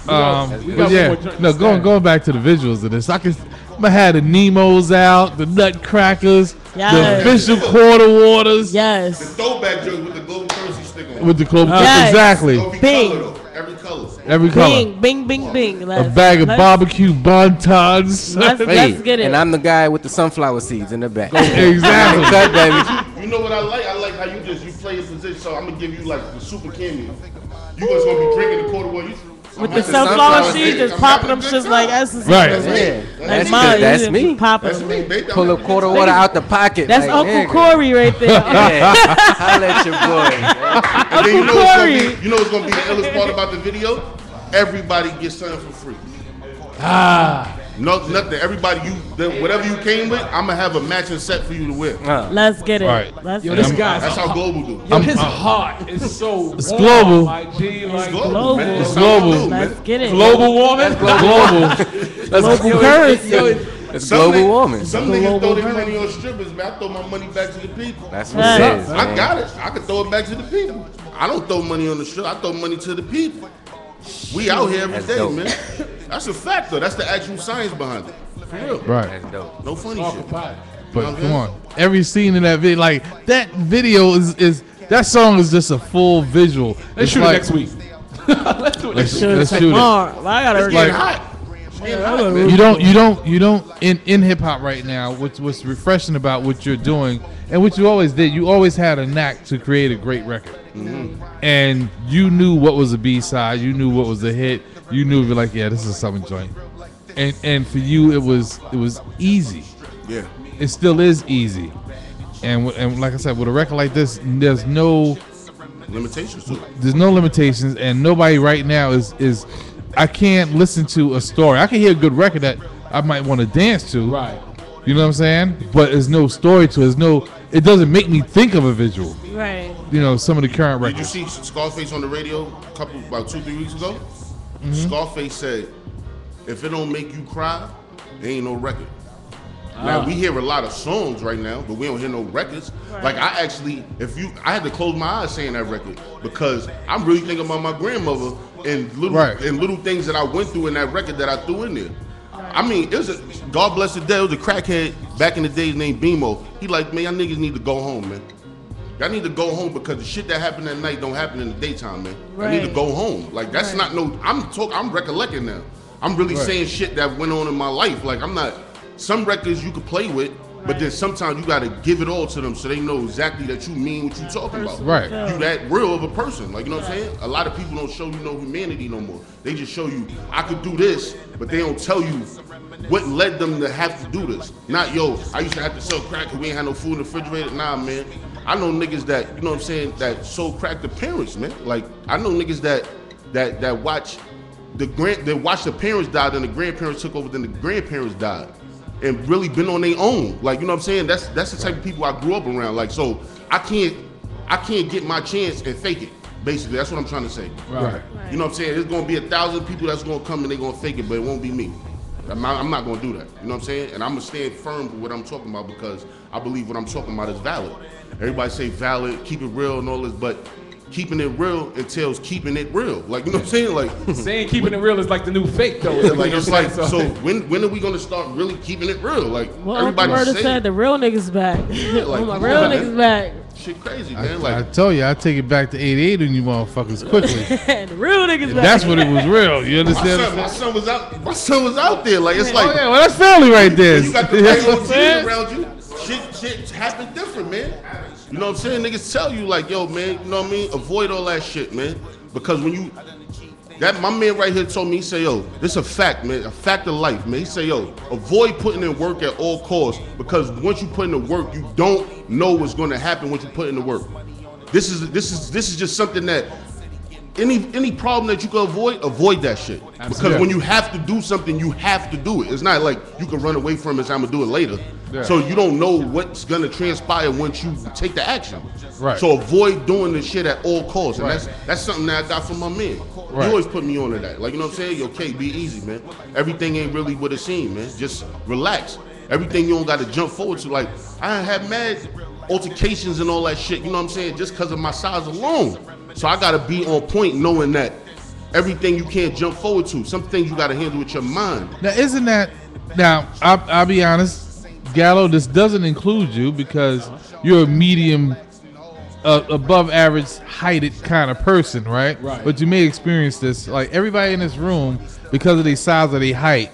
I: But
A: got
I: yeah,
A: one more joint
I: no,
A: to
I: going back to the visuals of this, I'm gonna have the Nemos out, the Nutcrackers,
B: Yes.
I: the official quarter waters
B: Yes.
K: Throwback joint with the Global Currency sticker on.
I: with the club.
B: Yes.
I: Exactly,
K: Every
B: Bing.
K: color, though. Every color.
I: every color.
B: Bing, bing, bing, bing.
I: A bag of barbecue bontons.
B: Let's get it.
J: And I'm the guy with the sunflower seeds in the back.
I: Exactly.
J: Cut, baby.
K: You know what I like? I like how you play your position. So I'm gonna give you like the super cameo. You guys gonna be drinking the quarter one.
B: With the sunflower seeds, just popping them shits like essence.
I: Right.
J: Yeah.
B: Like
J: That's
B: mine,
J: good. That's
B: you
J: me.
B: just popping
K: That's
B: them.
K: me, baby.
J: Pull a quarter water out the pocket.
B: That's
J: like,
B: Uncle
J: nigga.
B: Corey right there.
J: Yeah. Holla at your boy.
K: And then
B: Uncle Corey.
K: you know what's gonna be the illest part about the video? Everybody gets something for free. No, nothing. Everybody, whatever you came with, I'm gonna have a matching set for you to wear.
B: Let's get it.
I: Right.
B: Let's
A: Yo,
B: get
A: this
B: it.
A: guy's
K: That's how Global do.
A: Yo, his heart is so
I: It's
A: warm,
I: global.
A: my G, like
B: Global.
K: man. It's
I: Global.
K: how I do,
B: Let's
K: man.
B: get it.
A: global warming.
I: Global.
B: Global currency.
J: It's
K: Some
J: global
K: niggas-
J: warming.
K: Some niggas throw their money on strippers, man. I throw my money back to the people.
J: That's what
B: Right.
J: it is.
K: I got it. I can throw it back to the people. I don't throw money on the strip. I throw money to the people. We out here every
J: That's
K: day,
J: dope.
K: man. That's a fact, though. That's the actual science behind it. For real.
I: Right.
J: That's dope.
K: No funny shit.
I: But come on, every scene in that video, like that video is that song is just a full visual.
A: Let's
I: It's
A: shoot
I: like-
A: it next week. Let's do it next week.
I: Let's shoot it.
B: Tomorrow. I gotta
K: It's getting
I: Like-
K: hot. It's getting hot, man.
I: You don't in hip hop right now. What's refreshing about what you're doing and what you always did, you always had a knack to create a great record, and you knew what was a B-side, you knew what was a hit, you knew you're like, yeah, this is a summer joint, and for you it was easy.
K: Yeah.
I: It still is easy, and like I said, with a record like this, there's no
K: Limitations to it.
I: there's no limitations, and nobody right now is I can't listen to a story. I can hear a good record that I might want to dance to.
A: Right.
I: You know what I'm saying? But there's no story to it. It doesn't make me think of a visual.
B: Right.
I: You know, some of the current
K: Did you
I: records.
K: see Scarface on the radio about 2-3 weeks ago? Scarface said, if it don't make you cry, there ain't no record. Now we hear a lot of songs right now, but we don't hear no records. Like I actually, I had to close my eyes saying that record because I'm really thinking about my grandmother and little things that I went through in that record that I threw in there. I mean, it was God bless the dead. It was a crackhead back in the days named Bimo. He like, man, y'all niggas need to go home, man. Y'all need to go home because the shit that happened at night don't happen in the daytime, man. I need to
B: Right.
K: go home. Like that's not no. I'm recollecting now. I'm really
I: Right.
K: saying shit that went on in my life. Like I'm not. Some records you could play with, but then sometimes you gotta give it all to them so they know exactly that you mean what you talking about.
I: Right.
K: You that real of a person. Like you know what I'm saying? A lot of people don't show you no humanity no more. They just show you I could do this, but they don't tell you what led them to have to do this. Not yo, I used to have to sell crack because we ain't had no food in the refrigerator. Nah, man. I know niggas that, you know what I'm saying, that sold crack to parents, man. Like I know niggas that watch they watch the parents die, then the grandparents took over, then the grandparents died. And really been on their own. Like, you know what I'm saying? That's the type of people I grew up around. Like, so I can't get my chance and fake it. Basically, that's what I'm trying to say.
I: Right.
K: You know what I'm saying? There's gonna be 1,000 people that's gonna come and they're gonna fake it, but it won't be me. I'm not gonna do that. You know what I'm saying? And I'm gonna stand firm with what I'm talking about because I believe what I'm talking about is valid. Everybody say valid, keep it real and all this, but keeping it real entails keeping it real. Like, you know what I'm saying? Like
A: saying keeping it real is like the new fake though.
K: Yeah, like it's like so when are we gonna start really keeping it real? Like
B: Well,
K: everybody
B: Murder
K: say
B: said the real niggas back.
K: like,
B: Oh, my
K: come
B: real
K: on,
B: niggas
K: man.
B: back.
K: Shit crazy,
I: I,
K: man. Like
I: I told you, I take it back to 88 on you motherfuckers quickly.
B: The real niggas back.
I: That's when it was real. You understand?
K: my son was out. My son was out there. Like it's like
I: Oh yeah, well that's family right there.
K: when you got the
I: You know
K: right
I: what I'm saying?
K: OGs around you. Shit happen different, man. You know what I'm saying? Niggas tell you like, yo, man. You know what I mean? Avoid all that shit, man. Because when you my man right here told me, he say, yo, this a fact, man, a fact of life, man. He say, yo, avoid putting in work at all costs because once you put in the work, you don't know what's going to happen once you put in the work. This is just something that any problem that you can avoid that shit. Because when you have to do something, you have to do it. It's not like you can run away from it. I'm gonna do it later.
I: Yeah.
K: So you don't know what's gonna transpire once you take the action.
I: Right.
K: So avoid doing the shit at all costs, and
I: Right.
K: that's something that I got from my man.
I: Right.
K: He always put me on to that. Like you know what I'm saying? Yo, K, be easy, man. Everything ain't really what it seems, man. Just relax. Everything you don't got to jump forward to. Like I have mad altercations and all that shit. You know what I'm saying? Just because of my size alone. So I gotta be on point, knowing that everything you can't jump forward to. Some things you gotta handle with your mind.
I: Now isn't that? Now I'll be honest, Gallo. This doesn't include you because you're a medium, above average heighted kind of person, right?
A: Right.
I: But you may experience this. Like everybody in this room, because of the size of their height,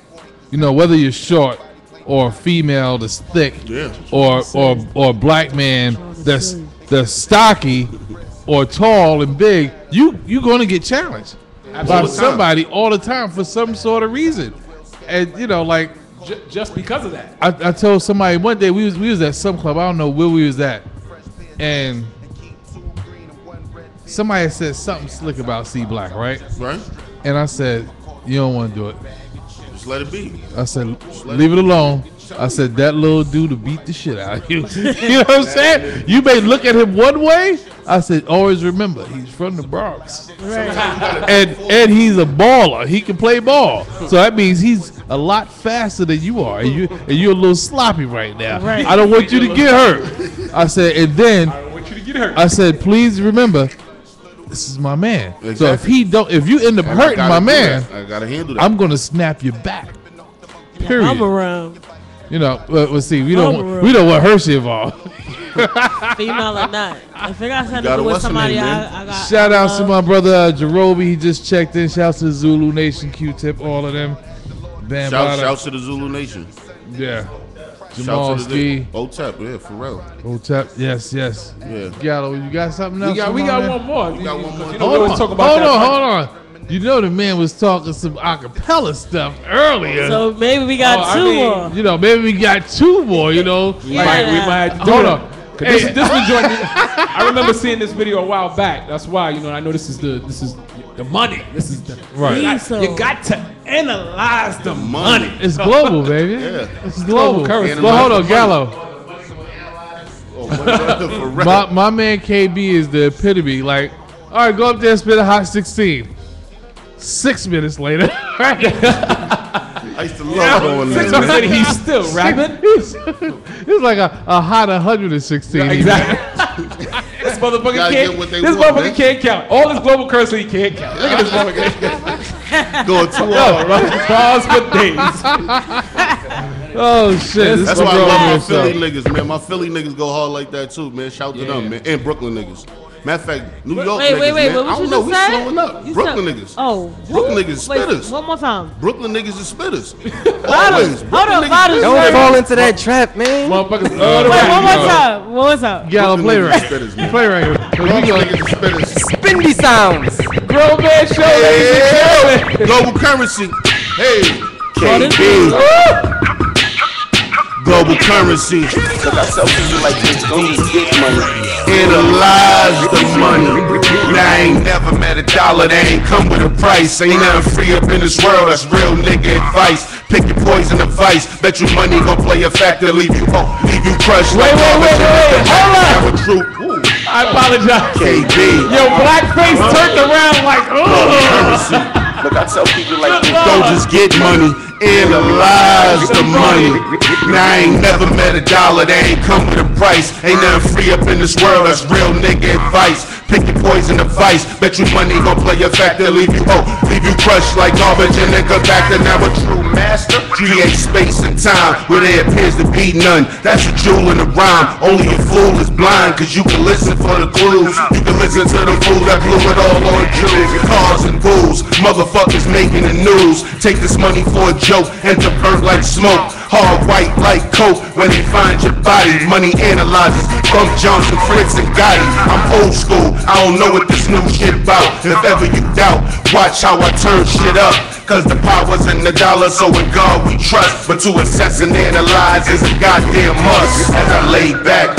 I: you know, whether you're short or a female that's thick,
K: Yeah.
I: or black man that's stocky or tall and big, you're going to get challenged by
A: Absolutely.
I: somebody all the time for some sort of reason. And you know, like
A: just because of that.
I: I told somebody one day we was at some club, I don't know where we was at, and somebody said something slick about C Black, right?
K: Right.
I: And I said, you don't want to do it.
K: Just let it be.
I: I said, leave it alone. I said, that little dude will beat the shit out of you. You know what I'm saying? You may look at him one way. I said, always remember, he's from the Bronx. And he's a baller. He can play ball. So that means he's a lot faster than you are. And you're a little sloppy right now.
B: Right.
I: I don't want you to get hurt. I said, and then
A: I don't want you to get hurt.
I: I said, please remember, this is my man. So
K: Exactly.
I: if you end up
K: And I
I: hurting
K: gotta
I: my
K: do
I: man,
K: that. I gotta handle that.
I: I'm gonna snap your back. Period.
B: I'm around.
I: You know, we'll see. We
B: I'm
I: don't want Hershey involved.
B: Female or not. If it got something to
K: gotta
B: do with
K: what's her
B: somebody,
K: name, man?
B: I got.
I: Shout out to my brother Jerobi. He just checked in. Shouts to the Zulu Nation, Q-Tip, all of them. Bam,
K: Shouts to the Zulu Nation.
I: yeah. Jamal
K: Shouts to
I: Ski.
K: the OTEP, yeah, for real.
I: Otep, yes.
K: Yeah.
I: Gallo, you got something else?
A: We got
I: man?
A: one more.
K: We got one more.
A: You know, we always talk about
I: Hold
A: that.
I: on. You know the man was talking some acapella stuff earlier.
B: So maybe we got two more.
I: You know, maybe we got two more, you know.
A: We might do
I: Hold
A: that.
I: on.
A: 'Cause this one joined me. I remember seeing this video a while back. That's why, you know, I know this is the money. This is the
I: Right.
A: You got to analyze the money.
I: It's global, baby.
K: Yeah.
I: It's global.
A: currency.
I: But hold on, Gallo.
K: For real.
I: My man KB is the epitome. Like, all right, go up there and spit a hot 16. 6 minutes later,
K: I used to love going there.
A: 6 minutes later, he's still rapping.
I: it's like a hot 116.
A: Exactly. This motherfucker
K: Gotta
A: can't.
K: get what they
A: This
K: want,
A: motherfucker
K: man.
A: can't count. All this global currency he can't count. Look at this motherfucker.
K: Going too
A: Yo,
K: hard.
A: Pause for days.
I: Oh shit!
K: That's why I love my Philly niggas, man. My Philly niggas go hard like that too, man. Shout to them, man. And Brooklyn niggas. Matter of fact, New York niggas, man.
B: What
K: I don't
B: you
K: know.
B: just
K: We
B: said?
K: slowing up.
B: You
K: Brooklyn
B: said-
K: niggas.
B: Oh,
K: Brooklyn niggas
B: Wait,
K: spitters.
B: one more time.
K: Brooklyn niggas is spitters.
B: Hold
K: Always.
B: on,
K: Brooklyn
B: Bottles.
K: niggas
O: Don't
B: Wait,
O: fall into that trap, man.
A: Motherfuckers.
B: Wait, one more time. What's up?
I: Gallo, play
K: Brooklyn
I: right.
K: niggas spitters, man.
I: Play right here.
K: Brooklyn niggas is spitters.
O: Spindy sounds.
A: Grown man show, ladies and gentlemen.
K: Global currency. Hey.
S: KB.
K: Global currency.
S: Look, I tell people like this, don't just get money.
K: Analyze the money.
S: Now I ain't never met a dollar that ain't come with a price. Ain't nothing free up in this world, that's real nigga advice. Pick your poison and vice. Bet you money gon' play a factor, leave you crushed.
A: Wait, hold on.
S: True.
A: I apologize.
S: KB.
A: Yo, blackface turned around like, ugh.
S: Look, I tell people like this,
K: Don't just get money, analyze the money.
S: Now I ain't never met a dollar that ain't come with a price. Ain't nothing free up in this world, that's real nigga advice. Pick your poison and vice. Bet you money gon' play a factor, leave you crushed like garbage and then come back to now a true master. Create space and time where there appears to be none. That's a jewel in the rhyme. Only a fool is blind, cause you can listen for the clues. You can listen to the fool that blew it all on Jews. Cars and fools, motherfuckers making the news. Take this money for a joke and to burn like smoke. Hard white like coke when they find your body. Money analyzes Bump Johnson, Fritz, and Gotti. I'm old school, I don't know what this new shit about. If ever you doubt, watch how I turn shit up. Cause the power's in the dollar, so in God we trust. But to assess and analyze is a goddamn must. As I lay back,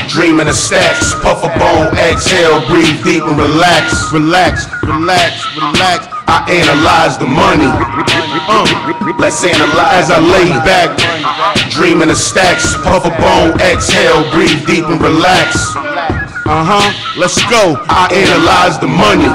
S: dreaming of stacks, puff a bone, exhale, breathe deep and relax.
K: Relax, relax, relax.
S: I analyze the money. Let's analyze. As I lay back, dreaming of stacks, puff a bone, exhale, breathe deep and relax.
K: Let's go.
S: I analyze the money.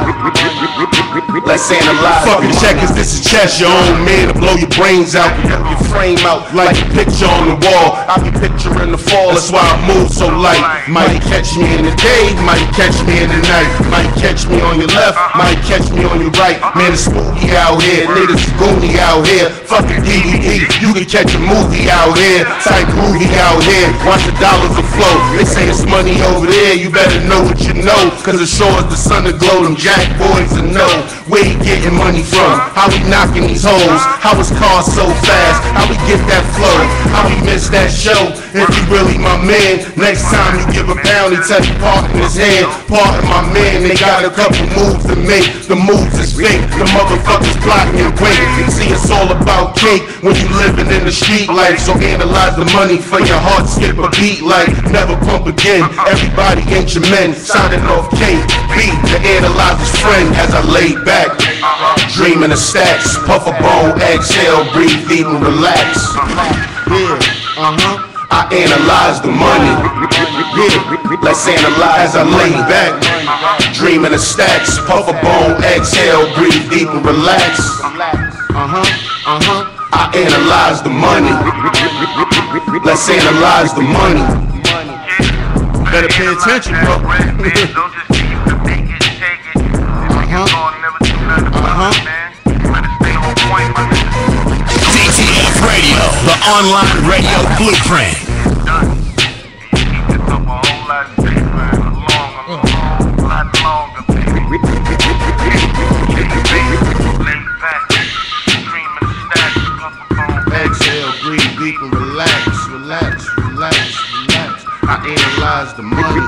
S: Let's analyze.
K: Fucking checkers, this is chess.
S: Your own man to blow your brains out, blow your frame out like a picture on the wall. I be picturing the fall, that's why I move so light. Might catch me in the day, might catch me in the night. Might catch me on your left, might catch me on your right. Man, it's spooky out here, niggas goony out here. Fucking DVD, you can catch a movie out here. Type groovy out here, watch the dollars flow. They say it's money over there, you better know what you know. Cause as sure as the sun to glow, them jack boys to know where he getting money from. How we knocking these hoes, how his car so fast, how we get that flow, how we miss that show. If you really my man, next time you give a pound, he tell you part in his hand. Part of my man, they got a couple moves to make. The moves is fake, the motherfuckers plotting and waiting. See, it's all about cake when you living in the street life. So analyze the money for your heart, skip a beat like never pump again. Everybody ain't your men, signing off KB to analyze his friend as I lay back. Dreaming of stacks, puff a bone, exhale, breathe deep and relax. I analyze the money. Let's analyze. As I lay back, dreaming of stacks, puff a bone, exhale, breathe deep and relax. I analyze the money. Let's analyze the money.
K: Better pay attention, bro.
E: DTF Radio, the online radio blueprint.
K: Exhale, breathe deep and relax, relax, relax, relax. I analyze the money.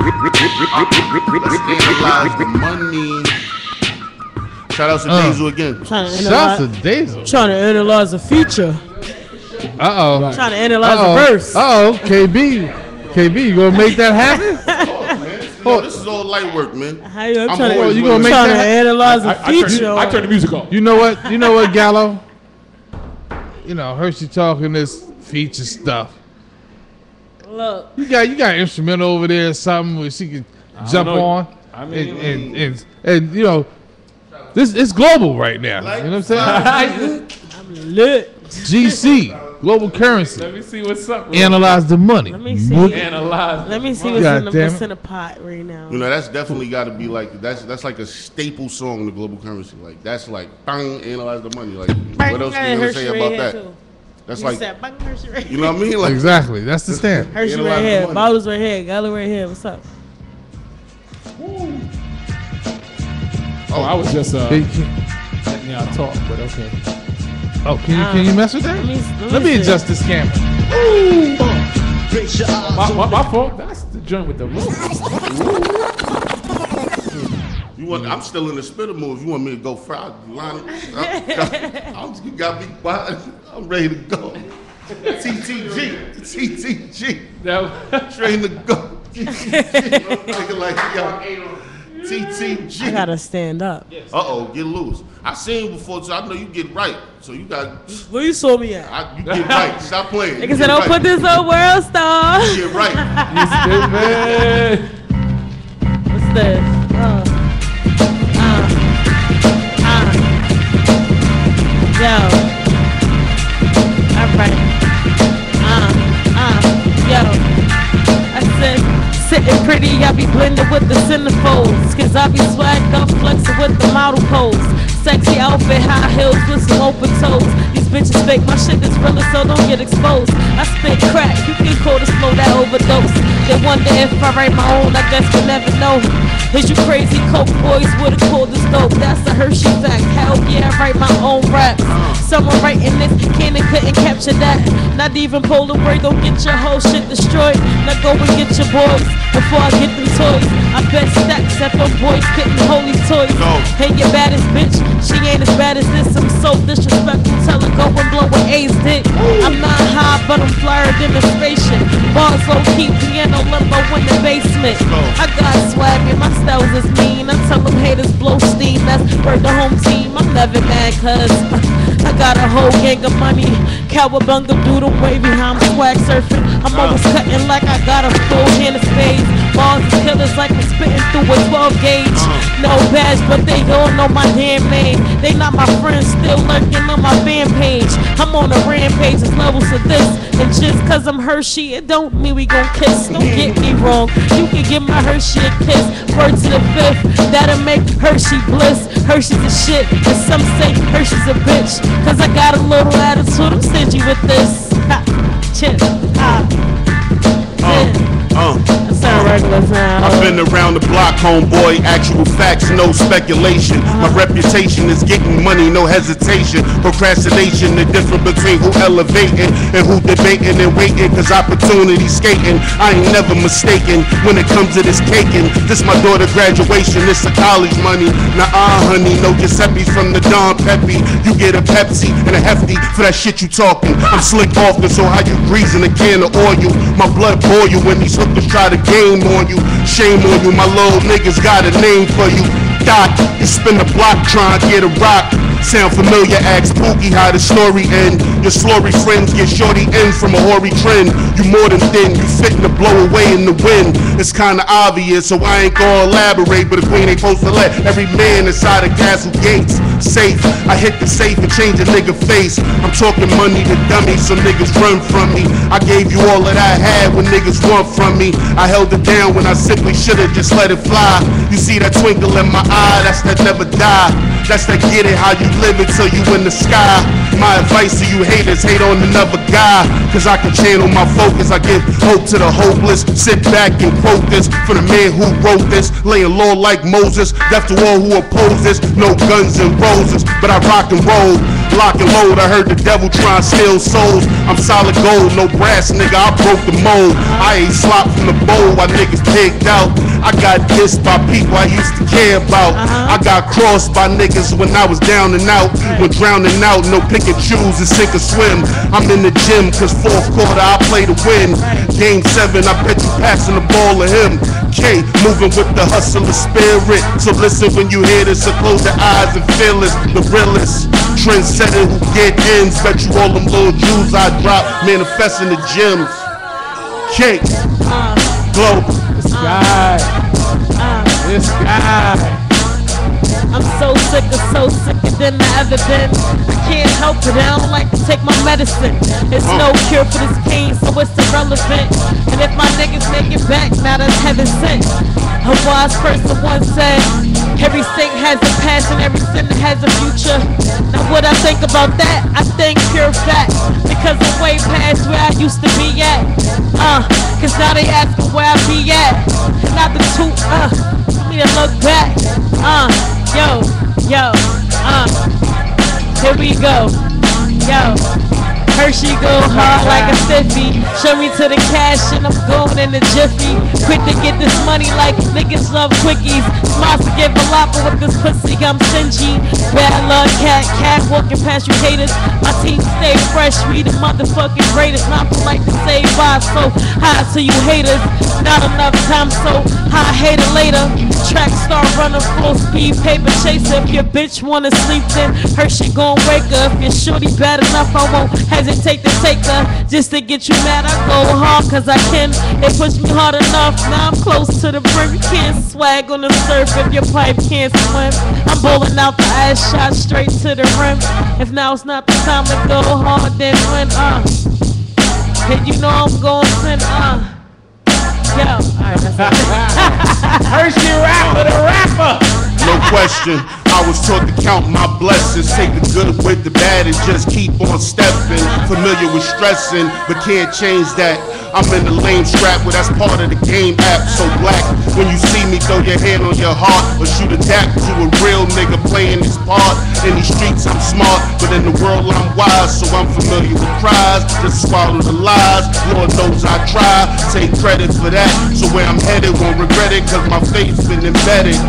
K: Let's analyze the money. Shout out to Diesel again.
I: Shout out to Diesel.
B: Trying to analyze a feature.
I: Uh-oh.
B: Trying to analyze a verse.
I: Uh-oh, KB, you gonna make that happen?
K: No, this is all light work, man.
B: How you
K: I'm
B: trying
K: always
B: to,
K: willing.
B: trying to analyze a feature?
A: I turn the music off.
I: You know what, Gallo? You know, Hershey talking this feature stuff.
B: Look.
I: You got an instrumental over there or something where she can jump on.
A: I mean,
I: and you know, this it's global right now. You know what I'm saying?
B: I'm lit.
I: GC, global currency.
A: Let me see what's up. Bro.
I: Analyze the money.
B: Let me see.
A: Analyze.
B: Let me see what's in the pot right now.
K: You know, that's definitely got to be like that's like a staple song in the global currency. Like that's like bang, analyze the money. Like what else can you say about that? That's
B: You
K: like,
B: said, "Bang, Hershey right
K: you know what I mean? Like,
I: Exactly. That's the stand.
B: Hershey
K: Ain't a
B: right
K: lot of
B: here,
K: money.
B: bottles right here, Gala right here. What's up?
A: Oh, I was just
I: Hey,
A: letting y'all talk, but okay.
I: Oh, can you mess with that? Let me adjust this camera.
A: My fault. That's the joint with the roof.
K: You want? I'm still in the spitter mood. You want me to go fry? You got me quiet. I'm ready to go. TTG. Train to go. Nigga like yo. TTG.
B: I gotta stand up.
K: Uh-oh, get loose. I seen you before, so I know you get right. So you got.
B: Where you saw me at?
K: You get right. Stop playing.
B: Nigga said, "Don't put this on World Star."
K: You get right.
B: What's this? Yo. All right. Yo. I said, sitting pretty, I be blended with the centerfolds. Cause I be swagged up, flexing with the model pose. Sexy outfit, high heels with some open toes. These bitches fake, my shit is realer, so don't get exposed. I spit crack, you can call this flow that overdose. They wonder if I write my own, I guess we'll never know. Is you crazy coke boys would've called this dope? That's a Hershey fact. Hell yeah, I write my own raps. Someone writing this cannon couldn't capture that. Not even Polaroid, don't get your whole shit destroyed. Now go and get your boys before I get them toys. I bet stacks that them boys couldn't hold these toys. Hey, your baddest bitch, she ain't as bad as this. I'm so disrespectful, tell her go and blow an A's dick. I'm not high, but I'm flyer than a spaceship. Bars low key, piano limbo in the basement. I got swag and my styles is mean. I tell them haters blow steam, that's for the home team. I'm never mad cause I got a whole gang of money. Cowabunga doodle wavy, how I'm swag surfing. I'm always cutting like I got a full hand of spades. Balls is killers like I'm spitting through a 12 gauge. No badge, but they all know my damn name. They not my friends, still lurking on my fan page. I'm on a rampage, it's levels of this. And just cause I'm Hershey, it don't mean we gon' kiss. Don't get me wrong, you can give my Hershey a kiss. Word to the fifth, that'll make Hershey bliss. Hershey's a shit, and some say Hershey's a bitch. Cause I got a little attitude, I'm stingy with this. Ha, chip,
S: I've been around the block, homeboy. Actual facts, no speculation. My reputation is getting money, no hesitation. Procrastination, the difference between who elevating and who debating and waiting. Cause opportunity skating, I ain't never mistaken when it comes to this caking. This my daughter graduation, this a college money. Nah, honey, no Giuseppe's from the Don Pepe. You get a Pepsi and a Hefty for that shit you talking. I'm slick off this, so how you greasing a can of oil? My blood boil when these hookers try to game on you. Shame on you, my little niggas got a name for you. Doc, you spin the block trying to get a rock. Sound familiar, ask Pookie how the story end. Your slurry friends get shorty in from a hoary trend. You more than thin, you fitting to blow away in the wind. It's kinda obvious, so I ain't gonna elaborate. But the queen ain't supposed to let every man inside the castle gates safe. I hit the safe and change a nigga face. I'm talking money to dummies, so niggas run from me. I gave you all that I had when niggas want from me. I held it down when I simply should've just let it fly. You see that twinkle in my eye, that's that never die. That's that get it how you live it till you in the sky. My advice to you haters, hate on another guy. Cause I can channel my focus, I give hope to the hopeless. Sit back and quote this for the man who wrote this. Laying low like Moses, death to all who oppose this. No guns and roses, but I rock and roll. Lock and load, I heard the devil try and steal souls. I'm solid gold, no brass, nigga, I broke the mold. I ate slop from the bowl while niggas pigged out. I got dissed by people I used to care about. I got crossed by niggas when I was down and out. When drowning out, no pick and choose and sink or swim. I'm in the gym, cause fourth quarter I play to win. Game 7, I bet you passing the ball to him. K, moving with the hustler spirit. So listen when you hear this, so close your eyes and feel it. The realest trendsetter who get ends. Bet you all them little Jews I drop, manifesting the gyms. K, Global.
A: This guy. This guy.
B: I'm so sicker than I ever been. I can't help it, I don't like to take my medicine. There's no cure for this pain, so it's irrelevant. And if my niggas make it back, now that's heaven sent. A wise person once said, Every saint has a past and every sinner has a future. Now what I think about that, I think pure fact. Because I'm way past where I used to be at. Cause now they asking where I be at. Not the two, me to look back. Here we go. Yo. Hershey go hard like a stiffy. Show me to the cash and I'm going in the jiffy. Quick to get this money like niggas love quickies. Smiles to give a lot, but with this pussy I'm stingy. Bad luck, cat walking past you haters. My team stay fresh, we the motherfucking greatest. Not polite to say bye, so high to you haters. Not enough time, so high hater later. Track star runner full speed, paper chaser. If your bitch wanna sleep, then Hershey gon' wake her. If your shorty bad enough, I won't hesitate to take her. Just to get you mad, I go hard cause I can. They push me hard enough, now I'm close to the brim. You can't swag on the surf if your pipe can't swim. I'm bowling out the ice shot straight to the rim. If now it's not the time to go hard, then when and you know I'm gon' send yo, alright, that's it.
P: Hershey rapper, the rapper.
S: No question, I was taught to count my blessings. Take the good with the bad and just keep on stepping. Familiar with stressing, but can't change that. I'm in the lame strap, well that's part of the game app. So black, when you see me, throw your hand on your heart or shoot a dap to a real nigga playing his part. In these streets I'm smart, but in the world I'm wise. So I'm familiar with cries, just swallow the lies. Lord knows I try, take credit for that. So where I'm headed, won't regret it, cause my faith's been embedded.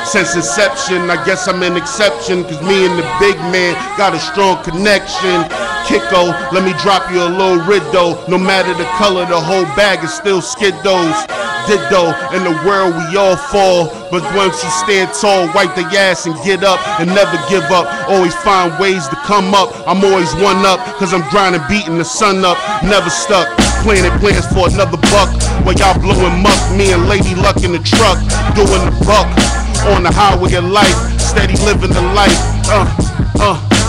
S: Since inception, I guess I'm an exception, cause me and the big man got a strong connection. Kiko, let me drop you a little riddo. No matter the color, the whole bag is still skiddos. Ditto, in the world we all fall, but once you stand tall, wipe the ass and get up and never give up. Always find ways to come up. I'm always one up, cause I'm grinding, beating the sun up. Never stuck, planning plans for another buck. While y'all blowing muck, me and Lady Luck in the truck, doing the buck. On the highway of life, steady living the life.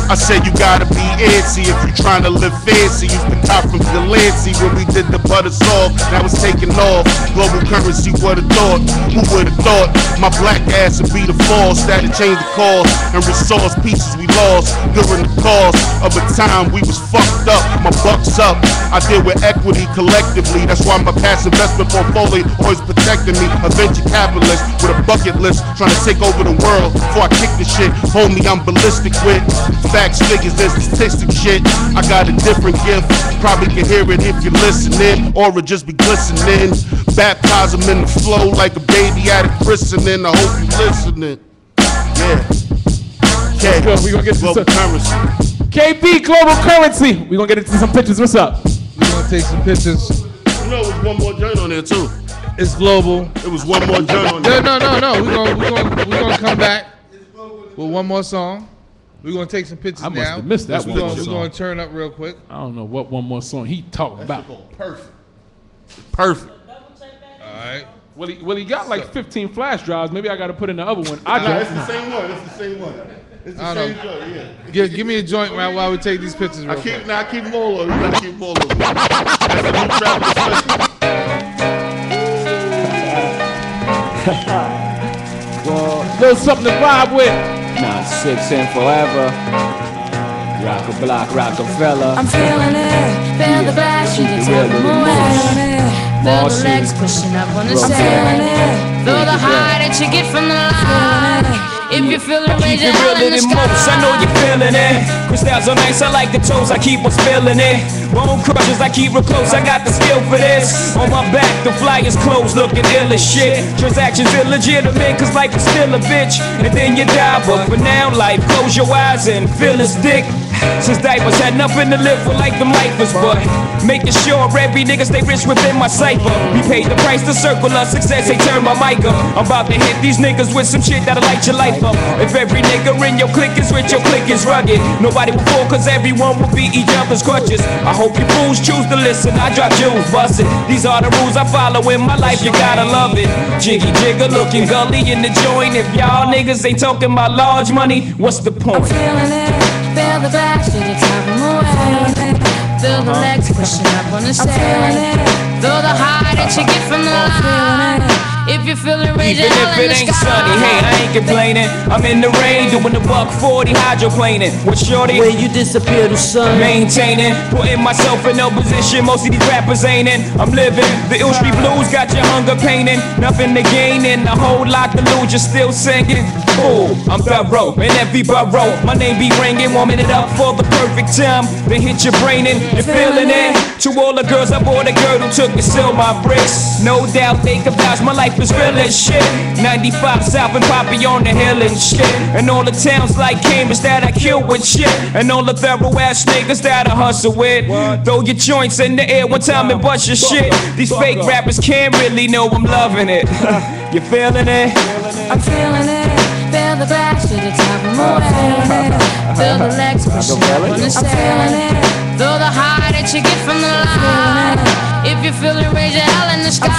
S: I said you gotta be antsy if you tryna live fancy. Used to cop from Delancey when we did the butter soft. Now it's taking off. Global currency, would've thought? Who would've thought? My black ass would be the false. That'd change the cause and resource pieces we lost during the cause of a time we was fucked up. My buck's up. I deal with equity collectively. That's why my past investment portfolio always protecting me. A venture capitalist with a bucket list, trying to take over the world before I kick the shit. Homie, I'm ballistic with facts, figures, and statistic shit. I got a different gift. Probably can hear it if you're listening, or it just be glistening. Baptize them in the flow like a baby at a christening. I hope you listening. Yeah. Okay.
P: Good. We gonna get to
S: global currency.
P: KB Global Currency. We gonna get into some pictures. What's up?
I: We gonna take some pictures.
S: You know, it was one more joint on there too.
I: It's global.
S: It was one more joint on there.
I: No. We're gonna come back with one more song. We're gonna take some pictures now.
A: I must have missed that
I: We're gonna turn up real quick.
A: I don't know what one more song he talking about.
S: Perfect. Perfect.
I: All right.
A: Well, he got like 15 flash drives. Maybe I got to put in the other one.
K: It's the same one. It's the same one. It's the same joint. Yeah.
I: Give me a joint while we take these pictures. Real quick.
K: I keep them all over. I keep them all over. That's a new travel
P: Well, little something to vibe with.
D: Nah, 6 and forever. Rock a block, Rockefeller.
V: I'm feeling it. Feel the bash, you can tell me more. Feel the legs pushing up on the sand. Feel the high that you get from the line. If you feel the rage,
D: keep it realer than most, I know you're feeling it. Crystals are nice, I like the toes, I keep on spilling it. Bone crushers, I keep real close, I got the skill for this. On my back, the flyers closed, looking ill as shit. Transactions illegitimate, cause life is still a bitch. And then you die, but for now, life, close your eyes and feel his dick. Since diapers had nothing to live for like them lifers, but making sure every nigga stay rich within my cipher. We paid the price to circle us, success, they turn my mic up. I'm about to hit these niggas with some shit that'll light your life up. If every nigga in your clique is rich, your clique is rugged. Nobody will fall cause everyone will be each other's crutches. I hope you fools choose to listen, I drop jewels, bust it. These are the rules I follow in my life, you gotta love it. Jiggy jigger, looking gully in the joint. If y'all niggas ain't talking about large money, what's the point?
V: I'm feeling it. Feel the bash, you can tell me more. Feel the legs pushing up on the sand. Feel the high that you get from the line. If you feel it raging,
D: even if it ain't sunny, hey, I ain't ain't complaining. I'm in the rain doing the $140 hydroplaning. What shorty?
L: Where you disappear to sun.
D: Maintaining, putting myself in no position. Most of these rappers ain't in. I'm living the Ill Street blues, got your hunger painting. Nothing to gain and a whole lot to lose. You're still singing. Ooh, I'm thorough in every borough. My name be ringing, warming it up for the perfect time. Then hit your brain and you're feeling it. To all the girls, I bought a girl who took to sell my bricks. No doubt they could vouch, my life is real as shit. 95 South and Poppy on the hill and shit. And all the towns like Cambridge that I kill with shit. And all the thorough ass niggas that I hustle with. Throw your joints in the air one time and bust your shit. These fake rappers can't really know I'm loving it. You feeling it?
V: I'm feeling it. Feel the back to the top of my way. Feel the legs pushing up on the ceiling. Feel the high that you get from the line. If you feel it, raise your hell in the sky.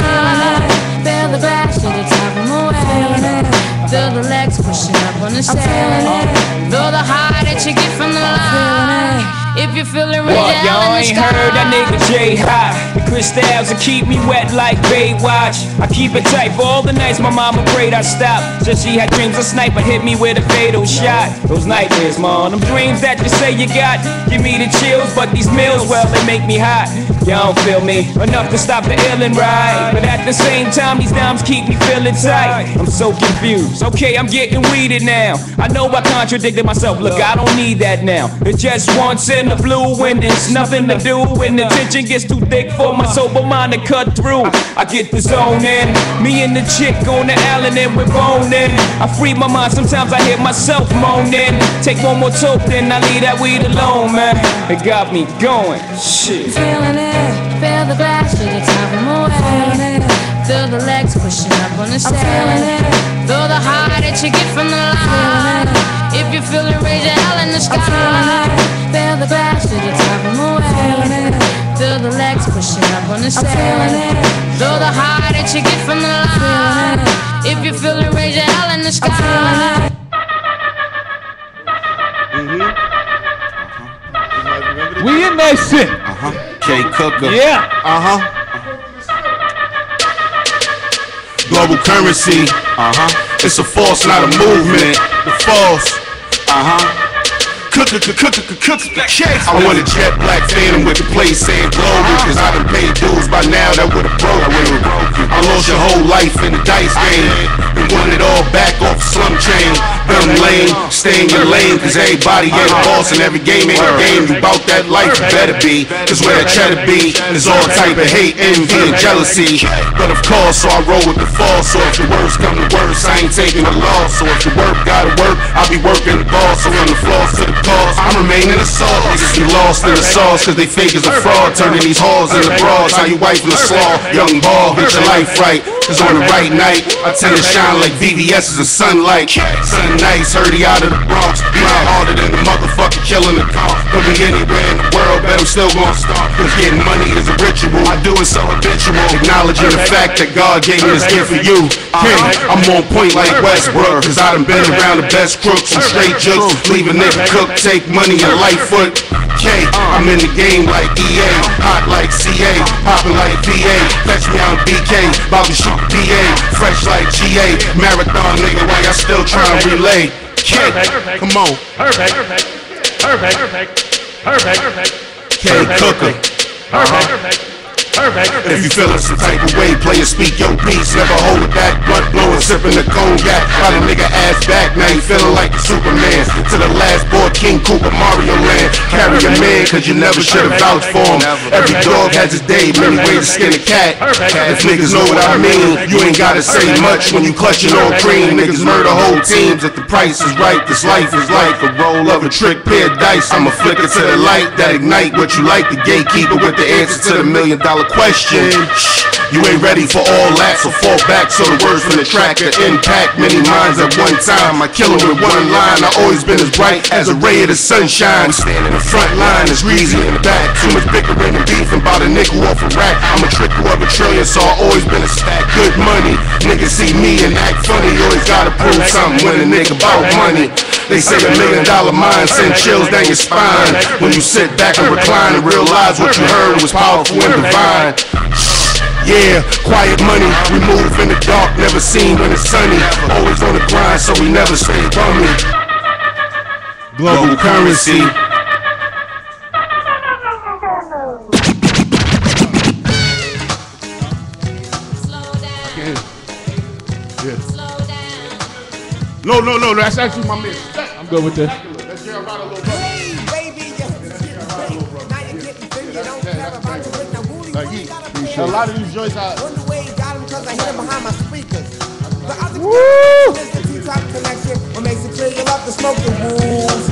V: Feel the back to the top of my way. Feel the legs pushing up on the ceiling. Feel the high that you get from the line. If you feel it, raise your hell in the sky.
D: Y'all ain't heard that nigga J high. The crystals will keep me wet like Baywatch. I keep it tight for all the nights my mama prayed I stop. Said she had dreams a sniper hit me with a fatal shot. Those nightmares, man, them dreams that you say you got. Give me the chills, but these meals, well, they make me hot. Y'all don't feel me enough to stop the illin' ride. But at the same time, these dimes keep me feeling tight. I'm so confused. Okay, I'm getting weeded now. I know I contradicted myself. Look, I don't need that now. It's just once in the blue when there's nothing to do. When the tension gets too thick for my sober mind to cut through. I get the zone in. Me and the chick on the island and we're boning. I free my mind. Sometimes I hear myself moaning. Take one more toke, then I leave that weed alone, man. It got me going. Shit.
V: Feeling it. Feel the back to the top of my way. Feel the legs pushing up on the ceiling. Feel the high that you get from the line. If you feel it, raise your hell in the sky. Feel the back to the top of my way. Feel the legs pushing up on the ceiling. Feel the high that you get from the line. If you feel it, raise your hell in the sky.
P: We in that shit.
S: K Cooker.
P: Yeah.
S: Global currency. It's a force, not a movement. The force. I want a jet black phantom with the place saying global. Cause I done paid dues by now that would've broke you. I lost your whole life in the dice game and won it all back off the slum chain. But I'm lame, stay in your lane. Cause everybody ain't a boss and every game ain't a game. You bout that life, you better be. Cause where that cheddar be, there's all type of hate, envy, and jealousy. But of course, so I roll with the false. So if the worst come to worst, I ain't taking the loss. So if the work gotta work, I'll be working the boss. So from the floors to the cause, I'm remaining a sauce. Niggas be lost in the sauce cause they fake as a fraud. Turning these whores into broads. How you wife in the slaw? Young ball, get your life right. Cause on the right night, I tend to shine like VVS is a sunlight. Sun nights, heard he out of the Bronx. Be harder than the motherfucker killing the car. Could be anywhere in the world, but I'm still gonna start. Cause getting money is a ritual. I do it so habitual. Acknowledging the fact that God gave me this gift for you. King, I'm on point like Westbrook. Cause I done been around the best crooks and straight jokes. Leave a nigga cook, take money and light foot. K, I'm in the game like EA, hot like CA, popping like VA. Catch me on BK, about to shoot PA, fresh like GA. Marathon nigga, why y'all still trying to relay? K, come on.
C: Perfect.
S: K Cooker. If you feelin' some type of way, play and speak your piece. Never hold it back, blunt blowin', sippin' the cognac. Got a nigga ass back, now you feelin' like a Superman. To the last boy, King Koopa, Mario Land. Carry a man, cause you never should've vouched for him. Every dog has his day, many ways to skin a cat. If niggas know what I mean, you ain't gotta say much when you clutchin' on cream. Niggas murder whole teams if the price is right. This life is like a roll of a trick pair of dice. I'ma flicker to the light that ignite what you like. The gatekeeper with the answer to the $1 million question. You ain't ready for all that, so fall back so the words from the track can impact many minds at one time. I kill 'em with one line. I always been as bright as a ray of the sunshine. We stand in the front line, it's greasy in the back. Too much bickering and beefing about a nickel off a rack. I'm a trickle of a trillion, so I always been a stack. Good money, niggas see me and act funny. You always gotta prove something when a nigga bout money. They say $1 million mind send chills down your spine. When you sit back and recline and realize what you heard was powerful and divine. Yeah, quiet money, we move in the dark, never seen when it's sunny. Always on the grind, fast, so we never stay coming. Global currency. No, that's actually my man.
A: I'm good with this.
S: Let's hear about a little brother. A lot of these joints are.
M: Woo! What makes it clear you love to smoke the rules.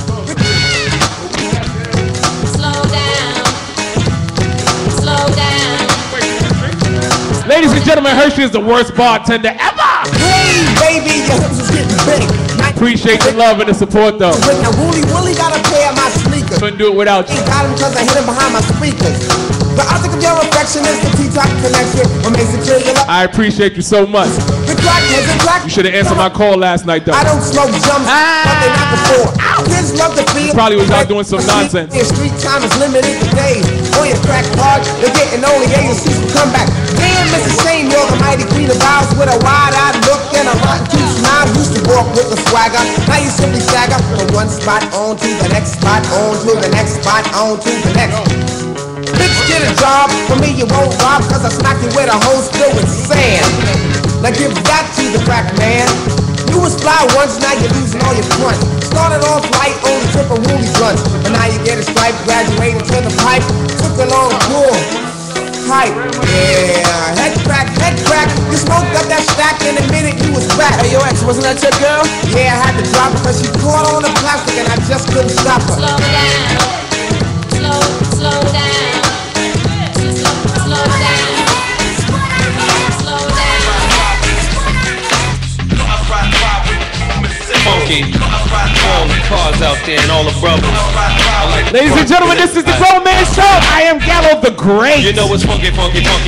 V: Slow down. Slow down.
A: Ladies and gentlemen, Hershey is the worst bartender ever.
M: Hey, baby, your hips is getting big.
A: Appreciate the love and the support, though.
M: Now, Wooly got a pair of my sneakers.
A: Couldn't do it without you.
M: Got him because I hit him behind my speakers. The object of your affection is the T-Top connection. What makes it clear you love.
A: I appreciate you so much. You should have answered my call last night, though.
M: I don't smoke jumps, but they not before. Kids love to feel.
A: Probably was out doing some nonsense.
M: Street time is limited to days. On your crack hard, they're getting only agencies to come back. Damn, Mrs. Shane, you're the mighty queen of vows with a wide-eyed look and a rotten tooth smile. Used to walk with a swagger, now you simply stagger from one spot on to the next spot, on to the next spot, on to the next. Bitch, get a job, for me you won't rob, cause I smack you with a hose filled with sand. Now give that to the crack man. You was fly once, now you're losing all your front. Started off light on the trip of Woolly blunts, but now you get a stripe, graduated to the pipe. Took a long tour. Pipe. Yeah, head crack. You smoked up that stack in a minute, you was back. Hey, yo, ex, wasn't that your girl? Yeah, I had to drop her cause she caught on the plastic and I just couldn't stop her.
V: Slow down. Slow down. Slow down.
F: Funky, all the cars out there and all the brothers.
A: Ladies and gentlemen, this is the Grown Man Show. I am Gallo the Great.
F: You know it's funky,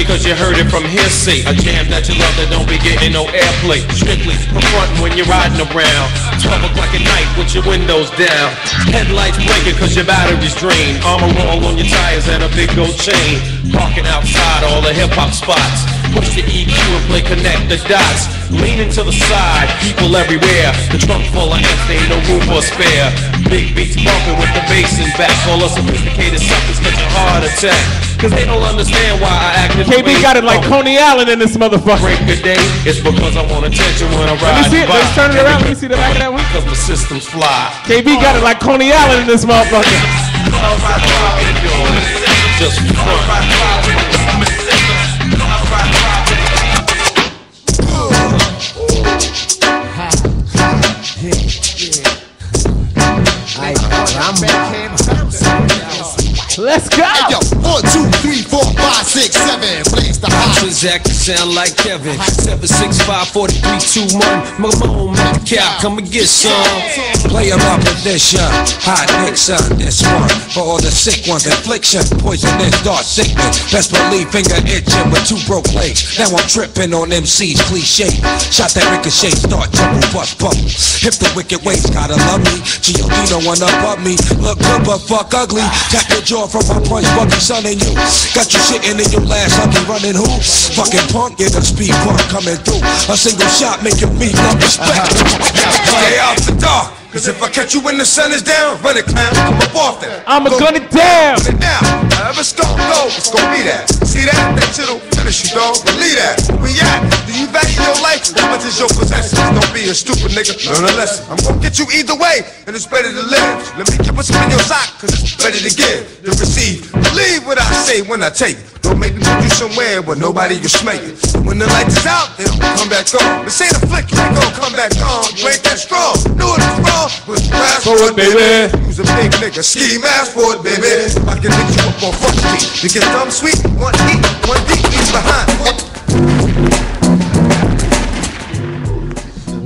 F: cause you heard it from hearsay. A jam that you love that don't be getting no airplay. Strictly from frontin' when you're riding around. 12 o'clock at night with your windows down. Headlights blinking cause your battery's drained. Armor roll on your tires and a big gold chain. Parking outside all the hip hop spots. Push the EQ and play connect the dots. Leaning to the side, people everywhere. The trunk full of amps, there ain't no room for a spare. Big beats bumping with the bass in back. All the sophisticated suckers catch a heart attack. Cause they don't understand why I act this way.
A: KB got it like Coney Allen in this motherfucker.
F: Break a day, it's because I want attention when I ride.
A: Let me see it, let's turn it around, let me see the back of that one.
F: Because the system's fly.
A: KB got it like Coney Allen in this motherfucker.
F: Just front.
A: Let's go.
G: Hey, yo, 1, 2, 3, 4, 5, 6, 7. Blaze the high.
F: Transact to sound like Kevin. 765 4321. Mamone, Cap, come and get some.
N: Play a up with this hot Nixon, this one. For all the sick ones, affliction, poisonous, dark sickness. Best believe finger itching with 2 broke legs. Now I'm tripping on MC's cliche. Shot that ricochet, start jumble, bust bubble. Hip the wicked ways, gotta love me. G.O.D. no one above me. Look good but fuck ugly. Tap your jaw from my punch, buggy son and you. Got you shitting in your last ugly running who? Fucking punk, get a speed bump coming through. A single shot make your meet no respect. Stay out the dark. Cause if I catch you when the sun is down, run it, clown, I'm up off that.
A: I'ma gun it down.
N: Now, however it's gonna go, it's gonna be that. See that? That shit'll finish you, dog. Believe that. Where we at? Do you value your life? How much is your possessions? Don't be a stupid nigga. Learn a lesson. I'm gonna get you either way, and it's better to live. Let me keep a some in your sock, cause it's better to give than receive. Believe what I say when I take it. Don't make me put you somewhere where nobody can smake it. When the lights is out, they don't come back on. This ain't a flick, you ain't gonna come back on. You ain't that strong. Knew it was wrong. But you asked for it, baby. You's a big nigga. Ski mask for it, baby. I can hit you up on fuck me. You get dumb sweet, one heat, one deep, leave behind.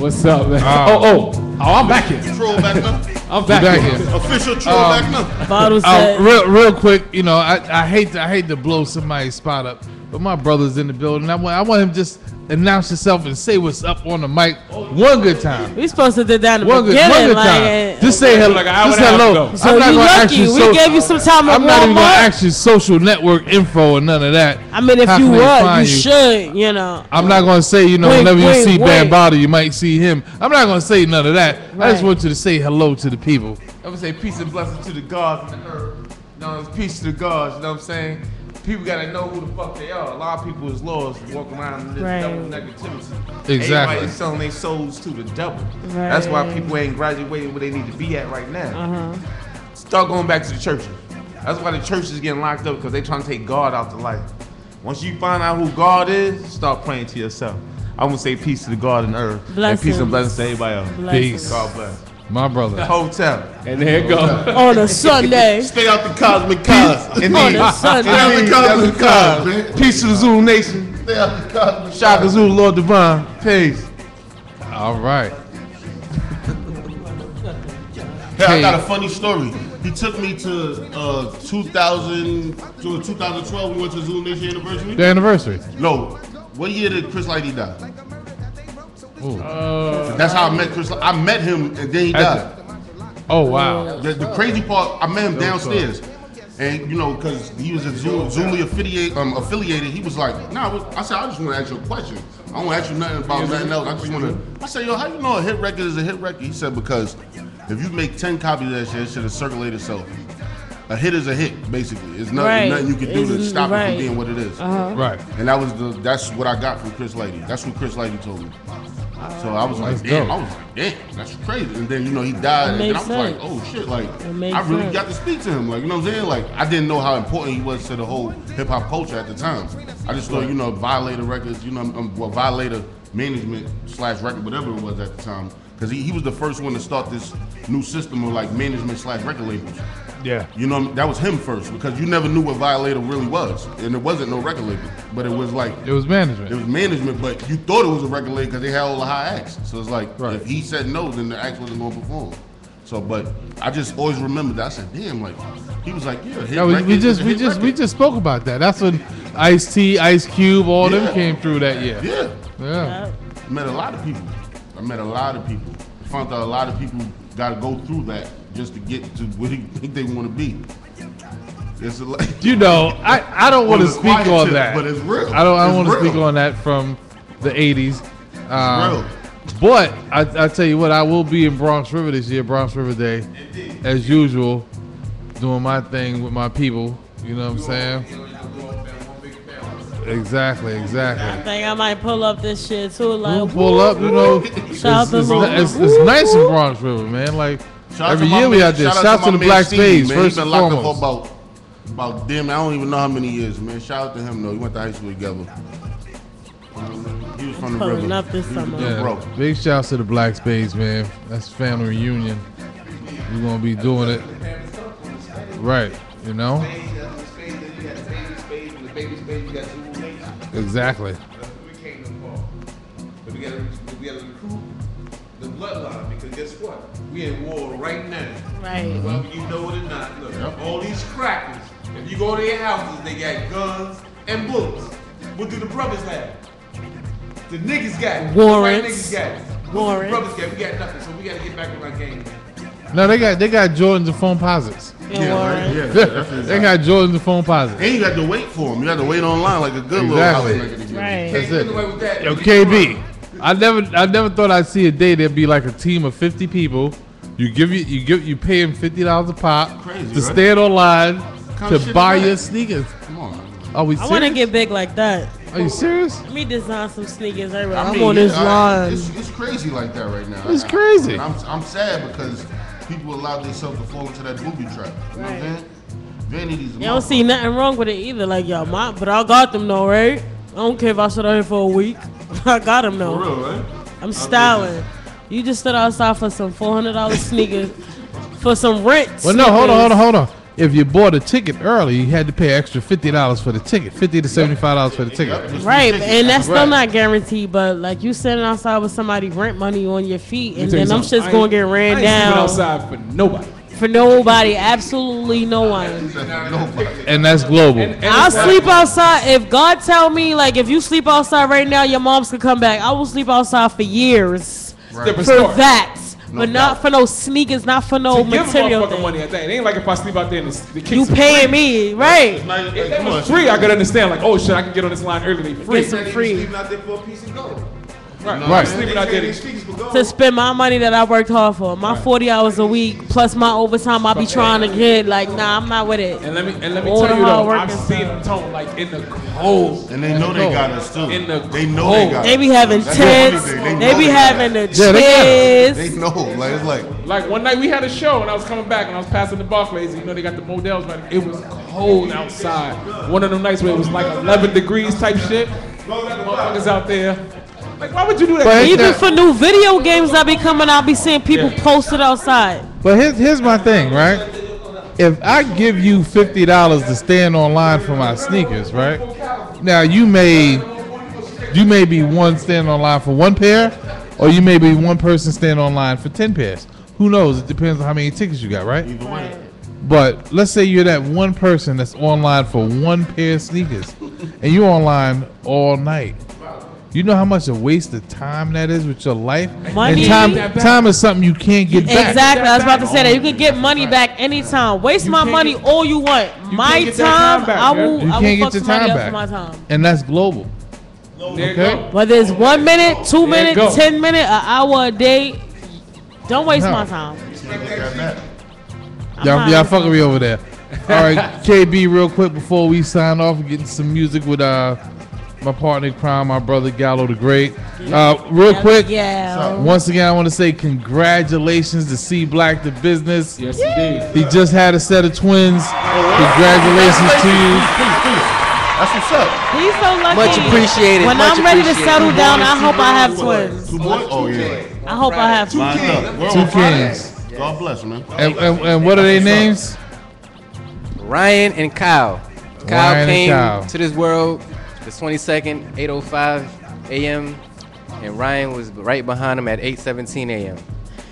A: What's up, man? Oh, I'm back here.
K: Troll back now.
A: I'm back here.
K: Official troll back now.
I: Real quick, you know, I hate to blow somebody's spot up, but my brother's in the building. I want him just announce yourself and say what's up on the mic one good time.
B: We supposed to do that in the
I: One
B: beginning.
I: good
B: like,
I: time. Just say hello.
A: Like an hour
I: Just
A: and a half
I: hello.
A: ago.
B: So
I: I'm not
B: you
I: gonna ask
B: lucky.
I: you.
B: We gave you some time at
I: I'm not even gonna
B: Walmart.
I: ask you social network info or none of that.
B: I mean, if
I: How
B: you
I: can they
B: would,
I: find
B: you should, you know.
I: I'm not gonna say, you know,
B: Wink,
I: whenever you
B: wink,
I: see
B: wink.
I: Bambaataa, you might see him. I'm not gonna say none of that. I just
B: Right.
I: want you to say hello to the people.
H: I'm gonna say peace and blessings to the gods and the earth. You know, it's peace to the gods. You know what I'm saying? People gotta know who the fuck they are. A lot of people is lost walking around in this
B: Right.
H: double negativity.
I: Exactly.
H: Everybody's selling their souls to the devil. That's why
B: Right.
H: people ain't graduating where they need to be at right now.
B: Uh-huh.
H: Start going back to the churches. That's why the church is getting locked up, because they trying to take God out the life. Once you find out who God is, start praying to yourself. I'm gonna say peace to the God and earth. And peace and blessings to everybody else.
I: Peace.
H: God bless.
I: My brother.
H: Hotel.
A: And there it go.
B: On a Sunday.
K: Stay out the cosmic cause.
H: Indeed.
B: On a Sunday.
K: Stay out the cosmic cause, man.
H: Peace to the Zulu Nation.
K: Stay out the cosmic
H: Shaka Zulu, Lord Divine. Peace.
I: All right.
K: Hey, I got a funny story. He took me to 2012. We went to Zulu Nation anniversary.
I: The anniversary.
K: No, what year did Chris Lighty die?
I: Ooh.
K: That's how I met Chris. I met him and then he died.
I: Oh wow.
K: The crazy part, I met him downstairs, and you know, because he was a Zulu affiliated, he was like, "Nah." I said, "I just want to ask you a question. I don't want to ask you nothing about nothing else. I just want to." I said, "Yo, how you know a hit record is a hit record?" He said, "Because if you make 10 copies of that shit, it should have circulated itself. A hit is a hit, basically. It's nothing, nothing you can do to stop it from being what it is."
I: Right.
K: And that's what I got from Chris Lighty. That's what Chris Lighty told me. So I was like,
I: That's
K: damn,
I: dope.
K: I was like, damn, that's crazy. And then, you know, he died, and then I was like, oh shit, like, I really got to speak to him. Like, you know what I'm saying? Like, I didn't know how important he was to the whole hip hop culture at the time. I just thought, you know, Violator Records, you know, Violator Management / record, whatever it was at the time. Because he was the first one to start this new system of like management / record labels.
I: Yeah.
K: You know, that was him first, because you never knew what Violator really was. And it wasn't no record label, but it was like...
I: It was management.
K: It was management, but you thought it was a record label because they had all the high acts. So it's like, if he said no, then the acts wasn't going to perform. So, but I just always remembered that. I said, damn, like, he was like, yeah, hit
I: Yeah,
K: record
I: we
K: is a hit
I: just
K: record.
I: spoke about that. That's when Ice-T, Ice Cube, all them came through that year.
K: Yeah. I met a lot of people. I found out a lot of people got to go through that just to get to where they think they want to be. It's a,
I: You know, I don't want to
K: the
I: speak
K: quiet
I: on
K: shit,
I: that.
K: but it's real.
I: I don't
K: It's
I: want to
K: real.
I: speak on that from the 80s.
K: real.
I: But I tell you what, I will be in Bronx River this year, Bronx River Day, as usual, doing my thing with my people. You know what I'm saying? Exactly.
B: I think I might pull up this shit too. Like,
I: We'll pull up, you know.
B: Shout out to
I: It's nice in Bronx River, man. Like
K: Shout out
I: every
K: to my
I: year we
K: man-
I: out there.
K: shout
I: Shout out to the
K: my
I: Black
K: man Stevie,
I: Spades
K: man.
I: first
K: He
I: and
K: been locked up
I: foremost.
K: for about damn, I don't even know how many years, man. Shout out to him though. We went to high school together. He was from the
B: Pulling
K: river.
B: up this
K: He was a
B: summer.
K: good
I: Yeah,
K: bro.
I: big shouts to the Black Spades, man. That's family reunion. We're gonna be doing it, right? You know, exactly.
H: We gotta recruit the bloodline, because guess what? We in war right now.
B: Right.
H: Whether you know it or not. Look, all these crackers, if you go to their houses, they got guns and bullets. What do the brothers have? The niggas got it.
B: Warrants.
H: The white niggas got it. What do the
B: Warrants.
H: brothers got? We got nothing, so we gotta get back on our game, man.
I: No, they got Jordans and phone posits. They got Jordans and phone posits.
K: And you got to wait for him. You got to wait online like a good
I: Exactly.
K: little house nigga.
B: Right.
I: That's
H: Can't get away with
I: it.
H: that.
I: Yo, KB, I never thought I'd see a day there'd be like a team of 50 people. You pay them $50 a pop
K: Crazy,
I: to
K: right?
I: stand online
K: Kind
I: to
K: of shit
I: buy
K: is that?
I: your sneakers.
K: Come on, man.
I: Are we
B: I
I: serious?
B: want to get big like that.
I: Are you serious?
B: Let me design some sneakers. I'm
K: I mean,
B: on this
K: yeah,
B: line.
K: It's crazy like that right now.
I: It's crazy.
K: And I'm sad because people allow themselves to fall into that booby trap. You know what I'm saying? Vanity's a
B: You don't see nothing wrong with it either. Like, yo, but I got them though, right? I don't care if I sit out here for a week. I got them though.
K: For real, right?
B: I'm styling. You just stood outside for some $400 sneakers for some rent.
I: Well, no, hold on. If you bought a ticket early, you had to pay extra $50 for the ticket, $50 to $75 for the ticket.
B: Right, and that's still
I: Right.
B: not guaranteed. But like you sitting outside with somebody rent money on your feet, and
A: Let me
B: then
A: tell
B: them
A: you something.
B: shit's gonna get ran
A: I ain't sleeping
B: down.
A: outside for nobody.
B: For nobody, absolutely no one.
I: And that's global.
B: I'll sleep outside. If God tell me, like, if you sleep outside right now, your mom's can come back. I will sleep outside for years.
A: Right.
B: For that. But not for no sneakers, not for no material
A: give
B: thing.
A: money at that. It ain't like if I sleep out there and the kicks
B: You
A: is
B: paying
A: free.
B: me, right?
A: If that was free, I could understand. Like, oh shit, I can get on this line early. They free.
B: Get some free.
H: Sleeping out there for a piece of gold.
A: Right.
H: No,
A: Right.
H: man,
A: Sleeping
H: they
A: out there.
H: trading sneakers for gold.
B: To spend my money that I worked hard for. My 40 hours a week plus my overtime I be trying to get. Like, nah, I'm not with it.
A: And let me
B: All
A: tell
B: the
A: you
B: hard
A: though,
B: work
A: I've
B: and
A: seen
B: stuff.
A: them tone like in the cold.
K: And they know they got us too.
A: In the
K: They know they got us.
B: They be having
K: That's the funny
B: tents.
K: thing.
B: They
K: know
B: be
K: got
B: having
K: us.
B: the chairs.
K: They know. Like, it's like
A: one night we had a show and I was coming back and I was passing the Barclays and you know they got the Models right. It was cold outside. One of them nights where it was like 11 degrees type shit. Motherfuckers out there. Like, why would you do that?
B: But even for new video games that be coming out, I be seeing people posted outside.
I: But here's my thing, right? If I give you $50 to stand online for my sneakers, right? Now you may be one standing online for one pair, or you may be one person standing online for 10 pairs. Who knows? It depends on how many tickets you got, right?
K: either way.
I: But let's say you're that one person that's online for one pair of sneakers, and you're online all night. You know how much a waste of time that is with your life?
B: Money.
I: And time is something you can't get back.
B: Exactly. I was about to say that you can get money back anytime. Waste my money all you want. My
A: get that time
B: time,
A: back,
B: I
A: yeah.
B: will.
I: You
B: I
I: can't
B: will
I: get
B: fuck
I: your
B: somebody
I: time
B: else
I: back.
B: for my time.
I: And that's global.
A: There you
I: Okay?
A: go.
B: Whether it's 1 minute, 2
A: There you go.
B: minutes, 10 minutes, an hour a day, don't waste
I: No.
B: my time. I'm
I: Y'all
B: not-
I: fucking me over there. All right, KB, real quick before we sign off, we're getting some music with my partner in crime, my brother Gallo the Great. Real quick,
B: Yeah.
I: once again, I want to say congratulations to C Black the Business.
A: Yes, indeed.
I: He just had a set of twins. Congratulations to you.
K: That's what's up.
B: He's so lucky.
J: Much appreciated,
B: When
J: much
B: I'm ready to
J: appreciated.
B: settle down, I hope I have twins.
K: 2 boys? Oh yeah.
B: I hope I have
K: Lined
B: twins.
K: up. We're
I: Two
K: on Friday.
I: kings.
K: God bless, man.
I: And what are their names?
J: Ryan and Kyle. Kyle
I: Ryan and
J: came
I: Kyle.
J: to this world the 22nd, 8:05 a.m. and Ryan was right behind him at 8:17 a.m.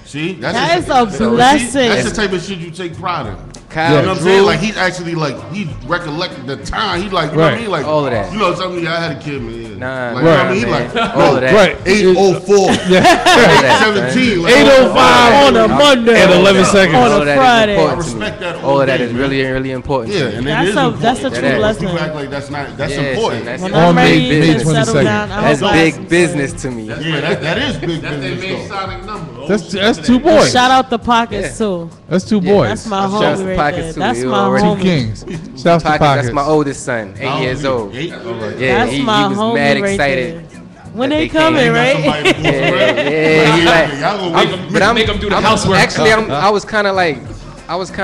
K: See, that's
B: That is a
K: see,
B: blessing.
K: That's the type of shit you take pride in.
J: Kyle
K: You know what I'm
J: drew-
K: saying? Like he's actually like he recollected the time. He like you know what I
I: Right.
K: mean? Like
J: All of that.
K: You know something? I had a kid, man.
J: Nah,
K: like, you know what I
J: nah,
K: mean? He
J: man.
K: like
J: All of that.
I: Right.
K: 8:04,
J: that,
K: 17, like,
I: 8:05
B: On a Monday.
I: and 11 seconds.
B: On
J: All
B: a
J: of that is
B: Friday.
J: important
K: I
J: to me.
K: respect that
J: All
K: all
J: of that
K: day,
J: is
K: man.
J: really, really important.
K: Yeah,
J: to me.
K: and
B: That's
K: it is
B: a
K: important.
B: that's a
J: That
B: true
J: is.
B: blessing.
K: People act like that's not. That's
J: Yes,
K: important.
J: and that's,
B: When
I: On
B: I'm
I: May-
B: ready
I: May
B: to settle
I: 22nd.
B: down, I
J: that's
B: hope I have
J: big
B: some
J: business to me.
K: Yeah, that is big business though.
H: Sonic number.
I: That's two
B: twins.
I: boys.
B: Shout out the Pockets too.
I: That's two
J: Yeah,
I: boys.
B: That's my
J: Shouts to
B: homie right
J: Pockets,
B: there.
J: too.
B: That's
J: You
B: my
J: already-
I: Two
B: homie.
I: kings. Shouts to
J: Pockets,
I: Pockets.
J: that's my oldest son, 8 years old.
K: Eight? All right.
J: Yeah,
B: That's
J: he
B: my
J: was
B: homie
J: mad
B: right
J: excited.
B: there. When
J: that
B: they
J: they
B: coming,
J: came.
B: right?
K: Somebody to pull
J: Yeah,
K: some bread.
J: yeah, he like,
K: Y'all gonna
J: I'm- but I'm,
A: make him do the
J: I'm-
A: housework.
J: Actually, I was kind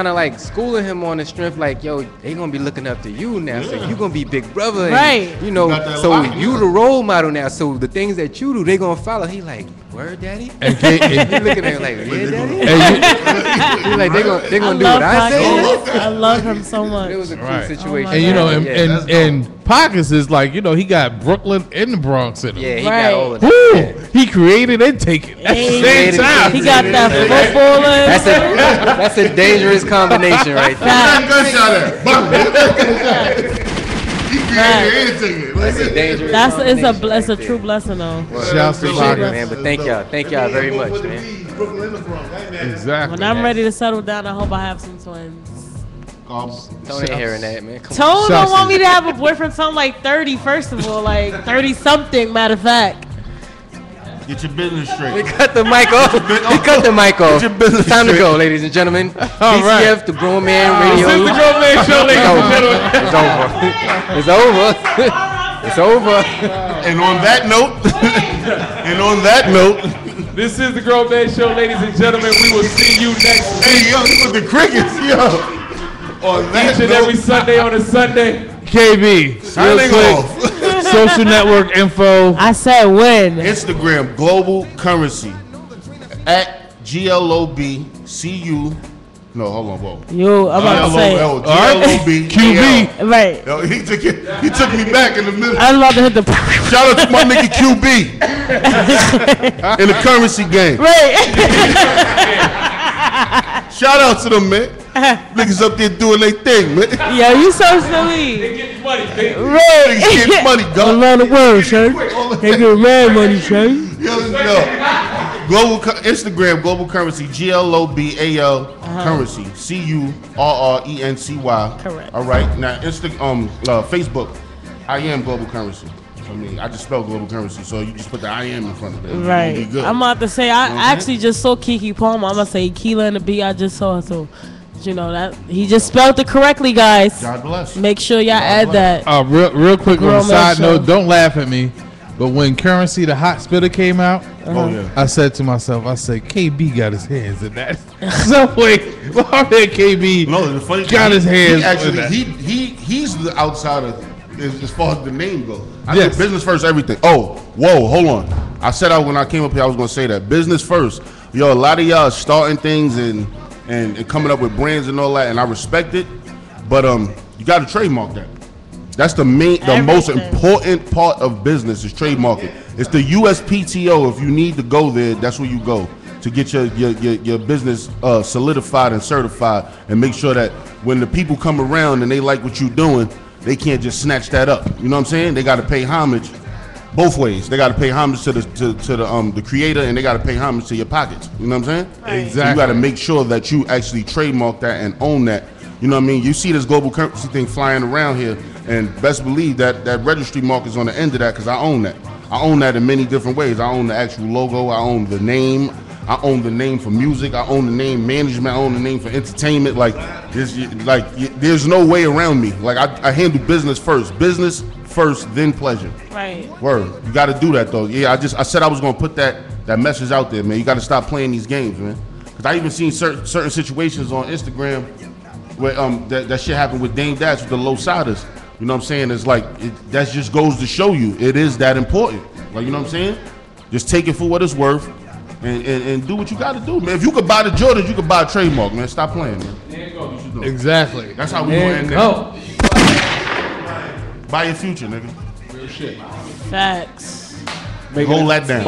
J: of like schooling him on the strength, like, yo, they gonna be looking up to you now, so you gonna be big brother, and,
B: Right.
J: You know,
K: You got that
J: so
K: lock,
J: you
K: yeah.
J: the role model now. So the things that you do, they gonna follow. He like, word, daddy.
I: And K-
J: He looking at him like, yeah, daddy.
I: and
J: He like, they gonna do
B: love
J: what I say.
B: Pockets. I love him so much.
J: It was a cool
I: Right.
J: situation.
I: and you know, and,
J: yeah,
I: and, and Pockets is like, you know, he got Brooklyn and the Bronx in him.
J: yeah, he
B: Right.
J: got all of
I: Woo!
J: that. Yeah.
I: He created and taken at the
B: He
I: same time.
B: He got that footballers.
J: That's a dangerous combination right there.
K: That gunshot at. Bang. He created anything.
J: That's a dangerous.
B: That's it's
J: combination
B: a
J: right
B: true blessing though.
I: Shouts to
J: Appreciate it,
I: Pockets.
J: man. But thank y'all very much, man.
K: Brooklyn and the Bronx. Hey, man.
I: Exactly.
B: When I'm ready to settle down, I hope I have some twins.
J: Tony ain't hearing that, man. Come on.
B: Tone don't
I: Shouts
B: want
I: to-
B: me to have a boyfriend something like 30, first of all, like 30 something, matter of fact.
K: Get your business
J: He
K: straight.
J: cut the mic off. He cut the mic off.
K: Get your business
J: It's time to
K: straight.
J: go, ladies and gentlemen.
I: All right.
J: BCF, the Grown Man Radio.
A: This is the Grown Man Show, ladies and gentlemen.
J: It's over. It's over.
K: And on that note,
A: This is the Grown Man Show, ladies and gentlemen. We will see you next
K: hey yo, you with the crickets, yo. On that
A: each and every
K: note,
A: Sunday on a Sunday.
I: KB,
K: signing
I: real
K: off.
I: quick, social network info.
B: I said when.
K: Instagram Global Currency at GLOBCU. No, hold on, whoa.
B: Yo, I'm about to say.
K: GLOB
I: QB.
B: Right.
K: Yo, he took me back in the middle.
B: I was about to hit the.
K: Shout out to my nigga QB in the currency game.
B: Right.
K: Shout out to them, man. Niggas up there doing their thing, man.
B: Yo, you so silly.
A: They get money, baby.
B: Right.
K: Niggas get money, dog.
B: All around the world, son. They get mad money, son.
K: Yo. Instagram, Global Currency, GLOBAL Currency, CURRENCY.
B: Correct.
K: All right. Now, Facebook, I am Global Currency. I mean, I just spelled Global Currency, so you just put the I am in front of it.
B: Right.
K: It'll be good.
B: I'm about to say, I actually just saw Keke Palmer. I'm going to say Keela and the B, I just saw it. So, you know, that he just spelled it correctly, guys.
K: God bless.
B: Make sure y'all add that.
I: Real quick on a
B: Grown man
I: side note,
B: show.
I: don't laugh at me. But when Currency, the hot spitter, came out, I said to myself, KB got his hands in that. So wait, why did KB
K: No, the funny
I: got his hands
K: Actually,
I: in that?
K: he's the outsider as far as the name goes. I
I: Yes.
K: think business first, everything. Oh, whoa, hold on. I said when I came up here, I was gonna say that business first. Yo, a lot of y'all starting things and coming up with brands and all that, and I respect it. But you got to trademark that. That's the most important part of business is trademarking. It's the USPTO. If you need to go there, that's where you go to get your business solidified and certified, and make sure that when the people come around and they like what you're doing, they can't just snatch that up. You know what I'm saying? They got to pay homage both ways. They got to pay homage to the creator, and they got to pay homage to your pockets. You know what I'm saying?
I: Right. Exactly.
K: So you got to make sure that you actually trademark that and own that. You know what I mean? You see this Global Currency thing flying around here, and best believe that registry mark is on the end of that, because I own that. I own that in many different ways. I own the actual logo. I own the name. I own the name for music. I own the name management. I own the name for entertainment. There's no way around me. Like I handle business first, then pleasure.
B: Right.
K: Word. You got to do that though. Yeah, I said I was gonna put that message out there, man. You got to stop playing these games, man. Because I even seen certain situations on Instagram where that shit happened with Dame Dash with the low siders. You know what I'm saying? It's like that just goes to show you it is that important. Like, you know what I'm saying? Just take it for what it's worth. And do what you got to do, man. If you could buy the Jordans, you could buy a trademark, man. Stop playing, man. There you go. You should do it.
I: Exactly.
K: That's how we gonna end that. Buy your future, nigga.
A: Real shit.
B: Facts.
K: Hold that down.